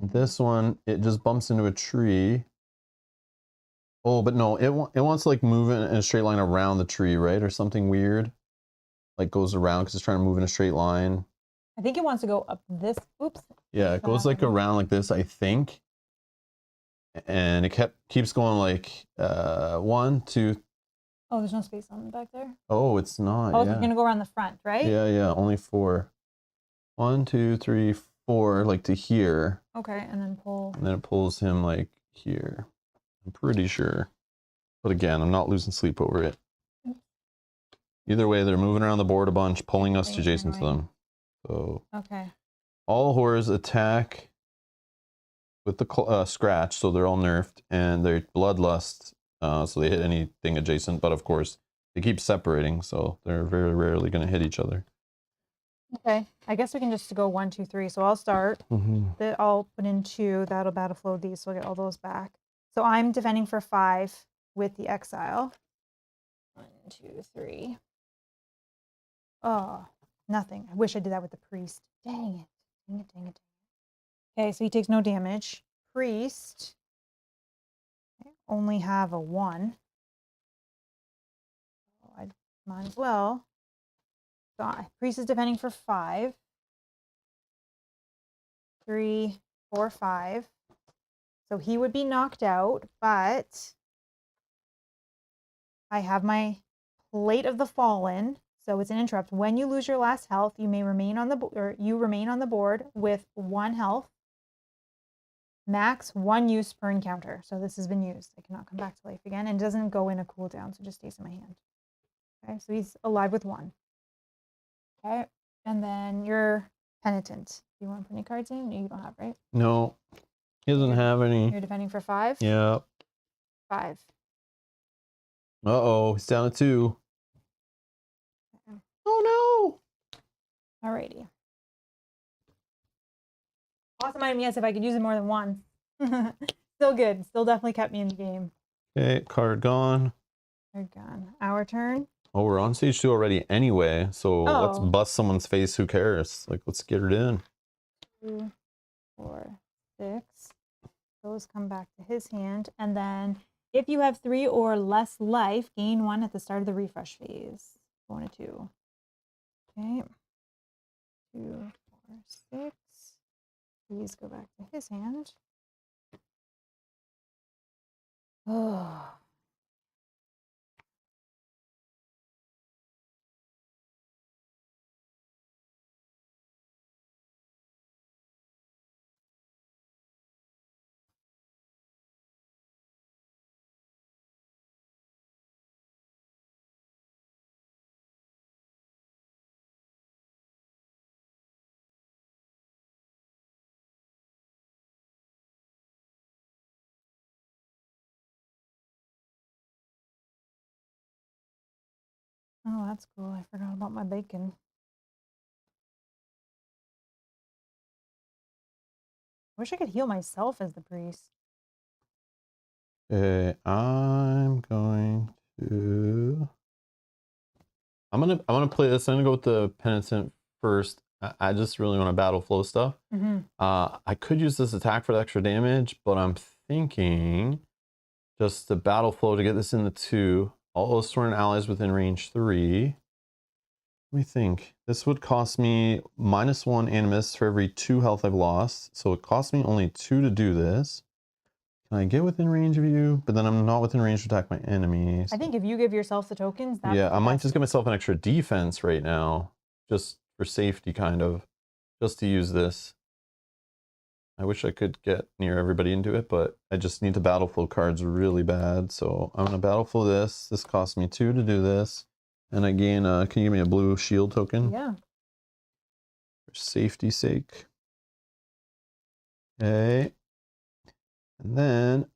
And this one, it just bumps into a tree. Oh, but no, it wants to like move in a straight line around the tree, right? Or something weird. Like goes around because it's trying to move in a straight line. I think it wants to go up this. Oops. Yeah, it goes like around like this, I think. And it keeps going like 1, 2. Oh, there's no space on the back there. Oh, it's not. Oh, yeah. it's gonna go around the front, right? Yeah, only 4. 1, 2, 3, or like to here. Okay, and then pull. And then it pulls him like here. I'm pretty sure. But again, I'm not losing sleep over it. Either way, they're moving around the board a bunch, pulling us to adjacent to them. So Okay. all horrors attack with the scratch, so they're all nerfed, and they're bloodlust, so they hit anything adjacent. But of course, they keep separating, so they're very rarely going to hit each other. Okay. I guess we can just go 1, 2, 3. So I'll start. I'll put in 2. That'll battle flow these, so I'll get all those back. So I'm defending for 5 with the exile. 1, 2, 3. Oh, nothing. I wish I did that with the priest. Dang it. Dang it, dang it, dang it. Okay, so he takes no damage. Priest. Okay, only have a 1. So I might as well. So priest is defending for 5. 3, 4, 5. So he would be knocked out, but I have my Plate of the Fallen. So it's an interrupt. When you lose your last health, you may remain on the board with 1 health. Max 1 use per encounter. So this has been used. I cannot come back to life again, and it doesn't go in a cooldown, so it just stays in my hand. Okay, so he's alive with 1. Okay, and then you're penitent. Do you want to put any cards in? You don't have, right? No, he doesn't have any. You're defending for 5? Yeah. 5. Uh-oh, he's down at 2. Oh no! Alrighty. Awesome item, yes, if I could use it more than 1. Still good. Still definitely kept me in the game. Okay, card gone. Card gone. Our turn. Oh, we're on stage 2 already anyway, so let's bust someone's face. Who cares? Like, let's get it in. 2, 4, 6. Those come back to his hand. And then if you have 3 or less life, gain 1 at the start of the refresh phase. 1 to 2. Okay. 2, 4, 6. These go back to his hand. Oh. Oh, that's cool. I forgot about my bacon. Wish I could heal myself as the priest. Okay, I'm gonna play this. I'm gonna go with the penitent first. I just really want to battle flow stuff. I could use this attack for the extra damage, but I'm thinking just the battle flow to get this in the 2. All Oathsworn allies within range 3. Let me think. This would cost me -1 animus for every 2 health I've lost. So it costs me only 2 to do this. Can I get within range of you? But then I'm not within range to attack my enemies. I think if you give yourself the tokens, that's yeah, I might just give myself an extra defense right now. Just for safety, kind of. Just to use this. I wish I could get near everybody into it, but I just need the battle flow cards really bad. So I'm going to battle flow this. This costs me 2 to do this. And I gain, can you give me a blue shield token? Yeah. For safety's sake. Okay. And then...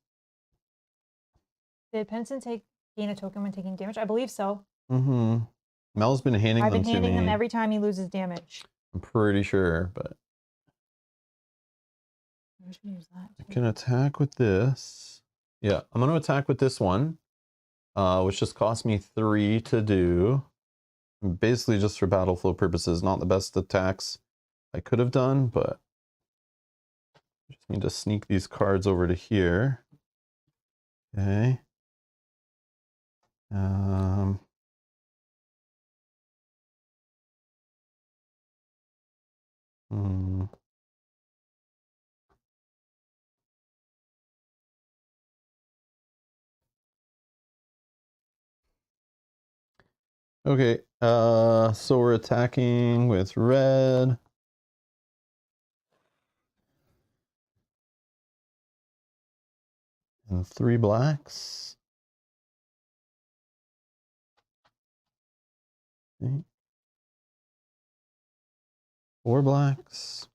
Did Penitent gain a token when taking damage? I believe so. Mel's been handing them to me. I've been handing them every time he loses damage. I'm pretty sure, but... I should use that too. I can attack with this. Yeah, I'm going to attack with this one. Which just cost me 3 to do. Basically just for battle flow purposes. Not the best attacks I could have done, but I just need to sneak these cards over to here. Okay. Okay, so we're attacking with red. And 3 blacks. Okay. 4 blacks.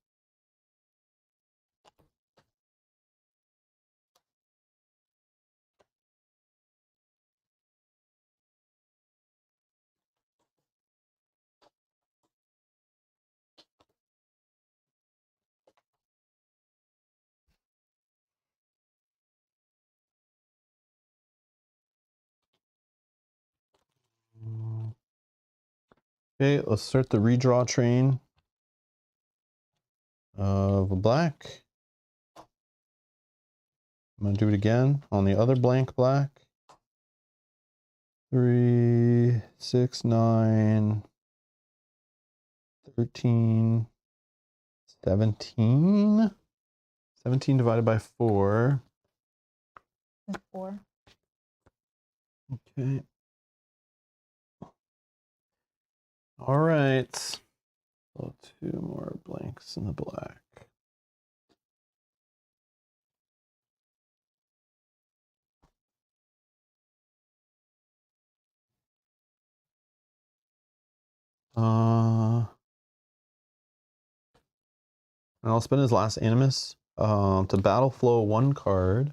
Okay, let's start the redraw train of a black. I'm going to do it again on the other blank black. 3, 6, 9, 13, 17. 17 divided by 4. 4. Okay. All right. So 2 more blanks in the black. And I'll spend his last animus to battle flow 1 card.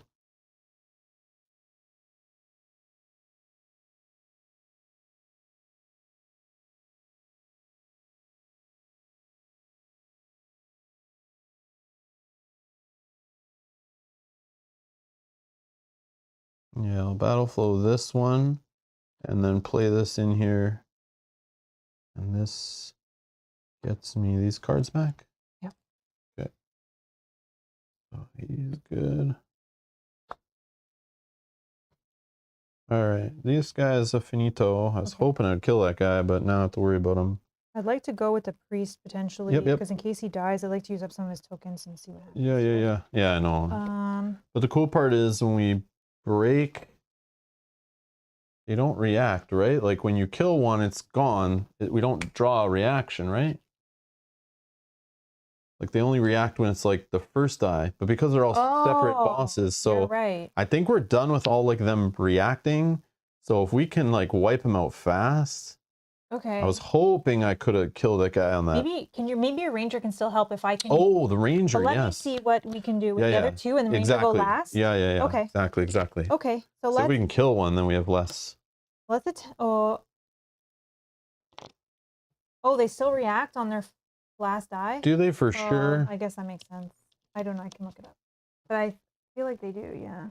Yeah, I'll battle flow this one and then play this in here. And this gets me these cards back. Yep. Okay. So he's good. All right, this guy is a finito. I was hoping I'd kill that guy, but now I have to worry about him. I'd like to go with the priest potentially, because in case he dies, I'd like to use up some of his tokens and see what happens. Yeah, I know. But the cool part is when we break, they don't react, right? Like when you kill one, it's gone. We don't draw a reaction, right? Like they only react when it's like the first die, but because they're all separate bosses, so you're right. I think we're done with all like them reacting. So if we can like wipe them out fast. Okay. I was hoping I could have killed that guy on that. Maybe a ranger can still help if I can. Oh, the ranger, but let yes. me see what we can do with the other 2, and the ranger go last. Yeah. Okay. Exactly. Okay. So if we can kill one, then we have less. Oh, they still react on their last die? Do they for sure? I guess that makes sense. I don't know. I can look it up. But I feel like they do, yeah.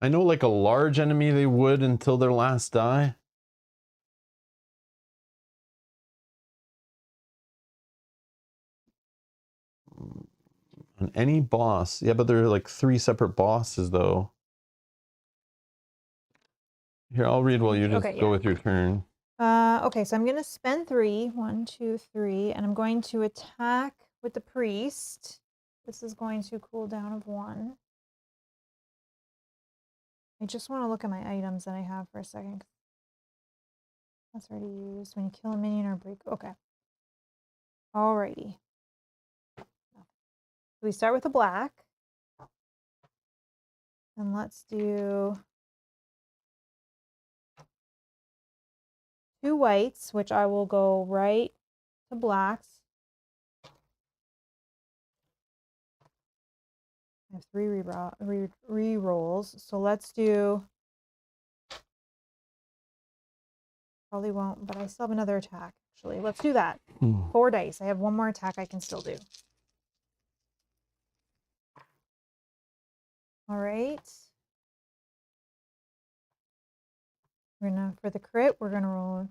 I know like a large enemy they would until their last die. On any boss. Yeah, but they're like 3 separate bosses though. Here, I'll read while you just go with your turn. Okay, so I'm going to spend 3. 1, 2, 3. And I'm going to attack with the priest. This is going to cool down of 1. I just want to look at my items that I have for a second. That's already used. When you kill a minion or break. Okay. Alrighty. So we start with a black. And let's do 2 whites, which I will go right to blacks. I have 3 re-rolls. So let's do... Probably won't, but I still have another attack, actually. Let's do that. 4 dice. I have 1 more attack I can still do. All right. For the crit, we're gonna roll.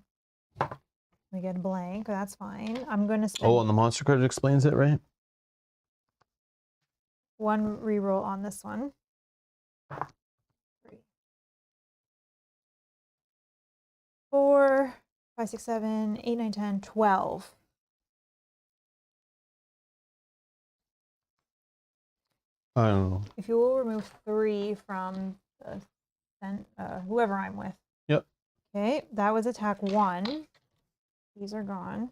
We get a blank. That's fine. I'm gonna spend. Oh, and the monster card explains it, right? 1 reroll on this one. 3, 4, 5, 6, 7, 8, 9, 10, 12. I don't know. If you will remove 3 from the whoever I'm with. Yep. Okay, that was attack 1. These are gone.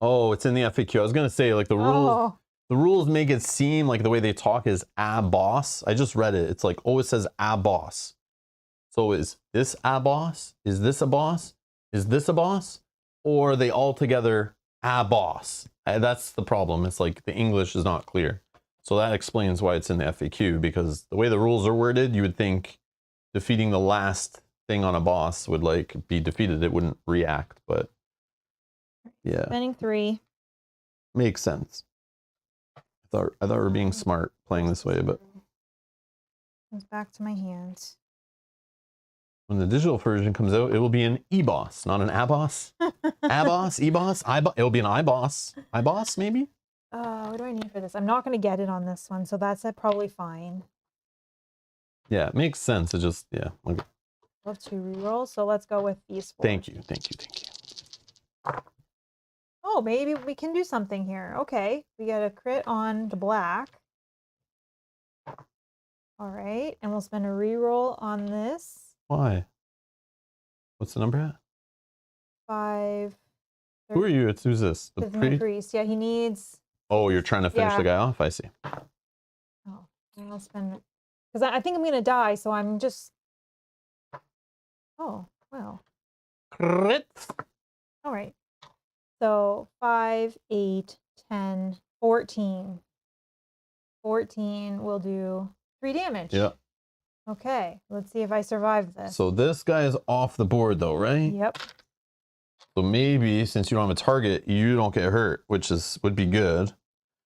Oh, it's in the FAQ. I was gonna say like the rules. The rules make it seem like the way they talk is a boss. I just read it. It's like, oh, it says a boss. So is this a boss? Is this a boss? Is this a boss? Or are they all together a boss? That's the problem. It's like the English is not clear. So that explains why it's in the FAQ, because the way the rules are worded, you would think defeating the last thing on a boss would like be defeated. It wouldn't react, but yeah. Spending 3. Makes sense. I thought we were being smart playing this way, but Goes back to my hand. when the digital version comes out, it will be an e-boss, not an a-boss. A-boss, e-boss, it will be an i-boss. I-boss, maybe? What do I need for this? I'm not going to get it on this one, so that's probably fine. Yeah, it makes sense. It just, yeah. Okay. Love to reroll, so let's go with these 4. Thank you, thank you, thank you. Oh, maybe we can do something here. Okay, we get a crit on the black. All right, and we'll spend a reroll on this. Why? What's the number at? 5. Who are you? Who's this? The This is my priest. Yeah, he needs. Oh, you're trying to finish the guy off? I see. Oh, and I'll spend. Because I think I'm going to die, so I'm just. Oh, well. Crit. All right. So 5, 8, 10, 14. 14 will do 3 damage. Yeah. Okay, let's see if I survive this. So this guy is off the board though, right? Yep. So maybe since you don't have a target, you don't get hurt, which would be good.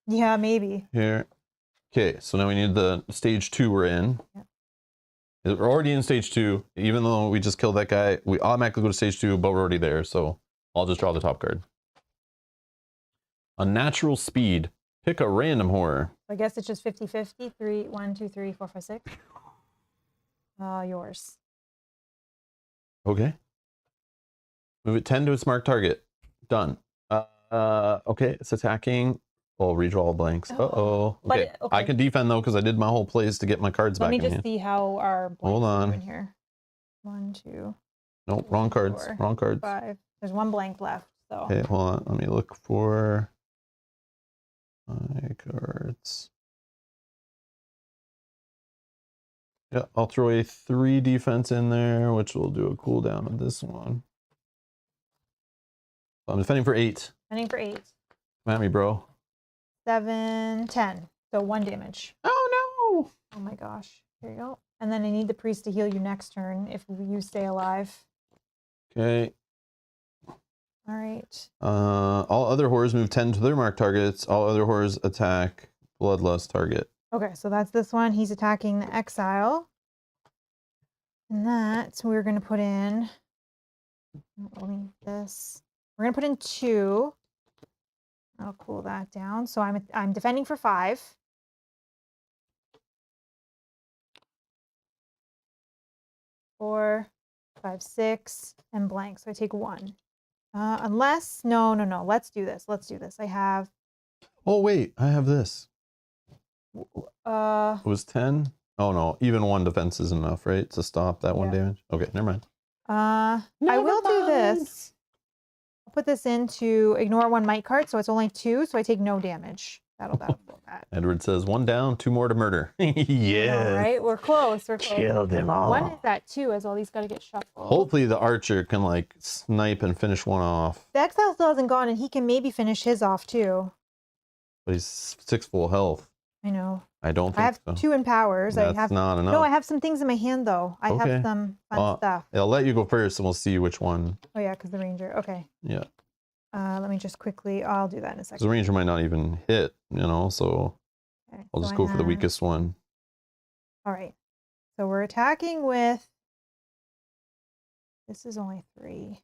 Yeah, maybe. Here. Okay, so now we need the stage 2 we're in. Yep. We're already in stage 2. Even though we just killed that guy, we automatically go to stage 2, but we're already there. So I'll just draw the top card. Unnatural speed. Pick a random horror. I guess it's just 50-50. 3, 1, 2, 3, 4, 5, 6. Yours. Okay. Move it 10 to its marked target. Done. Okay, it's attacking. Oh, redraw all blanks. Uh-oh. Okay. Okay. I can defend though because I did my whole plays to get my cards back in hand. Let me just see how our blanks Hold on. are in here. 1, 2. Nope, wrong cards. 4, Wrong cards. 5. There's 1 blank left. So. Okay, hold on. Let me look for my cards. Yeah, I'll throw a 3 defense in there, which will do a cooldown of this one. I'm defending for 8. Defending for 8. Come at me, bro. 7, 10. So 1 damage. Oh no! Oh my gosh. Here you go. And then I need the priest to heal you next turn if you stay alive. Okay. All right. All other horrors move 10 to their marked targets. All other horrors attack bloodlust target. Okay, so that's this one. He's attacking the exile. And that we're going to put in. We'll need this. We're going to put in 2. I'll cool that down. So I'm defending for 5. 4, 5, 6, and blank. So I take 1. Unless no. Let's do this. I have. Oh wait, I have this. It was 10. Oh no, even 1 defense is enough, right, to stop that 1 damage. Okay, never mind. I will do this. I'll put this in to ignore 1 might card, so it's only 2, so I take no damage. That'll pull that. Edward says 1 down, 2 more to murder. Yeah. All right, we're close. Kill them all. 1 is at 2, as all these got to get shuffled. Hopefully the archer can like snipe and finish 1 off. The exile still hasn't gone, and he can maybe finish his off too. But he's 6 full health. I know. I don't think I have so. 2 in powers. That's I have not enough. No, I have some things in my hand though. I Okay. have some fun stuff. I'll let you go first, and we'll see which one. Oh yeah, because the ranger. Okay. Yeah. Let me just quickly. I'll do that in a Because second. the ranger might not even hit, so Okay, I'll so just I go for the have- weakest one. All right. So we're attacking with. This is only 3.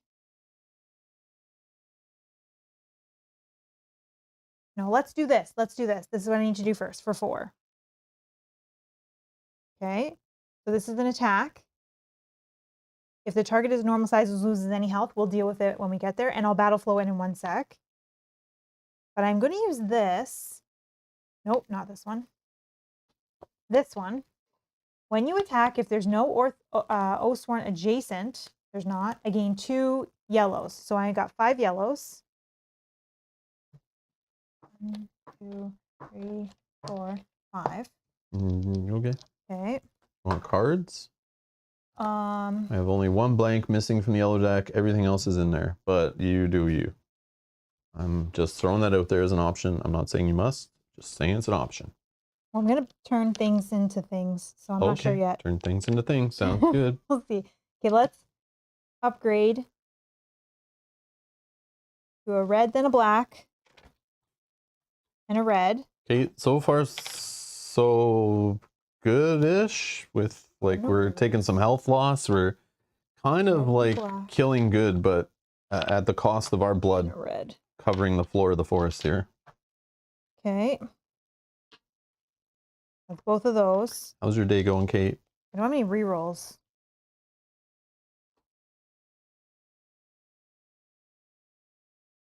No, let's do this. This is what I need to do first for 4. Okay. So this is an attack. If the target is normal size or loses any health, we'll deal with it when we get there, and I'll battle flow in 1 sec. But I'm going to use this. Nope, not this one. This one. When you attack, if there's no Oathsworn adjacent, there's not, I gain 2 yellows. So I got 5 yellows. 1, 2, 3, 4, 5. Okay. Okay. Want cards? I have only one blank missing from the yellow deck. Everything else is in there, but you do you. I'm just throwing that out there as an option. I'm not saying you must, just saying it's an option. Well, I'm going to turn things into things, so I'm not sure yet. Turn things into things. Sounds good. We'll see. Okay, let's upgrade to a red, then a black, and a red. Okay, so far so good-ish with like we're taking some health loss. We're kind of like killing good, but at the cost of our blood Red covering the floor of the forest here. Okay. That's both of those. How's your day going, Kate? I don't have any rerolls.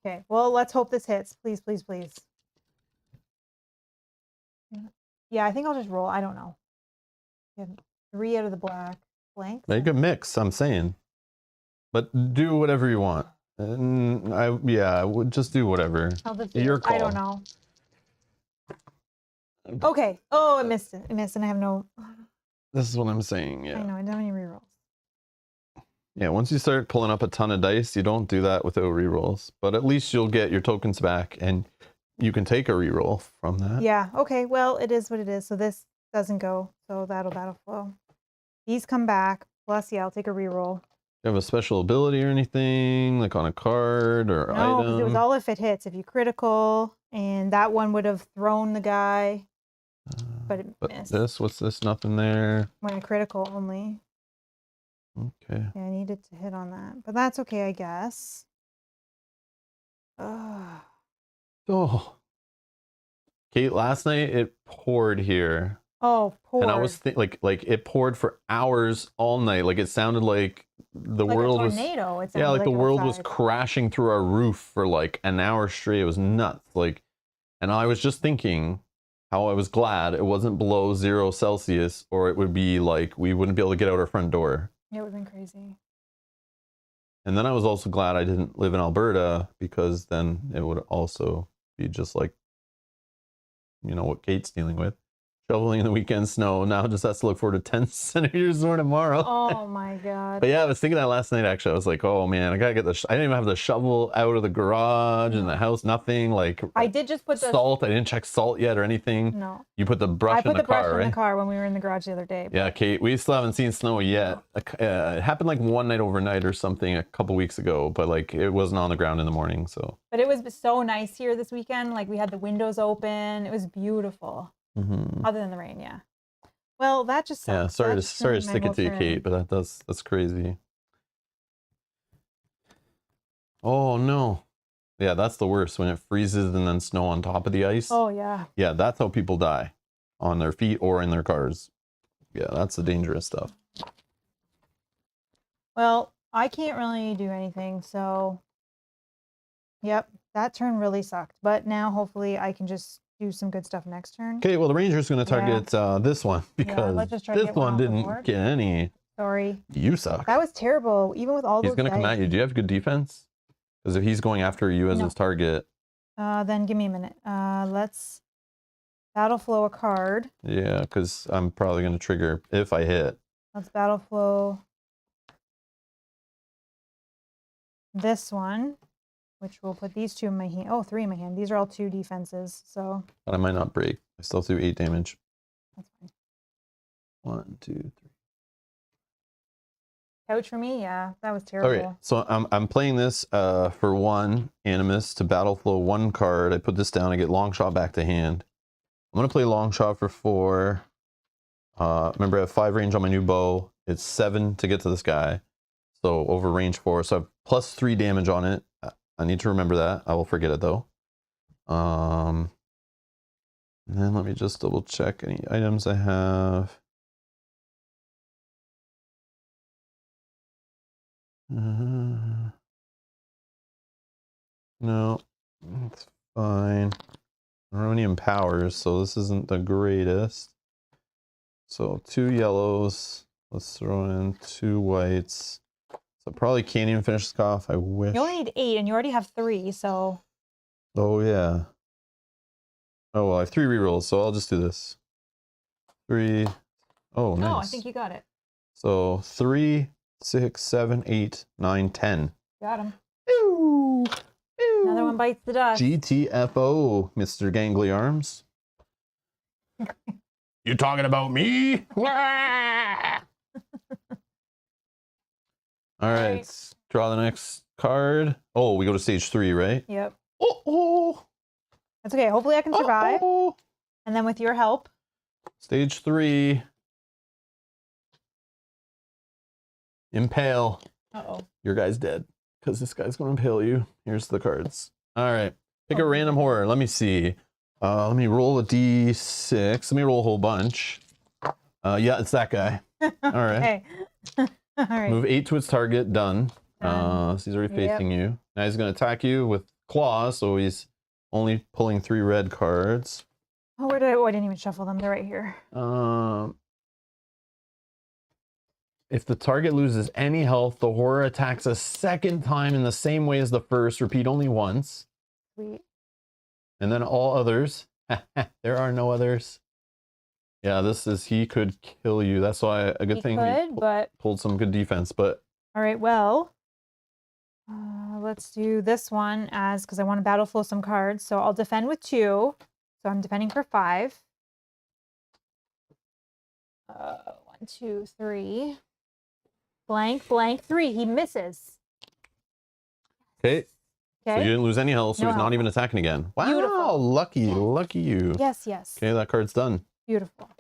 Okay, well, let's hope this hits. Please, please, please. Yeah, I think I'll just roll. I don't know. 3 out of the black. Blank. Make a mix, I'm saying. But do whatever you want. And I would just do whatever. Your call. I don't know. Okay. Oh, I missed it. I missed, and I have no. This is what I'm saying. Yeah. I know. I don't have any rerolls. Yeah. Once you start pulling up a ton of dice, you don't do that without rerolls. But at least you'll get your tokens back, and you can take a reroll from that. Yeah. Okay. Well, it is what it is. So this doesn't go. So that'll battle flow. These come back. Plus, yeah, I'll take a reroll. You have a special ability or anything, like on a card or No, item? it was all if it hits. If you critical, and that one would have thrown the guy, but it missed. What's this? Nothing there. When a critical only. Okay. Yeah, I needed to hit on that, but that's okay, I guess. Oh. Kate, last night it poured here. Oh, poured. And I was like it poured for hours all night. Like it sounded like the world was. Tornado. It Yeah, like the world was outside. crashing through our roof for like an hour straight. It was nuts. Like, and I was just thinking how I was glad it wasn't below 0 Celsius, or it would be like we wouldn't be able to get out our front door. It would have been crazy. And then I was also glad I didn't live in Alberta, because then it would also be just like, you know, what Kate's dealing with. Shoveling in the weekend snow. Now just has to look forward to 10 centimeters more tomorrow. Oh my God. But yeah, I was thinking that last night, actually. I was like, oh man, I gotta get I didn't even have the shovel out of the garage and the house, nothing. Like, I did just put the salt. I didn't check salt yet or anything. No. You put the brush I put in the car, brush right? in the car when we were in the garage the other day. Yeah, Kate, we still haven't seen snow yet. It happened like one night overnight or something a couple weeks ago, but like it wasn't on the ground in the morning, so. But it was so nice here this weekend. Like we had the windows open. It was beautiful. Other than the rain, yeah. Well, that just sucks. Yeah, sorry to stick it to you, Kate, but that's crazy. Oh no. Yeah, that's the worst, when it freezes and then snow on top of the ice. Oh yeah. Yeah, that's how people die, on their feet or in their cars. Yeah, that's the dangerous stuff. Well, I can't really do anything, so yep, that turn really sucked. But now hopefully I can just do some good stuff next turn. Okay, well the Ranger's going to target this one, because let's just try to this get one off the didn't board. get any. Sorry. You suck. That was terrible, even with all those He's going to come at you. Do you have good defense? Because if he's going after you as his target. Then give me a minute. Let's battle flow a card. Yeah, because I'm probably going to trigger if I hit. Let's battle flow this one, which will put these 2 in my hand. Oh, 3 in my hand. These are all 2 defenses, so. But I might not break. I still do 8 damage. That's fine. 1, 2, 3. Couch for me? Yeah, that was terrible. Okay, so I'm playing this for 1 Animus to battle flow 1 card. I put this down, I get long shot back to hand. I'm gonna play long shot for 4. Remember I have 5 range on my new bow. It's 7 to get to this guy. So over range 4. So I have plus 3 damage on it. I need to remember that. I will forget it though. And then let me just double check any items I have. No, it's fine. Aronium powers, so this isn't the greatest. So 2 yellows. Let's throw in 2 whites. So probably can't even finish this off. I wish. You only need 8, and you already have 3, so. Oh yeah. Oh, well, I have 3 rerolls, so I'll just do this. 3. Oh, nice. No, I think you got it. So 3, 6, 7, 8, 9, 10. Got him. Ooh. Ooh. Another one bites the dust. GTFO, Mr. Gangly Arms. You talking about me? All right, draw the next card. Oh, we go to stage 3, right? Yep. Oh. That's okay. Hopefully I can survive. Uh-oh. And then with your help. Stage 3. Impale. Uh-oh. Your guy's dead because this guy's going to impale you. Here's the cards. All right. Pick a random horror. Let me see. Let me roll a d6. Let me roll a whole bunch. Yeah, it's that guy. All right. Okay. All right. Move 8 to its target. Done. So he's already facing you. Now he's going to attack you with claws, so he's only pulling 3 red cards. Oh, where did I? Oh, I didn't even shuffle them. They're right here. If the target loses any health, the horror attacks a second time in the same way as the first. Repeat only once. Sweet. And then all others. There are no others. Yeah, this is, he could kill you. That's why a good thing we pulled some good defense. But all right, well, let's do this one as, because I want to battle flow some cards. So I'll defend with 2. So I'm defending for 5. 1, 2, 3. Blank, blank, 3. He misses. okay. So Okay. you didn't lose any health, so No he's not health. even attacking again. Wow, Beautiful. lucky you. Yes, yes. Okay, that card's done. Beautiful.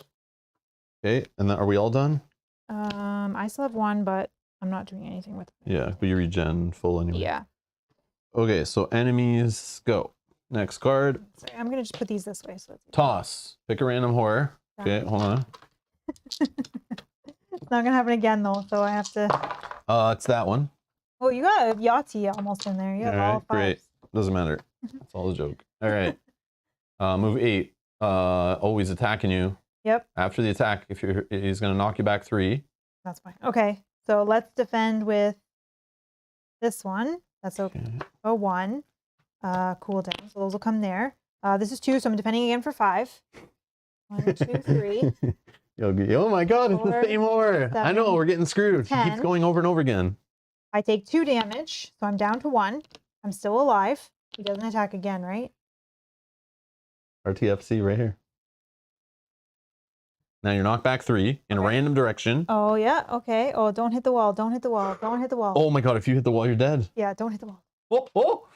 Okay, and then are we all done? I still have 1, but I'm not doing anything with it. Yeah, but you regen full anyway. Yeah. Okay, so enemies, go. Next card. Sorry, I'm gonna just put these this way. So it's Toss. Pick a random horror. Okay, hold on. It's not gonna happen again though, so I have to. It's that one. Oh, you got a Yahtzee almost in there. You got all 5. Great. Doesn't matter. That's all a joke. All right. Move 8. Always attacking you. Yep. After the attack, he's gonna knock you back 3. That's fine. Okay, so let's defend with this one. That's okay. 1. Cooldown. So those will come there. This is 2, so I'm defending again for 5. 1, 2, 3. Oh my god, it's the same horror. 7, I know, we're getting screwed. 10. He keeps going over and over again. I take 2 damage, so I'm down to 1. I'm still alive. He doesn't attack again, right? RTFC right here. Now you're knocked back 3 in a random direction. Oh, yeah. Okay. Oh, don't hit the wall. Don't hit the wall. Don't hit the wall. Oh my god, if you hit the wall, you're dead. Yeah, don't hit the wall. Oh.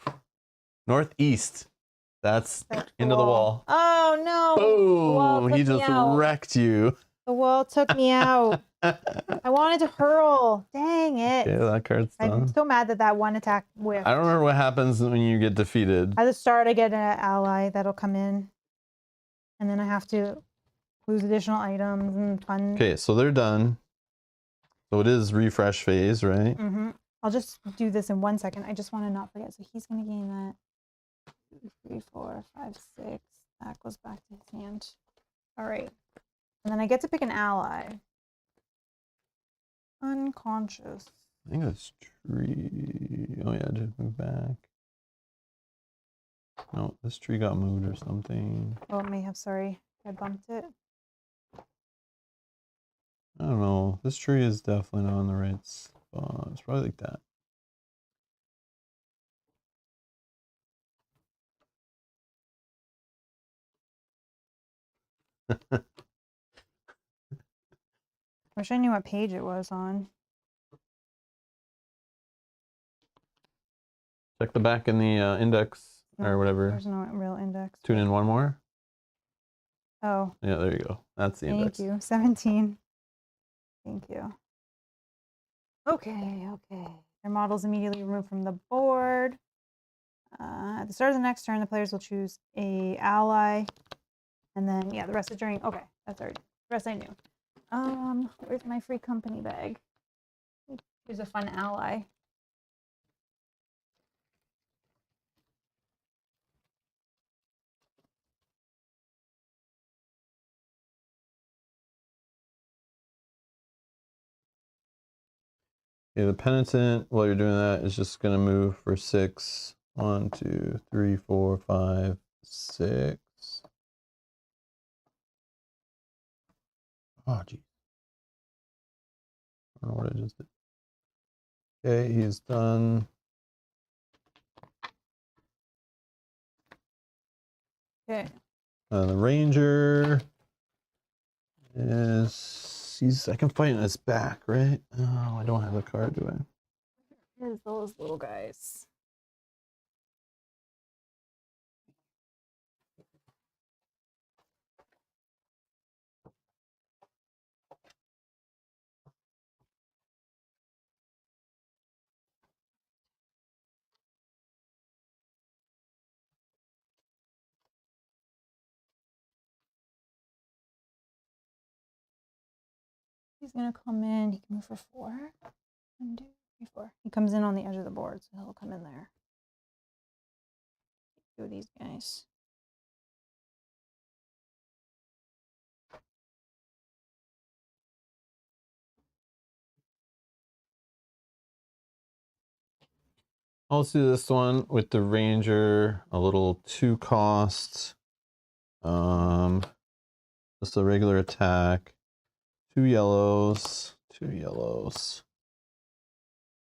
Northeast. That's into the wall. Oh, no. Boom. He just wrecked you. The wall took me out. I wanted to hurl. Dang it. Okay, that card's done. I'm so mad that that one attack whiffed. I don't remember what happens when you get defeated. At the start, I get an ally that'll come in. And then I have to lose additional items and fun. Okay, so they're done. So it is refresh phase, right? Mm-hmm. I'll just do this in 1 second. I just want to not forget. So he's going to gain that. 2, 3, 4, 5, 6. That goes back to his hand. All right. And then I get to pick an ally. Unconscious. I think that's tree. Oh yeah, I did move back. No, this tree got moved or something. Oh, it may have. Sorry. I bumped it. I don't know. This tree is definitely not on the right spot. It's probably like that. Wish I knew what page it was on. Check the back in the index or whatever. There's no real index. Tune in one more. Oh. Yeah, there you go. That's the index. Thank you. 17. Thank you. Okay. Their model's immediately removed from the board. At the start of the next turn, the players will choose a ally. And then, yeah, the rest is during... Okay, that's already... The rest I knew. Where's my free company bag? Here's a fun ally. Okay, the penitent, while you're doing that, is just going to move for 6. 1, 2, 3, 4, 5, 6. Oh, geez. I don't know what I just did. Okay, he's done. Okay. The ranger is I can fight in his back, right? Oh, I don't have a card, do I? Here's those little guys. He's gonna come in. He can move for 4. 1, 2, 3, 4. He comes in on the edge of the board, so he'll come in there. Two of these guys. I'll do this one with the ranger, a little 2 cost. Just a regular attack. 2 yellows, 2 yellows.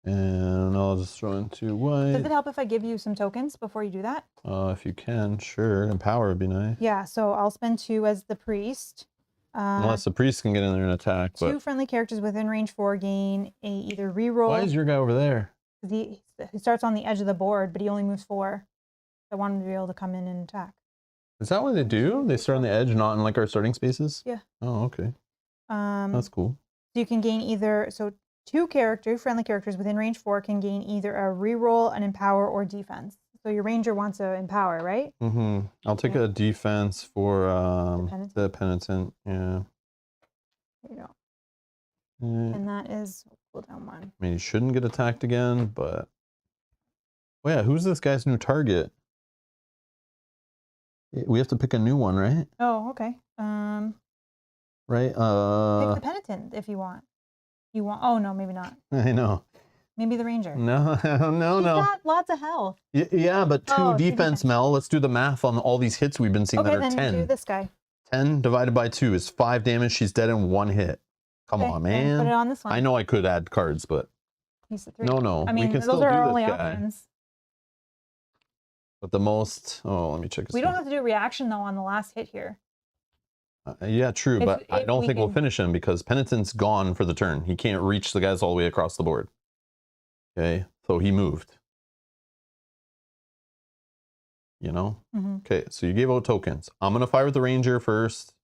And I'll just throw in 2 white. Does it help if I give you some tokens before you do that? If you can, sure. Empower would be nice. Yeah, so I'll spend 2 as the priest. Unless the priest can get in there and attack. 2 But friendly characters within range 4 gain a either reroll. why is your guy over there? He starts on the edge of the board, but he only moves 4. So I want him to be able to come in and attack. Is that what they do? They start on the edge, not in like our starting spaces? Yeah. Oh, okay. That's cool. So you can gain either 2 friendly characters within range 4 can gain either a reroll, an empower, or defense. So your ranger wants to empower, right? Mm-hmm. I'll take a defense for the penitent. Yeah. There you go. Yeah. And that is cooldown 1. I mean, he shouldn't get attacked again, but oh yeah, who's this guy's new target? We have to pick a new one, right? Oh, okay. Right? Pick the penitent if you want. Oh no, maybe not. I know. Maybe the ranger. No, no, He's no. got lots of health. Yeah, but 2 Oh, 2 defense, Mel. Let's do the math on all these hits we've been seeing Okay, that are then 10. do this guy. 10 divided by 2 is 5 damage. She's dead in 1 hit. Come Okay, on, then man. put it on this one. I know I could add cards, but He's the 3. no. I mean, we can those still are do our this only guy. options. But the most, let me check his We don't thing. have to do a reaction though on the last hit here. Yeah, true, but I don't think we'll finish him because Penitent's gone for the turn. He can't reach the guys all the way across the board. Okay, so he moved. You know? Mm-hmm. Okay, so you gave out tokens. I'm going to fire with the ranger first.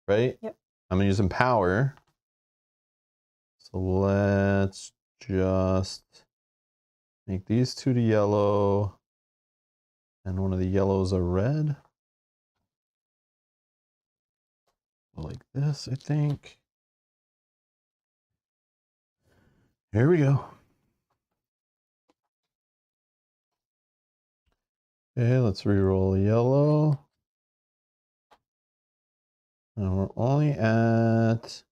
Right? Yep. I'm going to use empower. So let's just make these 2 to yellow. And one of the yellows a red. Like this, I think. Here we go. Okay, let's reroll yellow. And we're only at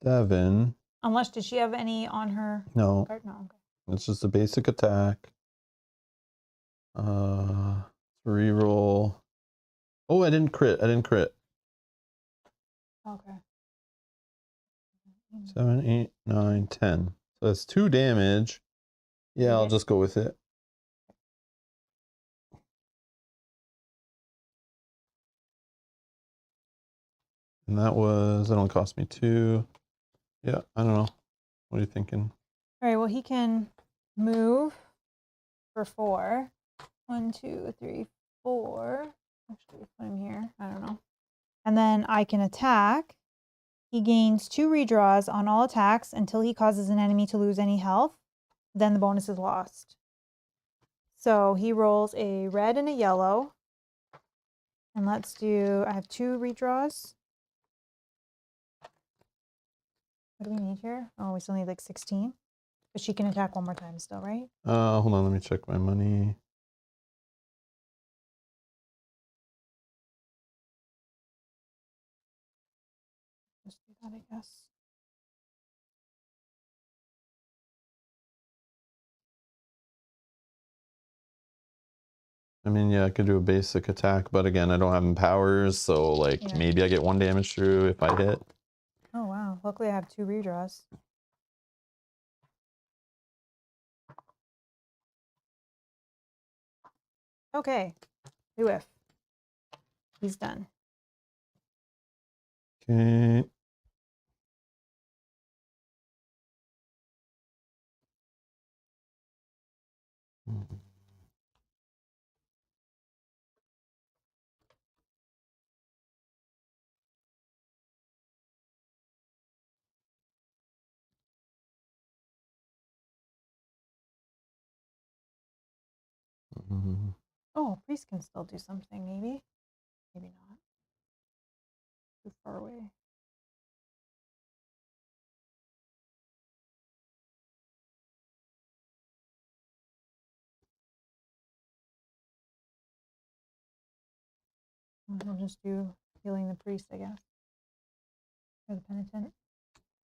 7. Unless, did she have any on her No, card? No, okay. it's just a basic attack. Reroll. Oh, I didn't crit. Okay. 7, 8, 9, 10. So that's 2 damage. Yeah, I'll just go with it. And that only cost me 2. Yeah, I don't know. What are you thinking? All right, well, he can move for 4. 1, 2, 3, 4. Actually, put him here. I don't know. And then I can attack. He gains 2 redraws on all attacks until he causes an enemy to lose any health. Then the bonus is lost. So he rolls a red and a yellow. And let's do, I have 2 redraws. What do we need here? Oh, we still need like 16. But she can attack 1 more time still, right? Hold on, let me check my money. Just do that, I guess. I mean, yeah, I could do a basic attack, but again, I don't have powers, so like Yeah. maybe I get 1 damage through if I hit. Oh wow! Luckily, I have 2 redraws. Okay, we whiff. He's done. Okay. Mhm. Oh, priest can still do something. Maybe. Maybe not. Too far away. We'll just do healing the priest, I guess. Or the penitent.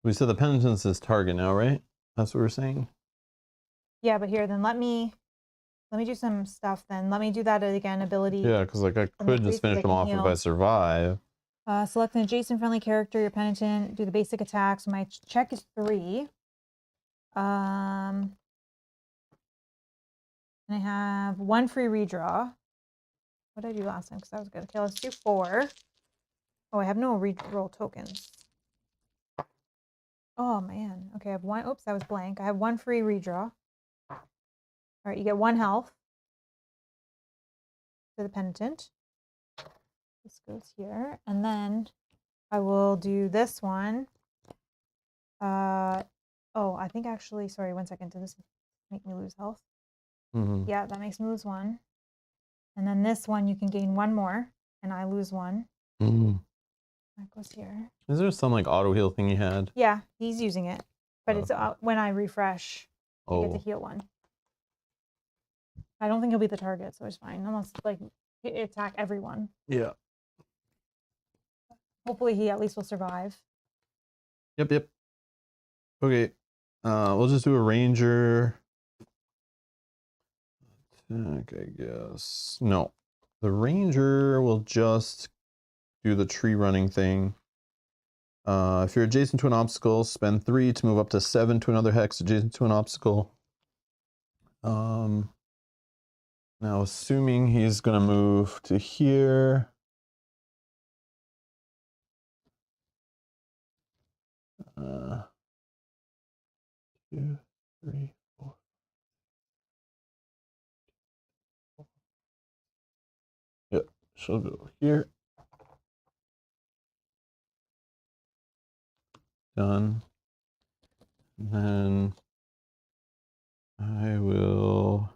We said the penitence is target now, right? That's what we're saying. Yeah, but here, then let me do some stuff. Then let me do that again. Ability. Yeah, because like I from the could just priest, 'cause finish I them can off if heal. I survive. Select an adjacent friendly character, your penitent. Do the basic attack. So my check is 3. And I have 1 free redraw. What did I do last time? Because that was good. Okay, let's do 4. Oh, I have no reroll tokens. Oh man. Okay, I have 1. Oops, that was blank. I have 1 free redraw. All right, you get 1 health to the penitent. This goes here, and then I will do this one. Oh, I think actually, sorry, 1 second. Did this make me lose health? Mm-hmm. Yeah, that makes me lose 1. And then this one, you can gain 1 more, and I lose 1. Mm-hmm. That goes here. Is there some like auto heal thing you had? Yeah, he's using it, but it's when I refresh, I get to heal 1. I don't think he'll be the target, so it's fine. Unless like attack everyone. Yeah. Hopefully, he at least will survive. Yep. Okay. We'll just do a ranger attack, I guess. No. The ranger will just do the tree running thing. If you're adjacent to an obstacle, spend 3 to move up to 7 to another hex adjacent to an obstacle. Now assuming he's gonna move to here. 2, 3, 4. Yep, she'll go here. Done. And then I will.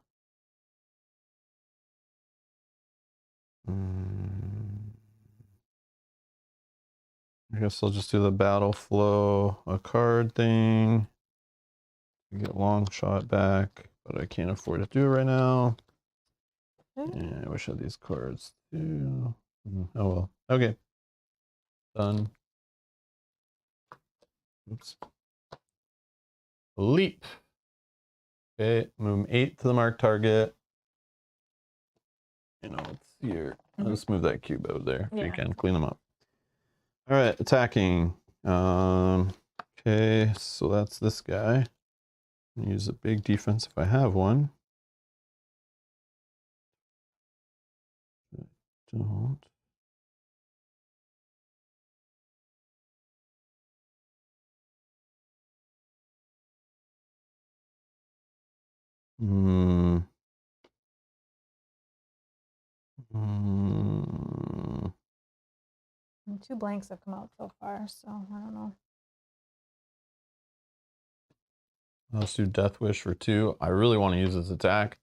I guess I'll just do the battle flow, a card thing. Get long shot back, but I can't afford to do it right now. Yeah, I wish I had these cards too. Oh well. Okay. Done. Oops. Leap. Okay, move 8 to the marked target. You know, it's here. I'll just move that cube out there if you can clean them up. All right, attacking. Okay, so that's this guy. Use a big defense if I have one. Don't. Hmm. 2 blanks have come out so far, so I don't know. Let's do Death Wish for 2. I really want to use this attack,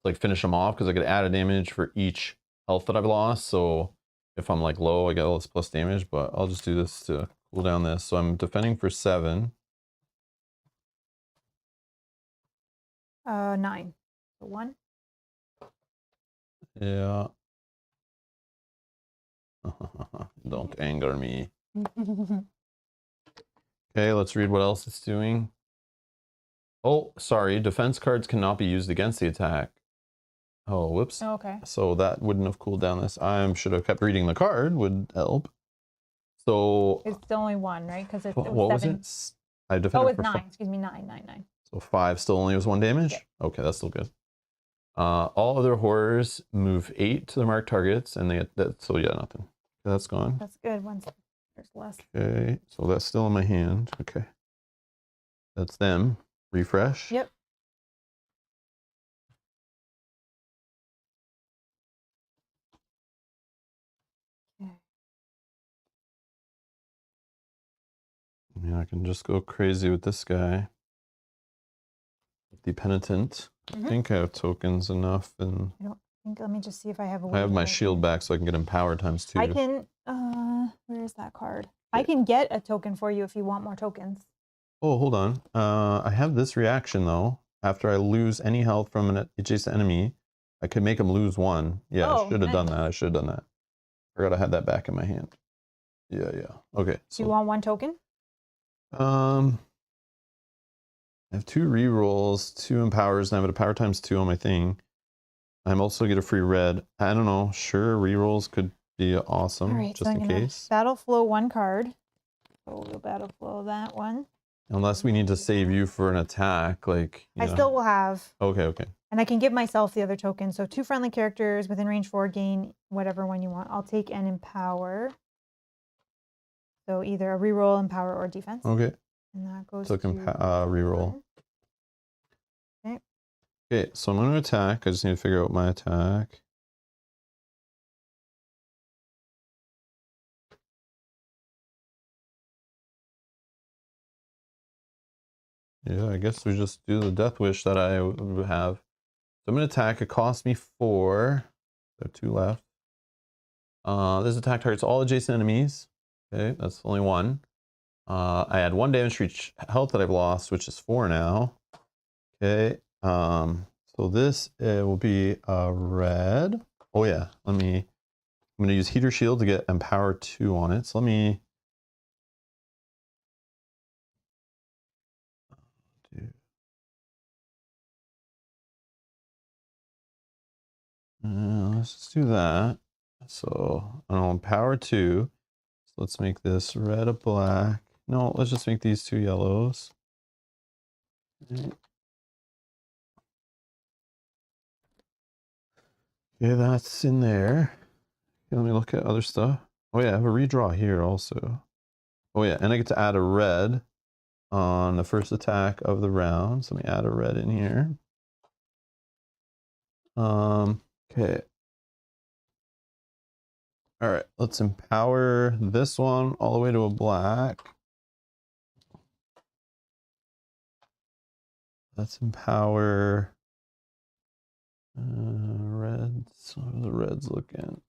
like finish him off, because I get added damage for each health that I've lost. So if I'm like low, I get all this plus damage. But I'll just do this to cool down this. So I'm defending for 7. 9. So 1. Yeah. Don't anger me. Okay, let's read what else it's doing. Oh, sorry. Defense cards cannot be used against the attack. Oh, whoops. Oh, okay. So that wouldn't have cooled down this. I should have kept reading the card, would help. So It's only one, right? Because it was what was 7. it? I Oh, defended it's for 9. Excuse me, 9. So 5 still only was 1 damage? Yep. Okay, that's still good. All other horrors move 8 to the marked targets, and they get that. So yeah, nothing. That's gone. That's good. There's less. Okay, so that's still in my hand. Okay. That's them. Refresh. Yep. Okay. I mean, I can just go crazy with this guy. The penitent. I think I have tokens enough, and I don't think. Let me just see if I have a way I have that my I shield can- back, so I can get empowered ×2. I can. Where is that card? I can get a token for you if you want more tokens. Oh, hold on. I have this reaction though. After I lose any health from an adjacent enemy, I could make him lose 1. Yeah, I Oh, should have done nice. that. I should have done that. Forgot I had that back in my hand. Yeah. Okay. Do you want 1 token? I have 2 rerolls, 2 empowers, and I have a power ×2 on my thing. I'm also get a free red. I don't know. Sure, rerolls could be awesome, All right, just so I'm in gonna case. battle flow 1 card. So we'll battle flow that one. Unless we need to save you for an attack, like you I know. still will have, Okay. and I can give myself the other token. So 2 friendly characters within range 4 gain whatever one you want. I'll take an empower. So either a reroll, empower, or defense. Okay. And that goes Took to reroll. Okay. Okay, so I'm going to attack. I just need to figure out my attack. Yeah, I guess we just do the death wish that I would have. So I'm going to attack. It costs me 4. There are 2 left. This attack targets all adjacent enemies. Okay, that's only 1. I add 1 damage for each health that I've lost, which is 4 now. Okay. So this will be a red. Oh yeah, I'm gonna use Heater Shield to get Empower 2 on it. So let me do. Let's just do that. So I'll Empower 2. So let's make this red a black. No, let's just make these 2 yellows. Okay, that's in there. Okay, let me look at other stuff. Oh yeah, I have a redraw here also. Oh yeah, and I get to add a red on the first attack of the round. So let me add a red in here. Okay. All right, let's empower this one all the way to a black. Let's empower reds. How are the reds looking?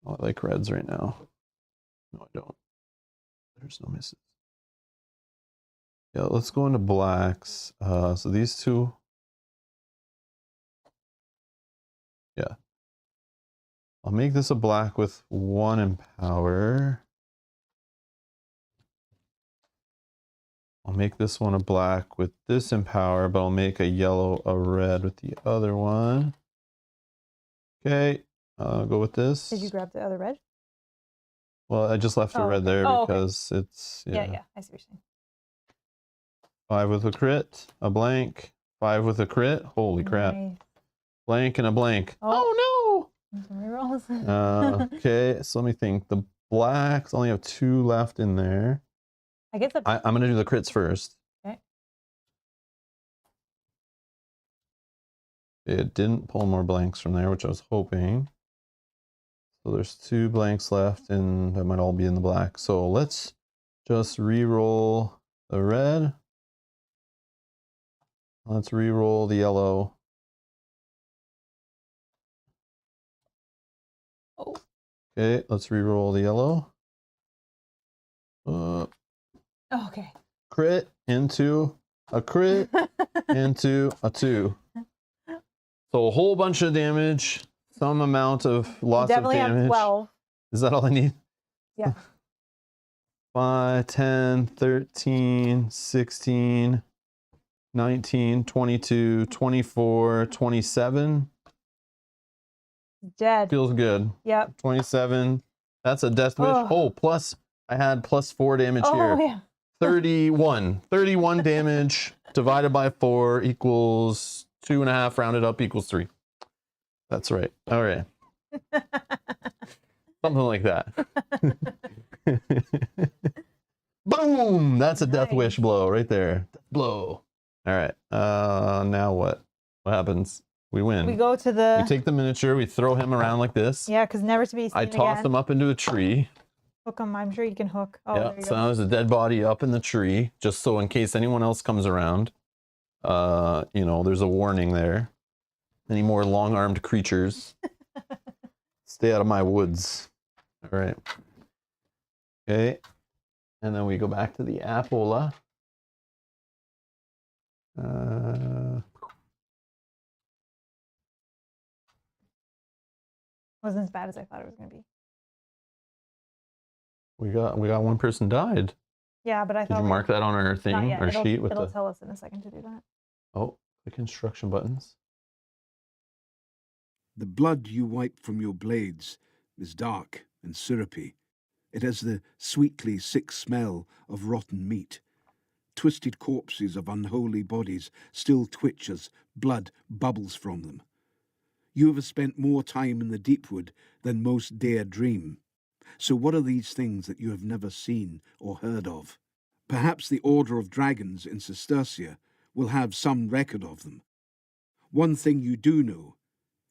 Oh, I like reds right now. No, I don't. There's no misses. Yeah, let's go into blacks. So these 2. Yeah. I'll make this a black with 1 empower. I'll make this one a black with this empower, but I'll make a yellow a red with the other one. Okay, I'll go with this. Did you grab the other red? Well, I just left a red there because it's Yeah, I see what you're saying. 5 with a crit, a blank, 5 with a crit. Holy crap. Nice. Blank and a blank. Oh no! Some rerolls. Okay, so let me think. The blacks only have 2 left in there. I guess I'm going to do the crits first. Okay. It didn't pull more blanks from there, which I was hoping. So there's 2 blanks left, and that might all be in the black. So let's just re-roll the red. Let's re-roll the yellow. Oh. Okay, let's re-roll the yellow. Okay. Crit into a crit into a 2. So a whole bunch of damage, some amount of lots of Definitely damage. have 12. Is that all I need? Yeah. 5, 10, 13, 16. 19, 22, 24, 27. Dead. Feels good. Yep. 27. That's a death wish. Oh, plus I had +4 damage here. Oh, yeah. 31. 31 damage divided by 4 equals 2.5, rounded up equals 3. That's right. All right. Something like that. Boom! That's a death wish blow right there. Blow. All right. Now what? What happens? We win. We go to the... We take the miniature, we throw him around like this. Yeah, because never to be seen I toss him up into a tree. Hook him. I'm sure you can hook. Oh, Yeah, there you so go. now there's a dead body up in the tree, just so in case anyone else comes around, you know, there's a warning there. Any more long-armed creatures, stay out of my woods. All right. Okay. And then we go back to the Appola. Wasn't as bad as I thought it was going to be. We got one person died. Yeah, but I thought... Did you mark that on our thing, our sheet with it'll the... tell us in a second to do that. Oh, click instruction buttons. The blood you wipe from your blades is dark and syrupy. It has the sweetly sick smell of rotten meat. Twisted corpses of unholy bodies still twitch as blood bubbles from them. You have spent more time in the Deepwood than most dare dream. So what are these things that you have never seen or heard of? Perhaps the Order of Dragons in Cistercia will have some record of them. One thing you do know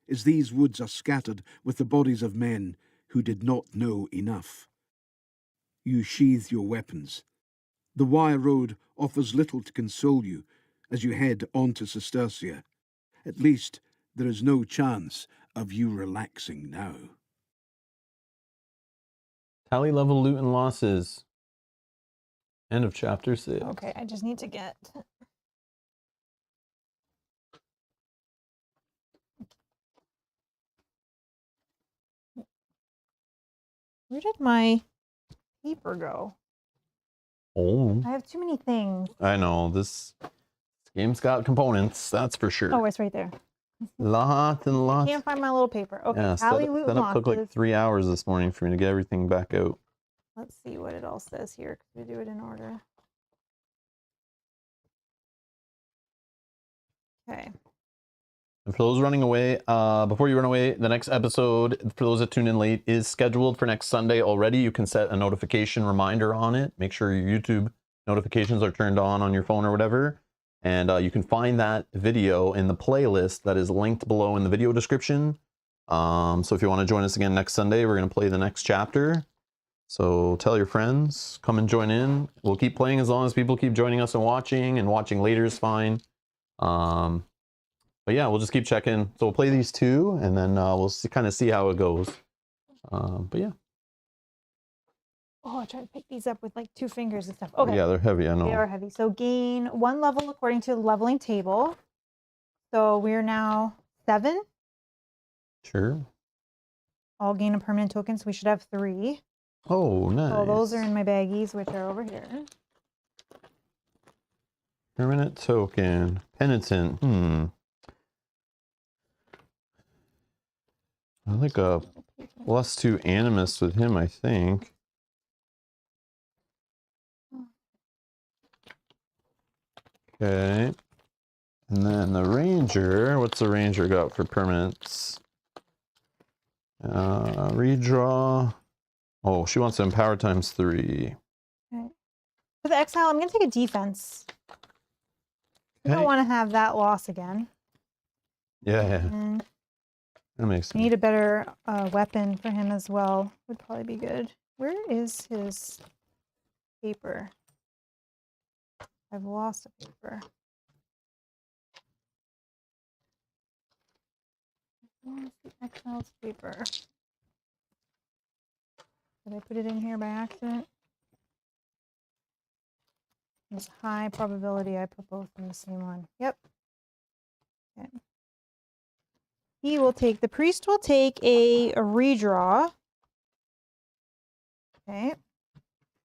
is these woods are scattered with the bodies of men who did not know enough. You sheathe your weapons. The wire road offers little to console you as you head on to Cistercia. At least there is no chance of you relaxing now. Tally level loot and losses. End of chapter 6. Okay, I just need to get... Where did my paper go? Oh. I have too many things. I know, this game's got components, that's for sure. Oh, it's right there. Lots and lots. Can't find my little paper. Okay, Yeah, tally loot setup took like losses. 3 hours this morning for me to get everything back out. Let's see what it all says here. We do it in order. Okay. And for those running away, before you run away, the next episode, for those that tune in late, is scheduled for next Sunday already. You can set a notification reminder on it. Make sure your YouTube notifications are turned on your phone or whatever. And you can find that video in the playlist that is linked below in the video description. So if you want to join us again next Sunday, we're going to play the next chapter. So tell your friends, come and join in. We'll keep playing as long as people keep joining us and watching later is fine. But yeah, we'll just keep checking. So we'll play these two, and then we'll kind of see how it goes. But yeah. Oh, I tried to pick these up with like 2 fingers and stuff. Okay. Yeah, they're heavy, I know. They are heavy. So gain 1 level according to the leveling table. So we're now 7. Sure. All gain a permanent token, so we should have 3. Oh, nice. So those are in my baggies, which are over here. Permanent token. Penitent. I like a +2 animus with him, I think. Okay. And then the ranger, what's the ranger got for permanents? Redraw. Oh, she wants to empower ×3. Okay. For the exile, I'm going to take a defense. I don't want to have that loss again. Yeah. And That makes I sense. need a better weapon for him as well. Would probably be good. Where is his paper? I've lost a paper. Where's the exile's paper? Did I put it in here by accident? There's a high probability I put both in the same one. Yep. Okay. He will take, the priest will take a redraw. Okay.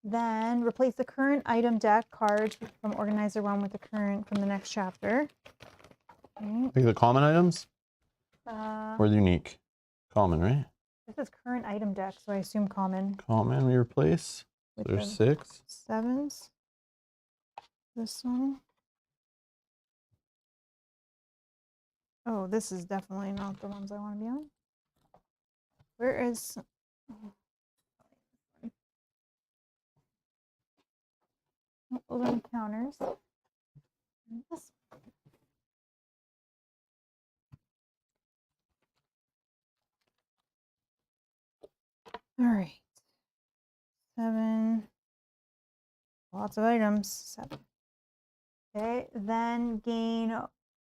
Then replace the current item deck card from Organizer 1 with the current from the next chapter. Okay. Like the common items Uh, or the unique? Common, right? this is current item deck, so I assume common. Common we replace. So With there's the 6. 7s. This one. Oh, this is definitely not the ones I want to be on. Where is... Those are encounters. This. All right. 7. Lots of items. 7. Okay, then gain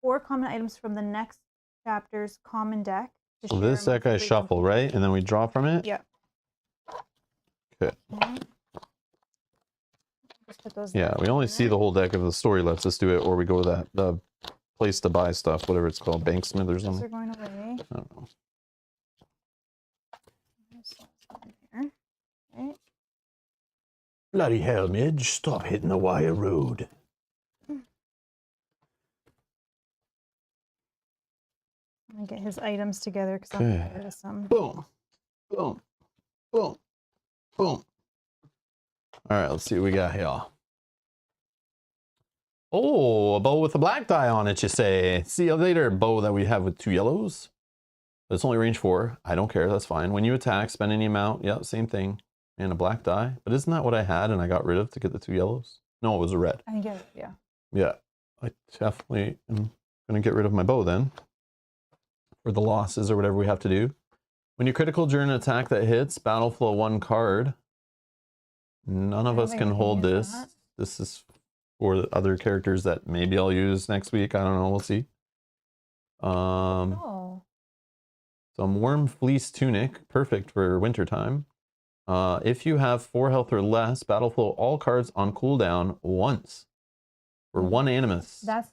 4 common items from the next chapter's common deck. to So share this deck amongst I three shuffle, companies. right? And then we draw from it? Yeah. Okay. Okay. Just put those Yeah, there. we only see the whole deck if the story lets us do it, or we go to that the place to buy stuff, whatever it's called, Banksmith or Those something. are going away. I don't know. This one's going here. Right. Bloody hell, Midge. Stop hitting the wire road. Let me get his items together because I'm Okay. getting rid of some. Boom. Boom. Boom. Boom. All right, let's see what we got here. Oh, a bow with a black die on it, you say. See you later, bow that we have with 2 yellows. But it's only range 4. I don't care, that's fine. When you attack, spend any amount. Yep, same thing. And a black die. But isn't that what I had and I got rid of to get the 2 yellows? No, it was a red. I get it, yeah. Yeah, I definitely am going to get rid of my bow then. For the losses or whatever we have to do. When you critical during an attack that hits, battle flow 1 card. None of I don't us think can we can hold use this. that. This is for the other characters that maybe I'll use next week. I don't know. We'll see. Oh. Some Worm Fleece Tunic. Perfect for wintertime. If you have 4 health or less, battle flow all cards on cooldown once. For 1 Animus. That's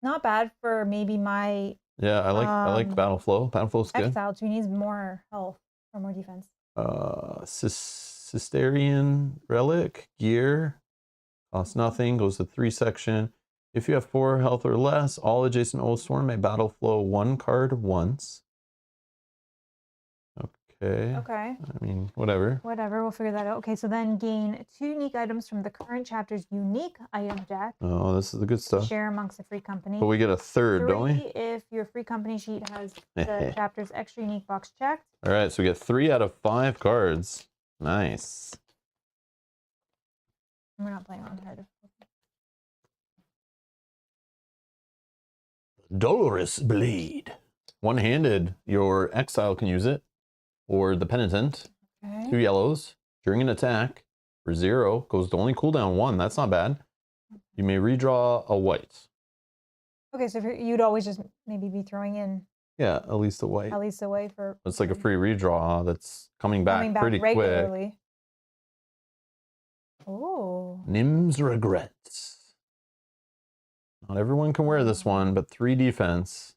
not bad for maybe my Yeah, I like battle flow. Battle flow's good. exile, who needs more health or more defense. Cisterian Relic gear costs nothing, goes to 3 section. If you have 4 health or less, all adjacent Oathsworn may battle flow 1 card once. Okay. Okay. I mean, whatever. Whatever, we'll figure that out. Okay, so then gain 2 unique items from the current chapter's unique item deck. Oh, this is the good stuff. Share amongst the free company. But we get a third, 3 don't we? if your free company sheet has the chapter's extra unique box checked. All right, so we get 3 out of 5 cards. Nice. We're not playing on hard. Dolorous Blade. One-handed, your exile can use it. Or the Penitent. Okay. 2 yellows. During an attack, for 0, goes to only cooldown 1. That's not bad. You may redraw a white. Okay, so if you'd always just maybe be throwing in Yeah, at least a white. at least away for. It's like a free redraw that's coming back pretty quick. regularly. Oh. Nim's Regrets. Not everyone can wear this one, but 3 defense.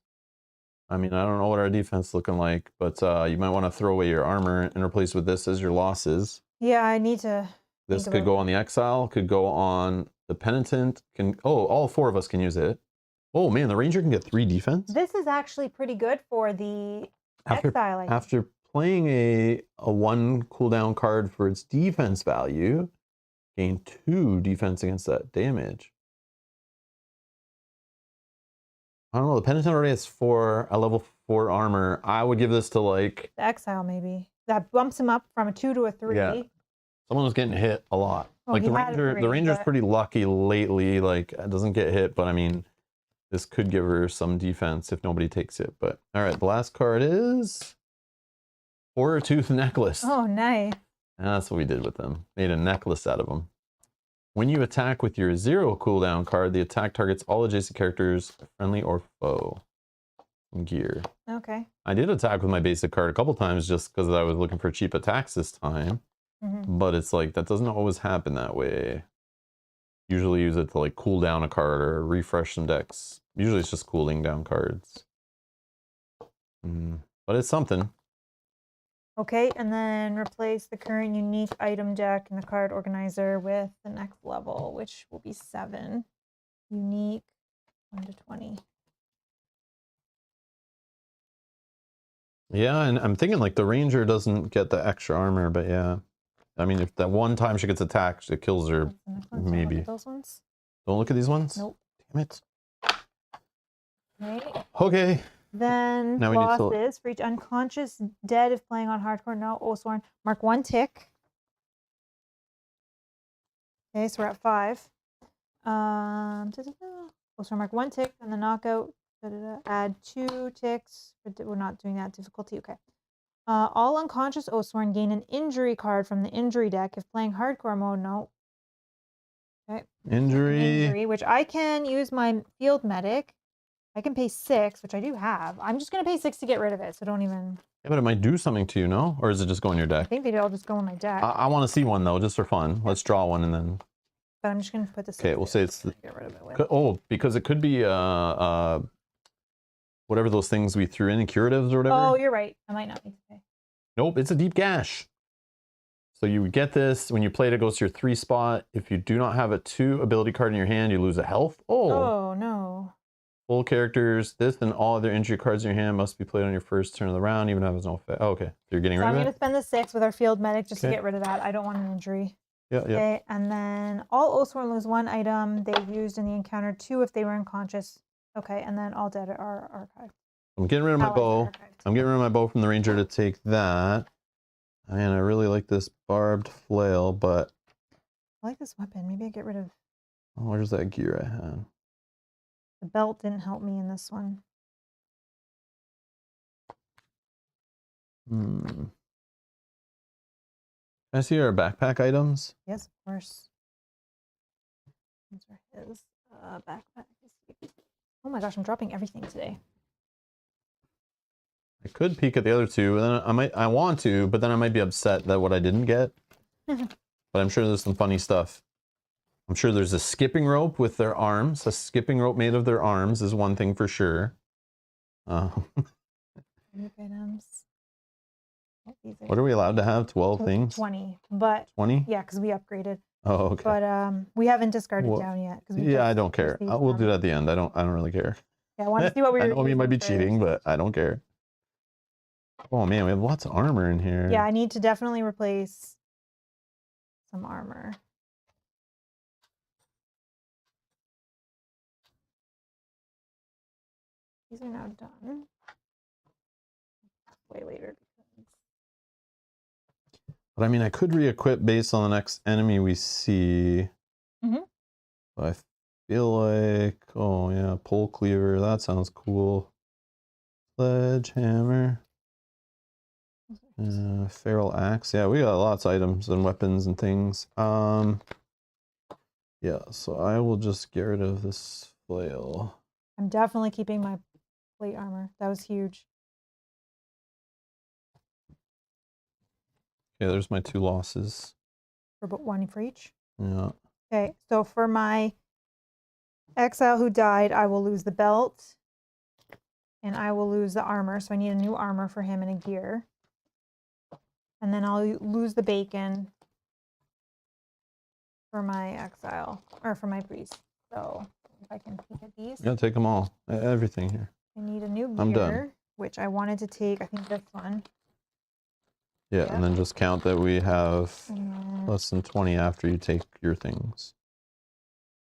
I mean, I don't know what our defense looking like, but you might want to throw away your armor and replace with this as your losses. Yeah, I need to. This think could about go on the exile, could go on the Penitent. All 4 of us can use it. Oh man, the Ranger can get 3 defense. This is actually pretty good for the exile. I think. After playing a 1 cooldown card for its defense value, gain 2 defense against that damage. I don't know, the Penitent already has a level 4 armor. I would give this to like... The exile, maybe. That bumps him up from a 2 to a 3. Yeah. Someone was getting hit a lot. Well, like he the had a Ranger, 3, the Ranger's but- pretty lucky lately. Like, it doesn't get hit, but I mean, this could give her some defense if nobody takes it. But all right, the last card is Horror Tooth Necklace. Oh, nice. And that's what we did with them. Made a necklace out of them. When you attack with your 0 cooldown card, the attack targets all adjacent characters, friendly or foe. Gear. Okay. I did attack with my basic card a couple times just because I was looking for cheap attacks this time. Mm-hmm. But it's like, that doesn't always happen that way. Usually use it to like cool down a card or refresh some decks. Usually it's just cooling down cards. But it's something. Okay, and then replace the current unique item deck in the card organizer with the next level, which will be 7. Unique 1 to 20. Yeah, and I'm thinking like the ranger doesn't get the extra armor, but yeah. I mean, if that one time she gets attacked, it kills her. What's the next one? Don't look Maybe. at those ones. Don't look at these ones? Nope. Damn it. Okay. Okay. Then Now we need to losses for each unconscious dead if playing on hardcore. No, Oathsworn. Mark 1 tick. Okay, so we're at 5. Oathsworn mark 1 tick, and the knockout. Add 2 ticks. We're not doing that difficulty. Okay. All unconscious Oathsworn gain an injury card from the injury deck if playing hardcore mode. No. Okay. Injury. Which I can use my field medic. I can pay 6, which I do have. I'm just going to pay 6 to get rid of it, so don't even... Yeah, but it might do something to you, no? Or is it just go in your I deck? think they all just go in my deck. I want to see one, though, just for fun. Let's draw one and then... But I'm just going to put this... Okay, we'll say it's... Get rid of it with. Oh, because it could be whatever those things we threw in, curatives or whatever. Oh, you're right. I might not need to pay. Nope, it's a deep gash. So you get this. When you play it, it goes to your 3 spot. If you do not have a 2 ability card in your hand, you lose a health. Oh, no. Full characters, this and all other injury cards in your hand must be played on your first turn of the round, even if it has no effect. Oh, okay. So you're getting So rid I'm of going it? to spend the 6 with our field medic just to Okay. get rid of that. I don't want an injury. Yeah, yeah. Okay, and then all Oathsworn lose 1 item they used in the encounter, 2 if they were unconscious. Okay, and then all dead are archived. I'm getting rid of my Allies are bow. archived. I'm getting rid of my bow from the ranger to take that. Man, I really like this barbed flail, but... I like this weapon. Maybe I get rid of... Oh, where's that gear I had? The belt didn't help me in this one. Can I see our backpack items? Yes, of course. These are his backpack. Oh my gosh, I'm dropping everything today. I could peek at the other 2, and then I want to, but then I might be upset that what I didn't get. But I'm sure there's some funny stuff. I'm sure there's a skipping rope with their arms. A skipping rope made of their arms is one thing for sure. Items. What are we allowed to have? 12 things? 20, but 20? yeah, because we upgraded. Oh, okay. But we haven't discarded Well, down yet. Yeah, I don't care. We'll do that at the end. I don't really care. Yeah, I want to see what we were I know we might be using cheating, first. but I don't care. Oh man, we have lots of armor in here. Yeah, I need to definitely replace some armor. These are now done. Way later. But I mean, I could re-equip based on the next enemy we see. Mhm. But I feel like, oh yeah, pole cleaver. That sounds cool. Sledgehammer. Feral axe. Yeah, we got lots of items and weapons and things. Yeah, so I will just get rid of this flail. I'm definitely keeping my plate armor. That was huge. Okay, there's my 2 losses. For about 1 for each. Yeah. Okay, so for my exile who died, I will lose the belt. And I will lose the armor. So I need a new armor for him and a gear. And then I'll lose the bacon for my exile, or for my priest. So if I can peek at these. Yeah, take them all. Everything here. I need a new I'm done. gear, which I wanted to take, I think this one. Yeah, Yeah. and then just count that we have And then less than 20 after you take your things.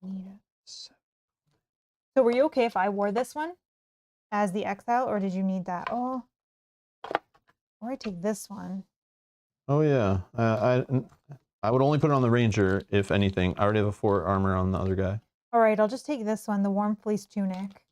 need it. So were you okay if I wore this one as the exile, or did you need that? Oh, or I take this one. Oh yeah, I would only put it on the ranger if anything. I already have a 4 armor on the other guy. All right, I'll just take this one, the warm fleece tunic.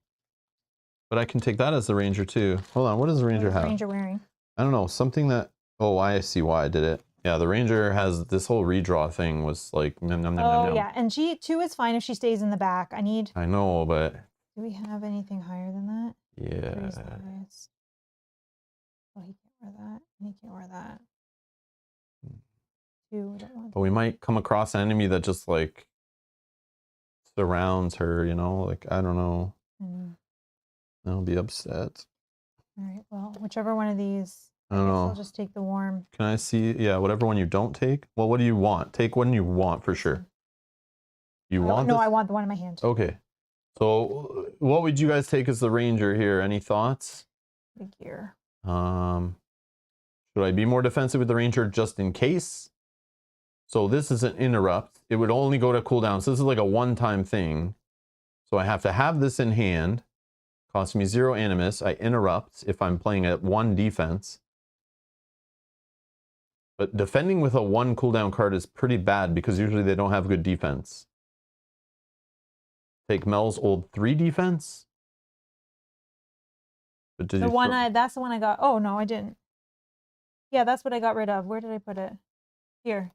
But I can take that as the ranger too. Hold on, what does the ranger What is the have? ranger wearing? I don't know, something that, oh, I see why I did it. Yeah, the ranger has this whole redraw thing was like, nom, nom, nom, nom, Oh nom. yeah, and she too is fine if she stays in the back. I need, I know, but do we have anything higher than that? yeah. Three's the highest. Oh, he can't wear that, and he can't wear that. 2, I don't want But we might come across an enemy that just like surrounds her, you know, like, I don't know. that. I'll be upset. All right, well, whichever one of these. I don't guess know. I'll just take the warm. Can I see? Yeah, whatever one you don't take. Well, what do you want? Take one you want for sure. You want No, this? I want the one in my hand. Okay. So what would you guys take as the ranger here? Any thoughts? The gear. Should I be more defensive with the ranger just in case? So this is an interrupt. It would only go to cooldown. So this is like a one-time thing. So I have to have this in hand. Costs me 0 animus. I interrupt if I'm playing at 1 defense. But defending with a 1 cooldown card is pretty bad because usually they don't have good defense. Take Mel's old 3 defense. But did The you one throw- that's the one I got. Oh no, I didn't. Yeah, that's what I got rid of. Where did I put it? Here.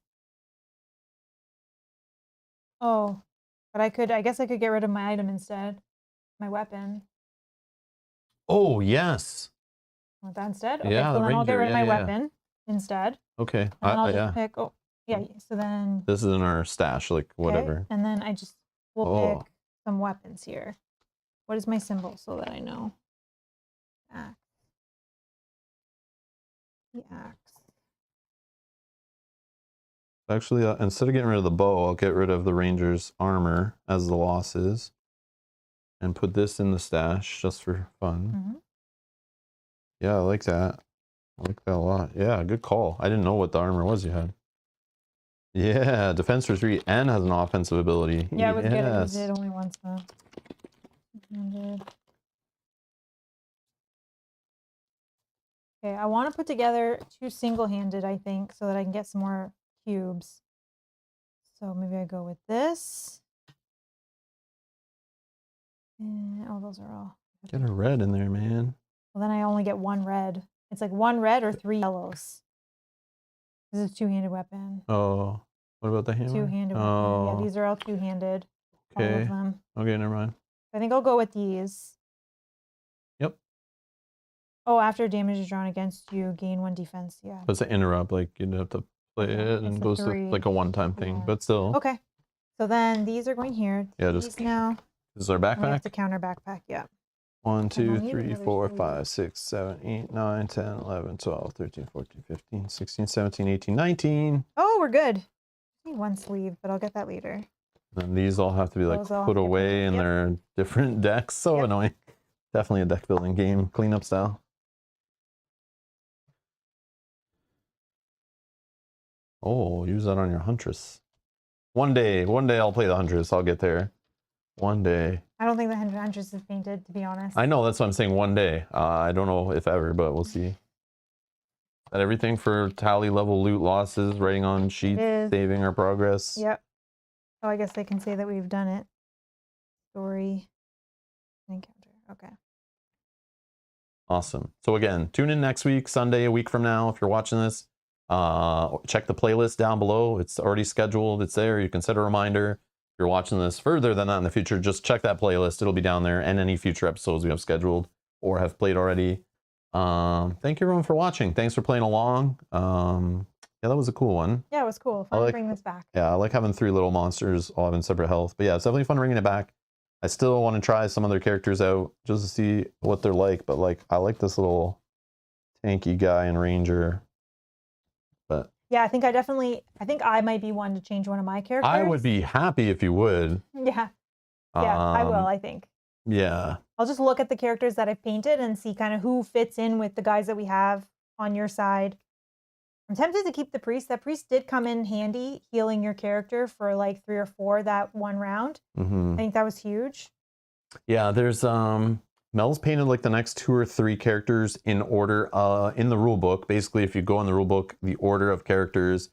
Oh, but I guess I could get rid of my item instead. My weapon. Oh, yes. Want that instead? Okay, Yeah, so the then I'll get ranger, rid of yeah, my yeah. weapon instead. Okay. And then I'll just Yeah. pick, oh, yeah, so then, This is in our stash, like whatever. okay, and then I just will Oh. pick some weapons here. What is my symbol so that I know? Axe. The axe. Actually, instead of getting rid of the bow, I'll get rid of the ranger's armor as the losses. And put this in the stash just for fun. Mm-hmm. Yeah, I like that. I like that a lot. Yeah, good call. I didn't know what the armor was you had. Yeah, defense for 3 and has an offensive ability. Yeah, it was good. It Yes. did only once though. Okay, I want to put together 2 single-handed, I think, so that I can get some more cubes. So maybe I go with this. And, oh, those are all. Get a red in there, man. Well, then I only get 1 red. It's like 1 red or 3 yellows. This is a 2-handed weapon. Oh, what about the hammer? 2-handed weapon. Oh, Yeah, these are all 2-handed. All okay. of them. Okay, never mind. I think I'll go with these. Yep. Oh, after damage is drawn against you, gain 1 defense. Yeah. But it's an interrupt, like you'd have to play Okay, it and it's a goes to 3. like a one-time thing, Yeah. but still. Okay. So then these are going here. Yeah, These just now. This is our And we have backpack. to counter backpack. Yeah. 1, I'll 2, need 3, another 4, sleeve. 5, 6, 7, 8, 9, 10, 11, 12, 13, 14, 15, 16, 17, 18, 19. Oh, we're good. I need 1 sleeve, but I'll get that later. And these all have to be like Those all put have to get away in yep. their different decks. So Yep. annoying. Definitely a deck building game, cleanup style. Oh, use that on your Huntress. One day I'll play the Huntress. I'll get there. One day. I don't think the Huntress is painted, to be honest. I know, that's what I'm saying, one day. I don't know if ever, but we'll see. Got everything for tally level loot losses, writing on sheets, is. saving our progress. Yep. Oh, I guess they can say that we've done it. Story. Encounter. Okay. Awesome. So again, tune in next week, Sunday, a week from now, if you're watching this. Check the playlist down below. It's already scheduled. It's there. You can set a reminder. If you're watching this further than that in the future, just check that playlist. It'll be down there, and any future episodes we have scheduled or have played already. Thank you everyone for watching. Thanks for playing along. Yeah, that was a cool one. Yeah, it was cool. Fun to bring this back. Yeah, I like having 3 little monsters all having separate health. But yeah, it's definitely fun bringing it back. I still want to try some other characters out just to see what they're like. But like, I like this little tanky guy and ranger. But yeah, I think I might be one to change one of my characters. I would be happy if you would. Yeah. Yeah, I will, I think. Yeah. I'll just look at the characters that I've painted and see kind of who fits in with the guys that we have on your side. I'm tempted to keep the priest. That priest did come in handy, healing your character for like 3 or 4 that one round. Mm-hmm. I think that was huge. Yeah, there's Mel's painted like the next 2 or 3 characters in order in the rule book. Basically, if you go in the rule book, the order of characters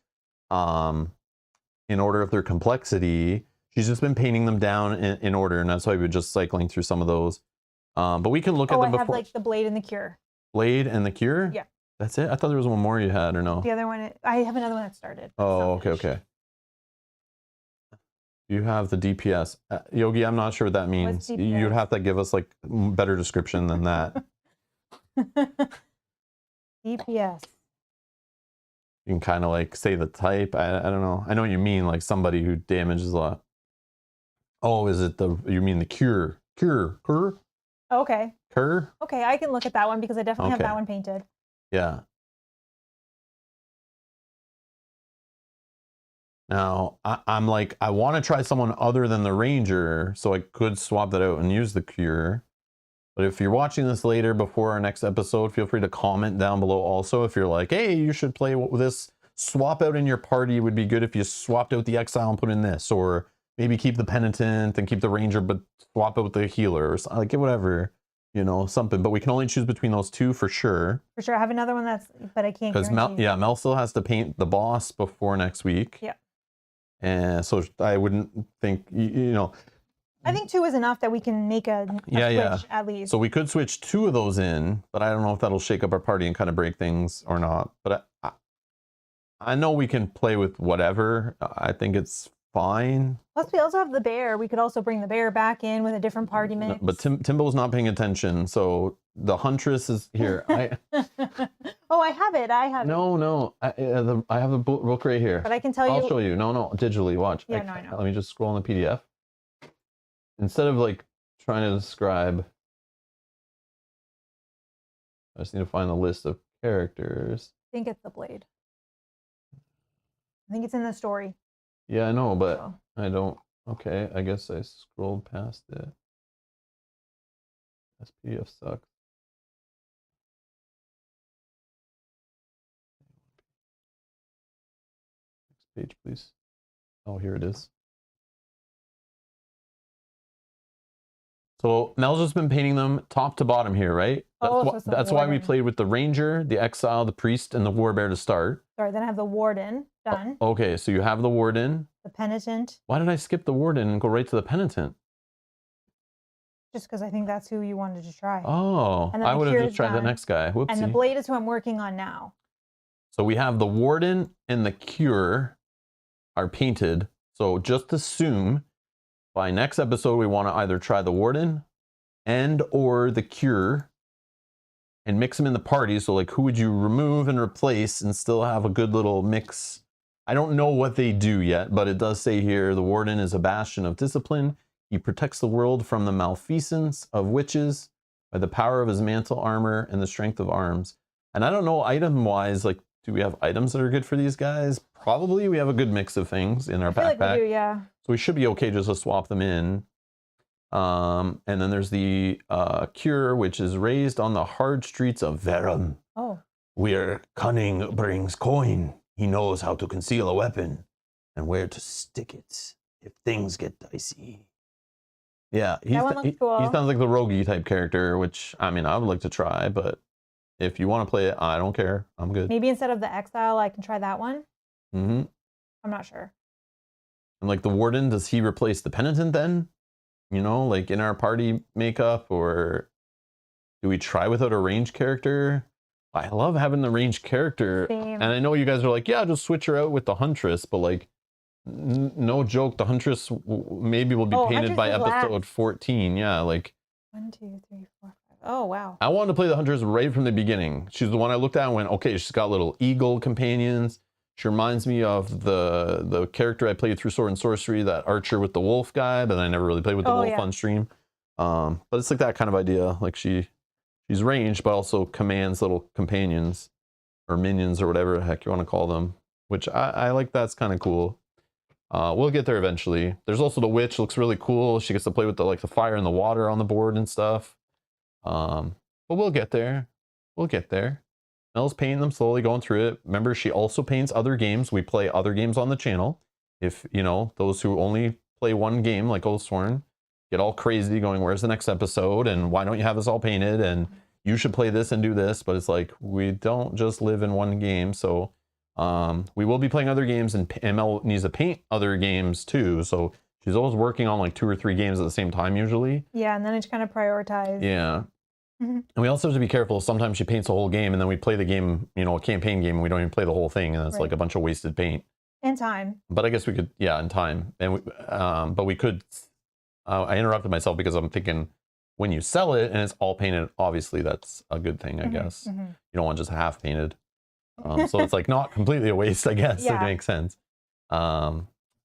in order of their complexity, she's just been painting them down in order, and that's why we're just cycling through some of those. But we can look at them I have before. like the blade and the cure. Blade and the cure? Yeah. That's it? I thought there was one more you had, or no? The other one, I have another one that started. Oh, okay. You have the DPS. Yogi, I'm not sure what that means. What's DPS? You'd have to give us like better description than that. DPS. You can kind of like say the type. I don't know. I know what you mean, like somebody who damages a lot. Oh, is it you mean the cure? Cure? Okay. Cur? Okay, I can look at that one because I definitely have Okay. that one painted. Yeah. Now, I'm like, I want to try someone other than the ranger, so I could swap that out and use the cure. But if you're watching this later before our next episode, feel free to comment down below also if you're like, hey, you should play this swap out in your party. Would be good if you swapped out the exile and put in this, or maybe keep the penitent and keep the ranger but swap out the healer, or like whatever, you know, something. But we can only choose between those two for sure. For sure. I have another one but I can't Because Mel still has to paint the boss before next week. Yeah. And so I wouldn't think, you know. I think 2 is enough that we can make a switch at least. So we could switch 2 of those in, but I don't know if that'll shake up our party and kind of break things or not. But I know we can play with whatever. I think it's fine. Plus, we also have the bear. We could also bring the bear back in with a different party mix. But Timbo's not paying attention, so the huntress is here. Oh, I have it. No. I have the book right here. But I can tell you. I'll show you. No, digitally. Watch. Yeah, I know. Let me just scroll in the PDF. Instead of like trying to describe, I just need to find the list of characters. I think it's the blade. I think it's in the story. Yeah, I know, but I don't. Okay, I guess I scrolled past it. This PDF sucks. Next page, please. Oh, here it is. So Mel's just been painting them top to bottom here, right? That's why we played with the ranger, the exile, the priest, and the warbear to start. Sorry, then I have the warden done. Okay, so you have the warden. The penitent. Why did I skip the warden and go right to the penitent? Just because I think that's who you wanted to try. Oh, I would have just tried the next guy. Whoopsie. And the blade is who I'm working on now. So we have the warden and the cure are painted. So just assume by next episode, we want to either try the warden and or the cure and mix them in the party. So like, who would you remove and replace and still have a good little mix? I don't know what they do yet, but it does say here, the warden is a bastion of discipline. He protects the world from the malfeasance of witches by the power of his mantle armor and the strength of arms. And I don't know item wise, like, do we have items that are good for these guys? Probably. We have a good mix of things in our backpack. Like we do, yeah. So we should be okay just to swap them in. And then there's the cure, which is raised on the hard streets of Verum. Oh. Where cunning brings coin. He knows how to conceal a weapon and where to stick it if things get dicey. Yeah, he sounds like the roguey type character, which, I mean, I would like to try, but if you want to play it, I don't care. I'm good. Maybe instead of the exile, I can try that one. Mm-hmm. I'm not sure. And like the warden, does he replace the penitent then? You know, like in our party makeup, or do we try without a ranged character? I love having the ranged character. Same. And I know you guys are like, yeah, just switch her out with the huntress, but like, no joke, the huntress maybe will be painted by episode 14. Yeah, like 1, 2, 3, 4, 5. Oh wow. I wanted to play the huntress right from the beginning. She's the one I looked at and went, okay, she's got little eagle companions. She reminds me of the character I played through Sword and Sorcery, that archer with the wolf guy, but I never really played with the wolf on stream. But it's like that kind of idea. Like she's ranged, but also commands little companions or minions or whatever the heck you want to call them, which I like. That's kind of cool. We'll get there eventually. There's also the witch, looks really cool. She gets to play with the fire and the water on the board and stuff. But we'll get there. We'll get there. Mel's painting them slowly, going through it. Remember, she also paints other games. We play other games on the channel. If, you know, those who only play one game, like Oathsworn, get all crazy going, where's the next episode? And why don't you have this all painted? And you should play this and do this. But it's like, we don't just live in one game. So we will be playing other games, and Mel needs to paint other games too. So she's always working on like 2 or 3 games at the same time usually. Yeah, and then it's kind of prioritized. Yeah. And we also have to be careful. Sometimes she paints a whole game and then we play the game, you know, a campaign game, and we don't even play the whole thing, and it's like a bunch of wasted paint. And time. But I guess we could, yeah, and time. And we, but we could, I interrupted myself because I'm thinking when you sell it and it's all painted, obviously that's a good thing, I guess. You don't want just half painted. So it's like not completely a waste, I guess. It makes sense. But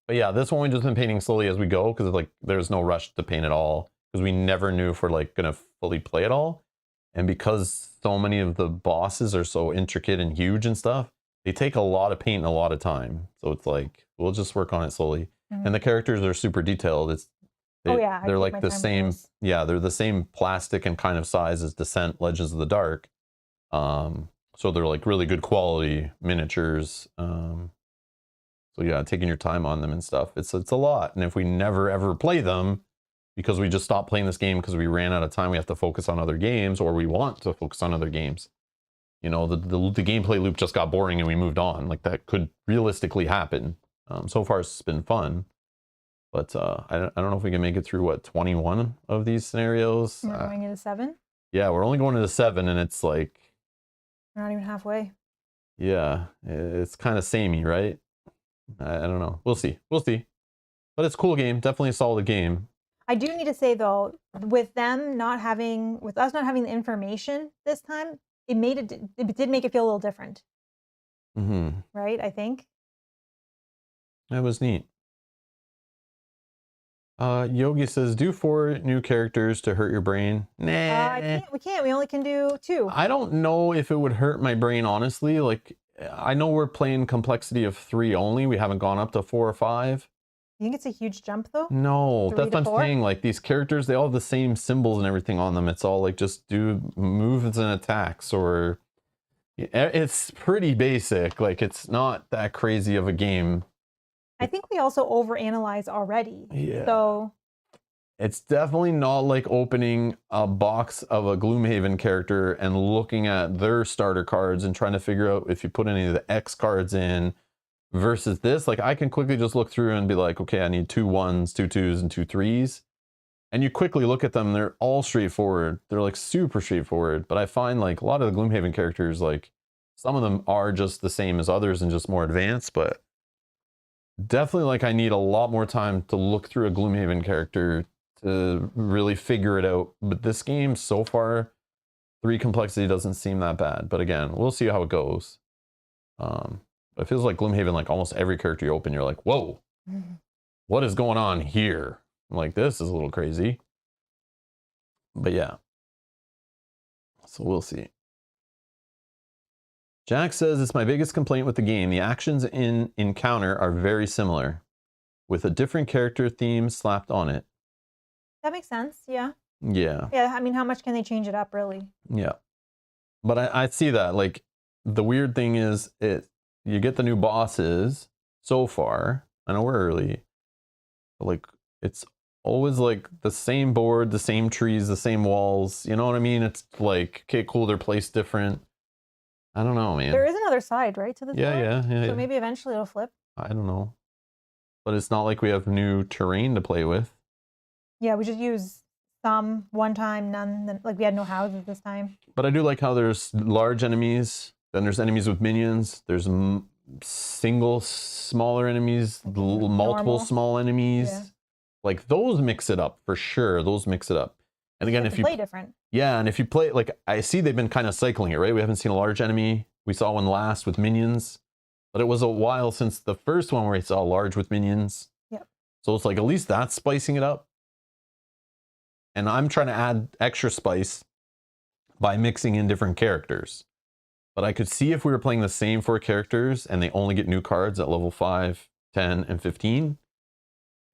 yeah, this one we've just been painting slowly as we go, because like there's no rush to paint it all, because we never knew if we're like gonna fully play it all. And because so many of the bosses are so intricate and huge and stuff, they take a lot of paint and a lot of time. So it's like, we'll just work on it slowly. Mhm. And the characters are super detailed. Oh, yeah, I they're take like my the time with same. those. Yeah, they're the same plastic and kind of size as Descent Legends of the Dark. So they're like really good quality miniatures. So yeah, taking your time on them and stuff. It's a lot. And if we never ever play them because we just stopped playing this game because we ran out of time, we have to focus on other games, or we want to focus on other games. You know, the gameplay loop just got boring and we moved on. Like that could realistically happen. So far it's been fun, but I don't know if we can make it through 21 of these scenarios. We're going into 7. Yeah, we're only going into 7, and it's like, We're not even halfway. yeah, it's kind of samey, right? I don't know. We'll see. We'll see. But it's a cool game. Definitely a solid game. I do need to say though, with us not having the information this time, it did make it feel a little different, Mm-hmm. right? I think. That was neat. Yogi says, do 4 new characters to hurt your brain. Nah. We can't. We only can do 2. I don't know if it would hurt my brain, honestly. Like, I know we're playing complexity of 3 only. We haven't gone up to 4 or 5. You think it's a huge jump though? No, 3 that's to what I'm 4? saying. Like, these characters, they all have the same symbols and everything on them. It's all like, just do moves and attacks, or it's pretty basic. Like, it's not that crazy of a game. I think we also overanalyze already. Yeah. So It's definitely not like opening a box of a Gloomhaven character and looking at their starter cards and trying to figure out if you put any of the X cards in versus this. Like, I can quickly just look through and be like, okay, I need 2 1s, 2 2s, and 2 3s. And you quickly look at them, they're all straightforward. They're like super straightforward. But I find like a lot of the Gloomhaven characters, like some of them are just the same as others and just more advanced, but definitely like I need a lot more time to look through a Gloomhaven character to really figure it out. But this game so far, 3 complexity doesn't seem that bad. But again, we'll see how it goes. It feels like Gloomhaven, like almost every character you open, you're like, whoa, what is going on here? I'm like, this is a little crazy. But yeah. So we'll see. Jack says, it's my biggest complaint with the game. The actions in Encounter are very similar, with a different character theme slapped on it. that makes sense. Yeah. Yeah. Yeah. I mean, how much can they change it up, really? Yeah. But I see that. Like, the weird thing is, you get the new bosses so far. I know we're early. But like, it's always like the same board, the same trees, the same walls. You know what I mean? It's like, okay, cool, they're placed different. I don't know, man. There is another side, right, to this door? Yeah. So maybe eventually it'll flip. I don't know. But it's not like we have new terrain to play with. Yeah, we just use some one time, none. Then, like we had no houses this time. But I do like how there's large enemies, then there's enemies with minions, there's single smaller enemies, multiple normal. small enemies. Yeah. Like, those mix it up for sure. Those mix it up. And again, if you play different. Yeah, and if you play, like, I see they've been kind of cycling it, right? We haven't seen a large enemy. We saw one last with minions, but it was a while since the first one where we saw large with minions. Yep. So it's like, at least that's spicing it up. And I'm trying to add extra spice by mixing in different characters. But I could see if we were playing the same 4 characters and they only get new cards at level 5, 10, and 15.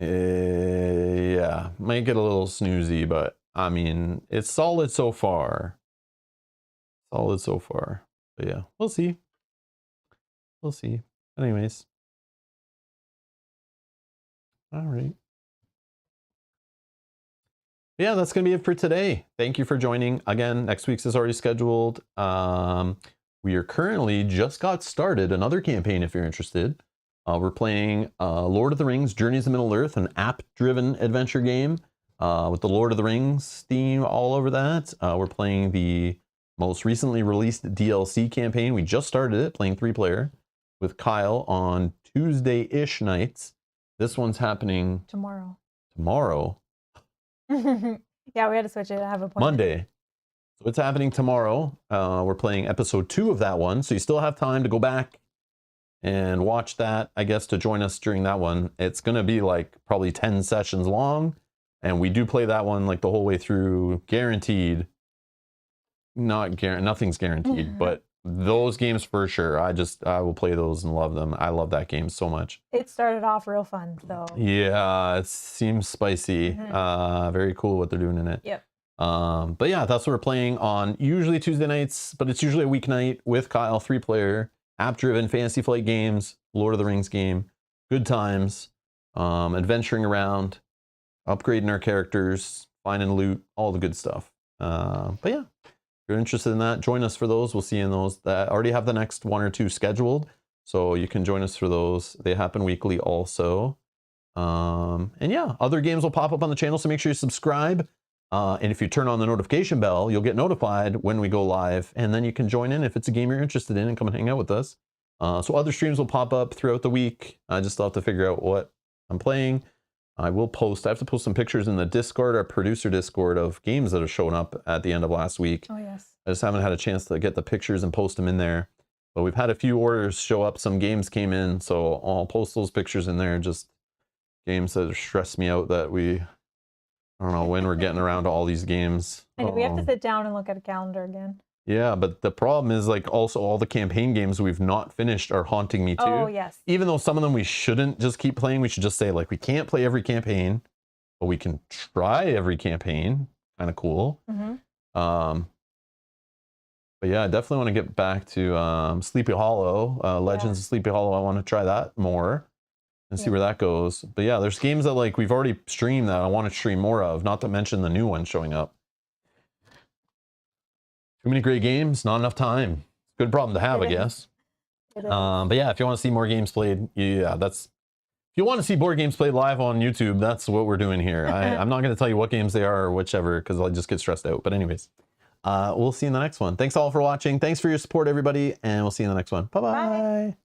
Yeah, might get a little snoozy, but I mean, it's solid so far. Solid so far. But yeah, we'll see. We'll see. Anyways. All right. Yeah, that's going to be it for today. Thank you for joining. Again, next week's is already scheduled. We are currently just got started another campaign if you're interested. We're playing Lord of the Rings, Journeys to Middle-earth, an app-driven adventure game with the Lord of the Rings theme all over that. We're playing the most recently released DLC campaign. We just started it, playing 3-player with Kyle on Tuesday-ish nights. This one's happening Tomorrow. Yeah, we had to switch it. I have a point. Monday. So it's happening tomorrow. We're playing episode 2 of that one. So you still have time to go back and watch that, I guess, to join us during that one. It's going to be like probably 10 sessions long. And we do play that one like the whole way through, guaranteed. Nothing's guaranteed, but those games for sure. I will play those and love them. I love that game so much. It started off real fun, so. Yeah, it seems spicy. Very cool what they're doing in it. Yep. But yeah, that's what we're playing on usually Tuesday nights, but it's usually a weeknight with Kyle, 3-player, app-driven Fantasy Flight games, Lord of the Rings game, good times, adventuring around, upgrading our characters, finding loot, all the good stuff. But yeah, if you're interested in that, join us for those. We'll see you in those. That already have the next 1 or 2 scheduled, so you can join us for those. They happen weekly also. And yeah, other games will pop up on the channel, so make sure you subscribe. And if you turn on the notification bell, you'll get notified when we go live, and then you can join in if it's a game you're interested in and come and hang out with us. So other streams will pop up throughout the week. I just still have to figure out what I'm playing. I will post. I have to post some pictures in the Discord, our producer Discord, of games that have shown up at the end of last week. Oh, yes. I just haven't had a chance to get the pictures and post them in there. But we've had a few orders show up. Some games came in, so I'll post those pictures in there. Just games that stress me out that I don't know when we're getting around to all these games. And we have to sit down and look at a calendar again. Yeah, but the problem is, like, also all the campaign games we've not finished are haunting me too. Oh, yes. Even though some of them we shouldn't just keep playing, we should just say, like, we can't play every campaign, but we can try every campaign. Kind of cool. But yeah, I definitely want to get back to Sleepy Hollow, Legends of Sleepy Hollow. I want to try that more and see where that goes. But yeah, there's games that, like, we've already streamed that I want to stream more of, not to mention the new one showing up. Too many great games, not enough time. Good problem to have, I guess. But yeah, if you want to see more games played, if you want to see board games played live on YouTube, that's what we're doing here. I'm not going to tell you what games they are or whichever, because I'll just get stressed out. But anyways, we'll see you in the next one. Thanks all for watching. Thanks for your support, everybody, and we'll see you in the next one. Bye-bye.